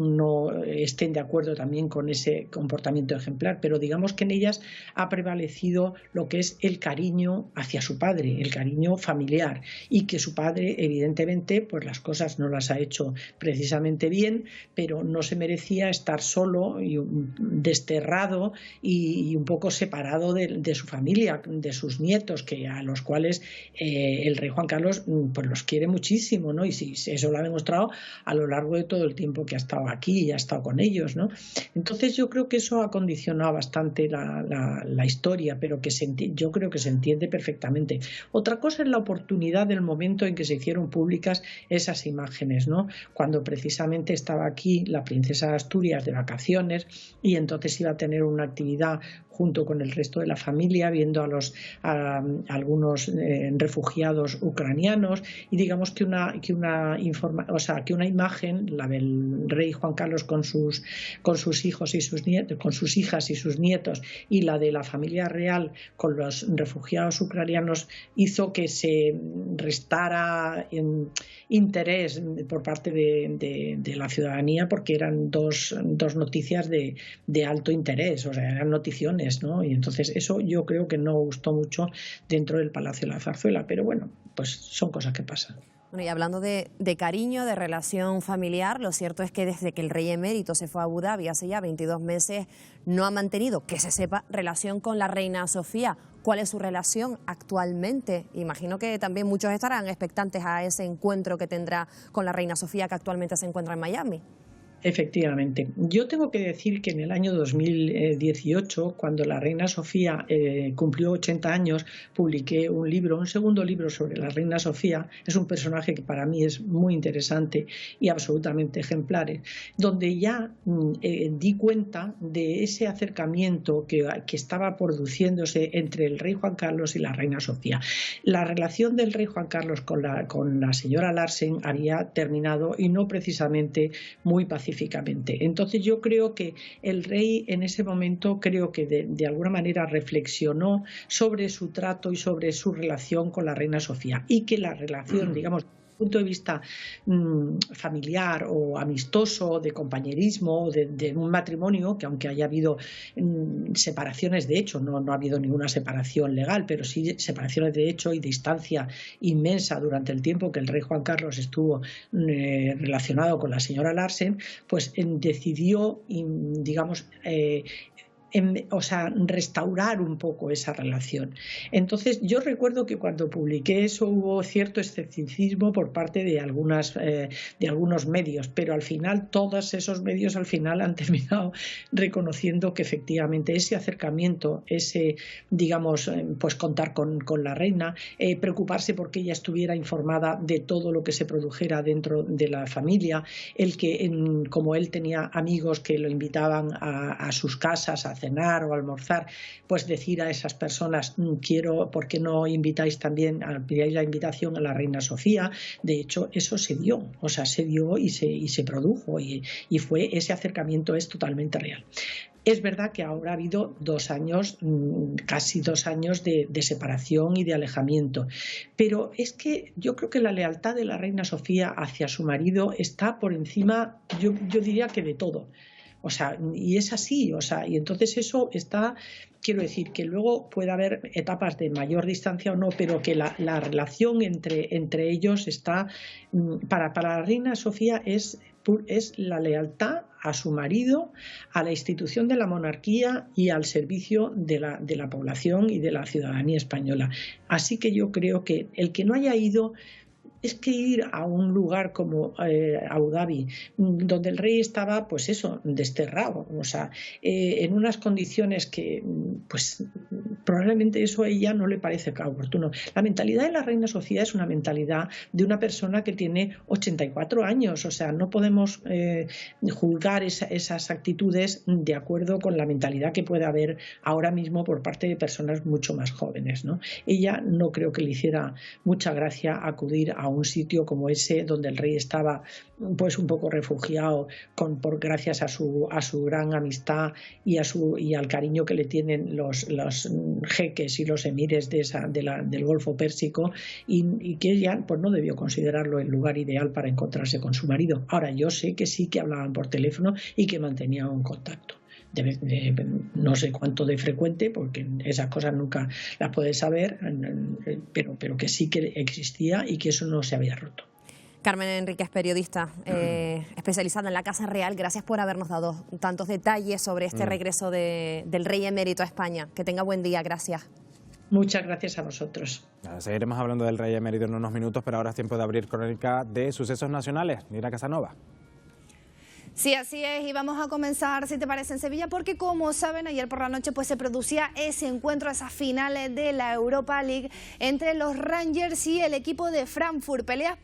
estén de acuerdo también con ese comportamiento ejemplar, pero digamos que en ellas ha prevalecido lo que es el cariño hacia su padre, el cariño familiar, y que su padre evidentemente pues las cosas no las ha hecho precisamente bien, pero no se merecía estar solo y desterrado y un poco separado de su familia, de sus nietos, que a los cuales el rey Juan Carlos pues los quiere muchísimo, ¿no? Y sí, eso lo ha demostrado a lo largo de todo el tiempo que ha estado aquí y ha estado con ellos, ¿no? Entonces yo creo que eso ha condicionado bastante la historia, pero yo creo que se entiende perfectamente. Otra cosa es la oportunidad del momento en que se hicieron públicas esas imágenes, ¿no? Cuando precisamente estaba aquí la princesa de Asturias de vacaciones y entonces iba a tener una actividad junto con el resto de la familia, viendo a algunos refugiados ucranianos, y digamos que una imagen, la del rey Juan Carlos con sus hijos y sus nietos, con sus hijas y sus nietos, y la de la familia real con los refugiados ucranianos, hizo que se restara interés por parte de la ciudadanía, porque eran dos noticias de alto interés, o sea, eran noticiones, ¿no? Y entonces eso yo creo que no gustó mucho dentro del Palacio de la Zarzuela, pero bueno, pues son cosas que pasan. Bueno, y hablando de cariño, de relación familiar, lo cierto es que desde que el rey emérito se fue a Abu Dhabi hace ya 22 meses, no ha mantenido, que se sepa, relación con la reina Sofía. ¿Cuál es su relación actualmente? Imagino que también muchos estarán expectantes a ese encuentro que tendrá con la reina Sofía, que actualmente se encuentra en Miami. Efectivamente. Yo tengo que decir que en el año 2018, cuando la reina Sofía cumplió 80 años, publiqué un segundo libro sobre la reina Sofía. Es un personaje que para mí es muy interesante y absolutamente ejemplar, donde ya di cuenta de ese acercamiento que estaba produciéndose entre el rey Juan Carlos y la reina Sofía. La relación del rey Juan Carlos con la señora Larsen había terminado, y no precisamente muy pacíficamente. Entonces yo creo que el rey en ese momento, creo que de alguna manera reflexionó sobre su trato y sobre su relación con la reina Sofía, y que la relación, digamos, punto de vista familiar o amistoso, de compañerismo, de un matrimonio, que aunque haya habido separaciones de hecho, no ha habido ninguna separación legal, pero sí separaciones de hecho y distancia inmensa durante el tiempo que el rey Juan Carlos estuvo relacionado con la señora Larsen, pues decidió, digamos, restaurar un poco esa relación. Entonces, yo recuerdo que cuando publiqué eso hubo cierto escepticismo por parte de algunos medios, pero al final todos esos medios al final han terminado reconociendo que efectivamente ese acercamiento, ese, digamos, pues contar con la reina, preocuparse porque ella estuviera informada de todo lo que se produjera dentro de la familia, el que como él tenía amigos que lo invitaban a sus casas a cenar o almorzar, pues decir a esas personas, ¿por qué no invitáis también, ampliáis la invitación a la reina Sofía? De hecho, eso se dio, y se produjo y ese acercamiento es totalmente real. Es verdad que ahora ha habido 2 años, casi 2 años de separación y de alejamiento, pero es que yo creo que la lealtad de la reina Sofía hacia su marido está por encima, yo diría que de todo. Y es así, y entonces eso está, quiero decir, que luego puede haber etapas de mayor distancia o no, pero que la relación entre ellos está, para la reina Sofía es la lealtad a su marido, a la institución de la monarquía y al servicio de la población y de la ciudadanía española. Así que yo creo que el que no haya ido, es que ir a un lugar como Abu Dhabi, donde el rey estaba, pues eso, desterrado, en unas condiciones que, pues, probablemente eso a ella no le parece oportuno. La mentalidad de la reina Sofía es una mentalidad de una persona que tiene 84 años, no podemos juzgar esas actitudes de acuerdo con la mentalidad que puede haber ahora mismo por parte de personas mucho más jóvenes, ¿no? Ella no creo que le hiciera mucha gracia acudir a un sitio como ese donde el rey estaba pues un poco refugiado gracias a su gran amistad y al cariño que le tienen los jeques y los emires del Golfo Pérsico y que ella pues no debió considerarlo el lugar ideal para encontrarse con su marido. Ahora yo sé que sí que hablaban por teléfono y que mantenían un contacto. No sé cuánto de frecuente, porque esas cosas nunca las puedes saber, pero que sí que existía y que eso no se había roto. Carmen Enríquez, periodista especializada en la Casa Real, gracias por habernos dado tantos detalles sobre este regreso del rey emérito a España. Que tenga buen día, gracias. Muchas gracias a vosotros. Seguiremos hablando del rey emérito en unos minutos, pero ahora es tiempo de abrir crónica de sucesos nacionales. Nira Casanova. Sí, así es, y vamos a comenzar, si te parece, en Sevilla, porque como saben, ayer por la noche pues se producía ese encuentro, esas finales de la Europa League entre los Rangers y el equipo de Frankfurt. Peleas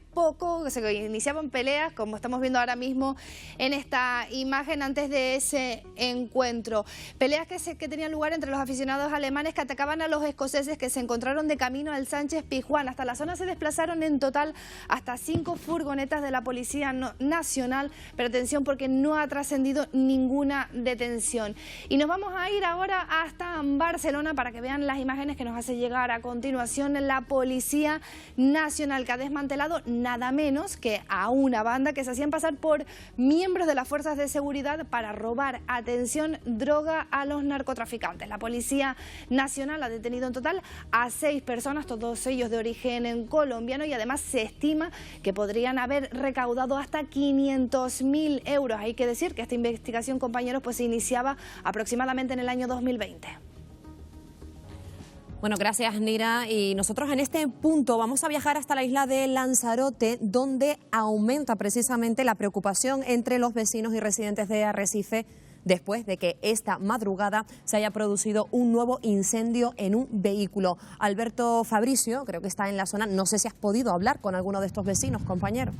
se iniciaban peleas, como estamos viendo ahora mismo en esta imagen antes de ese encuentro. Peleas que tenían lugar entre los aficionados alemanes que atacaban a los escoceses que se encontraron de camino al Sánchez Pizjuán. Hasta la zona se desplazaron en total hasta 5 furgonetas de la Policía Nacional, pero atención porque no ha trascendido ninguna detención. Y nos vamos a ir ahora hasta Barcelona para que vean las imágenes que nos hace llegar a continuación la Policía Nacional, que ha desmantelado nada menos que a una banda que se hacían pasar por miembros de las fuerzas de seguridad para robar, atención, droga a los narcotraficantes. La Policía Nacional ha detenido en total a 6 personas, todos ellos de origen colombiano, y además se estima que podrían haber recaudado hasta 500.000 euros. Hay que decir que esta investigación, compañeros, pues se iniciaba aproximadamente en el año 2020. Bueno, gracias, Nira. Y nosotros en este punto vamos a viajar hasta la isla de Lanzarote, donde aumenta precisamente la preocupación entre los vecinos y residentes de Arrecife después de que esta madrugada se haya producido un nuevo incendio en un vehículo. Alberto Fabricio, creo que está en la zona. No sé si has podido hablar con alguno de estos vecinos, compañero.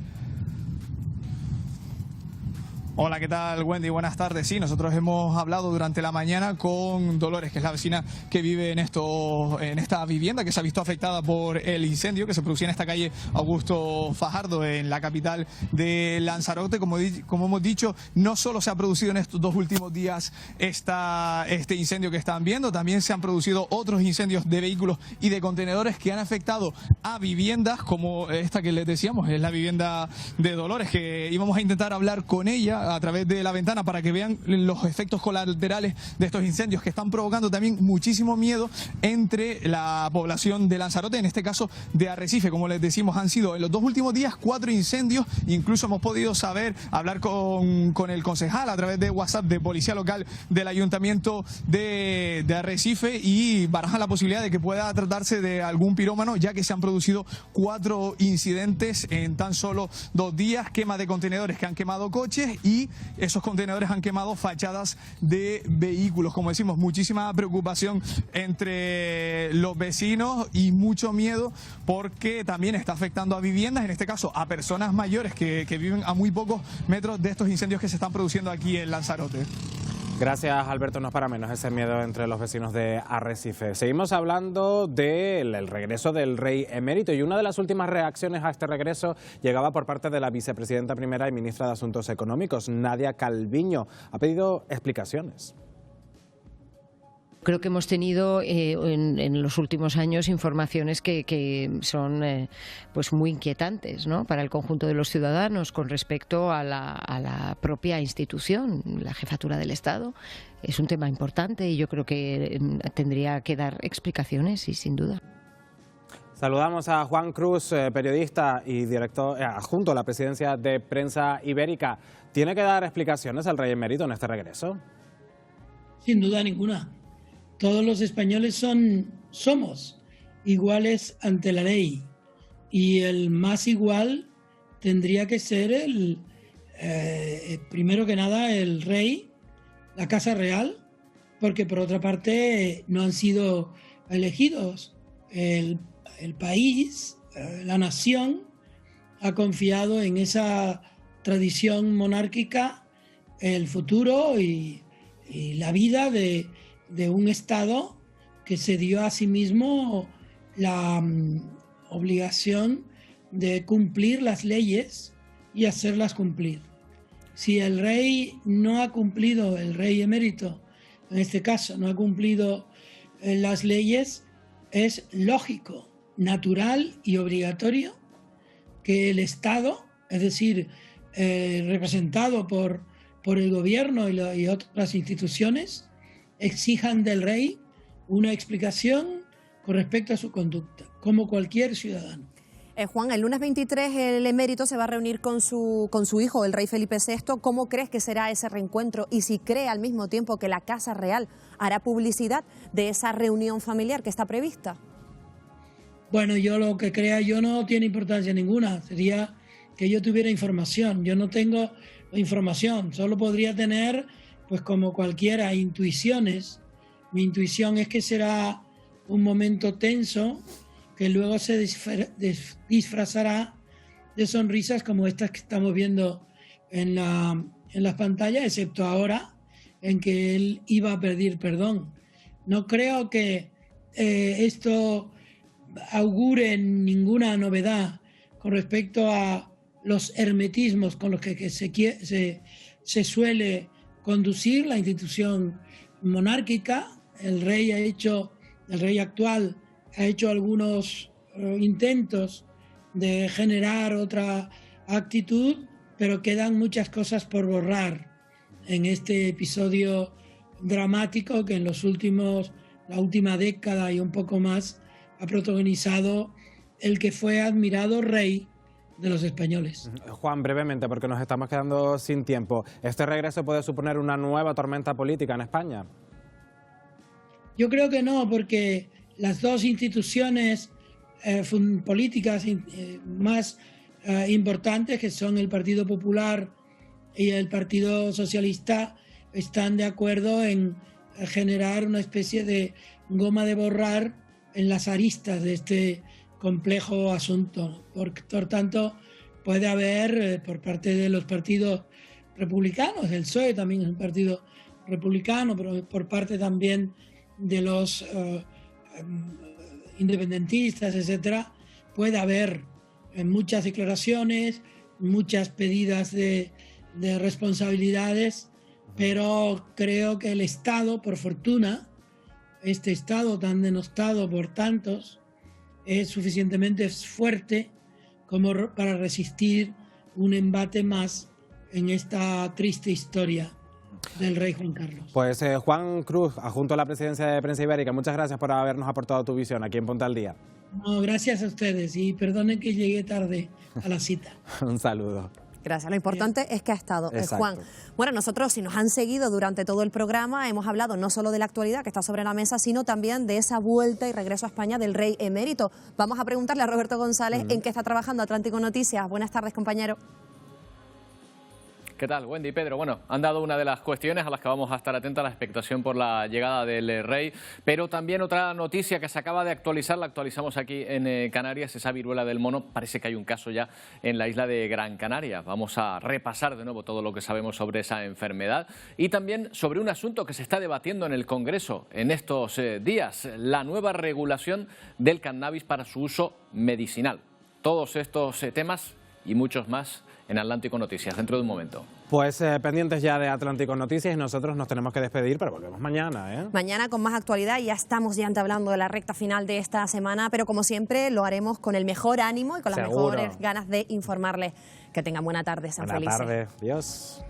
Hola, ¿qué tal, Wendy? Buenas tardes. Sí, nosotros hemos hablado durante la mañana con Dolores, que es la vecina que vive en esta vivienda que se ha visto afectada por el incendio que se producía en esta calle Augusto Fajardo, en la capital de Lanzarote. Como hemos dicho, no solo se ha producido en estos 2 últimos días este incendio que están viendo, también se han producido otros incendios de vehículos y de contenedores que han afectado a viviendas, como esta que les decíamos, es la vivienda de Dolores, que íbamos a intentar hablar con ella a través de la ventana para que vean los efectos colaterales de estos incendios que están provocando también muchísimo miedo entre la población de Lanzarote, en este caso de Arrecife. Como les decimos, han sido en los 2 últimos días 4 incendios, incluso hemos podido hablar con el concejal a través de WhatsApp de Policía Local del Ayuntamiento de Arrecife, y barajan la posibilidad de que pueda tratarse de algún pirómano, ya que se han producido 4 incidentes en tan solo 2 días, quema de contenedores que han quemado coches, y esos contenedores han quemado fachadas de vehículos. Como decimos, muchísima preocupación entre los vecinos y mucho miedo porque también está afectando a viviendas, en este caso a personas mayores que viven a muy pocos metros de estos incendios que se están produciendo aquí en Lanzarote. Gracias, Alberto. No es para menos ese miedo entre los vecinos de Arrecife. Seguimos hablando del regreso del rey emérito, y una de las últimas reacciones a este regreso llegaba por parte de la vicepresidenta primera y ministra de Asuntos Económicos, Nadia Calviño. Ha pedido explicaciones. Creo que hemos tenido en los últimos años informaciones que son pues muy inquietantes, ¿no?, para el conjunto de los ciudadanos con respecto a la propia institución, la jefatura del Estado. Es un tema importante y yo creo que tendría que dar explicaciones, y sin duda. Saludamos a Juan Cruz, periodista y director adjunto a la presidencia de Prensa Ibérica. ¿Tiene que dar explicaciones al rey emérito en este regreso? Sin duda ninguna. Todos los españoles somos iguales ante la ley, y el más igual tendría que ser primero que nada el rey, la Casa Real, porque por otra parte no han sido elegidos. El país, la nación, ha confiado en esa tradición monárquica el futuro y la vida de un Estado que se dio a sí mismo la obligación de cumplir las leyes y hacerlas cumplir. Si el rey no ha cumplido, el rey emérito, en este caso, no ha cumplido las leyes, es lógico, natural y obligatorio que el Estado, es decir, representado por el gobierno y otras instituciones, exijan del rey una explicación con respecto a su conducta, como cualquier ciudadano. Juan, el lunes 23 el emérito se va a reunir con su hijo, el rey Felipe VI. ¿Cómo crees que será ese reencuentro? Y si cree al mismo tiempo que la Casa Real hará publicidad de esa reunión familiar que está prevista. Bueno, yo lo que crea yo no tiene importancia ninguna. Sería que yo tuviera información. Yo no tengo información. Solo podría tener, pues como cualquiera, intuiciones. Mi intuición es que será un momento tenso que luego se disfrazará de sonrisas como estas que estamos viendo en las pantallas, excepto ahora en que él iba a pedir perdón. No creo que esto augure ninguna novedad con respecto a los hermetismos con los que se suele conducir la institución monárquica. El rey actual ha hecho algunos intentos de generar otra actitud, pero quedan muchas cosas por borrar en este episodio dramático que en la última década y un poco más ha protagonizado el que fue admirado rey de los españoles. Juan, brevemente, porque nos estamos quedando sin tiempo, ¿este regreso puede suponer una nueva tormenta política en España? Yo creo que no, porque las dos instituciones políticas más importantes, que son el Partido Popular y el Partido Socialista, están de acuerdo en generar una especie de goma de borrar en las aristas de este complejo asunto. Por tanto, puede haber por parte de los partidos republicanos, el PSOE también es un partido republicano, pero por parte también de los independentistas, etcétera, puede haber muchas declaraciones, muchas pedidas de responsabilidades, pero creo que el Estado, por fortuna, este Estado tan denostado por tantos, es suficientemente fuerte como para resistir un embate más en esta triste historia del rey Juan Carlos. Pues Juan Cruz, adjunto a la presidencia de Prensa Ibérica, muchas gracias por habernos aportado tu visión aquí en Ponte al Día. No, gracias a ustedes y perdonen que llegué tarde a la cita. Un saludo. Gracias. Lo importante es que ha estado Juan. Exacto. Bueno, nosotros, si nos han seguido durante todo el programa, hemos hablado no solo de la actualidad que está sobre la mesa, sino también de esa vuelta y regreso a España del rey emérito. Vamos a preguntarle a Roberto González en qué está trabajando Atlántico Noticias. Buenas tardes, compañero. ¿Qué tal, Wendy y Pedro? Bueno, han dado una de las cuestiones a las que vamos a estar atentos, la expectación por la llegada del rey, pero también otra noticia que se acaba de actualizar, la actualizamos aquí en Canarias, esa viruela del mono. Parece que hay un caso ya en la isla de Gran Canaria. Vamos a repasar de nuevo todo lo que sabemos sobre esa enfermedad y también sobre un asunto que se está debatiendo en el Congreso en estos días, la nueva regulación del cannabis para su uso medicinal. Todos estos temas y muchos más en Atlántico Noticias, dentro de un momento. Pues pendientes ya de Atlántico Noticias y nosotros nos tenemos que despedir, pero volvemos mañana, ¿eh? Mañana con más actualidad, ya estamos ya hablando de la recta final de esta semana, pero como siempre lo haremos con el mejor ánimo y con las mejores ganas de informarles. Que tengan buena tarde, sean felices. Buena tarde, adiós.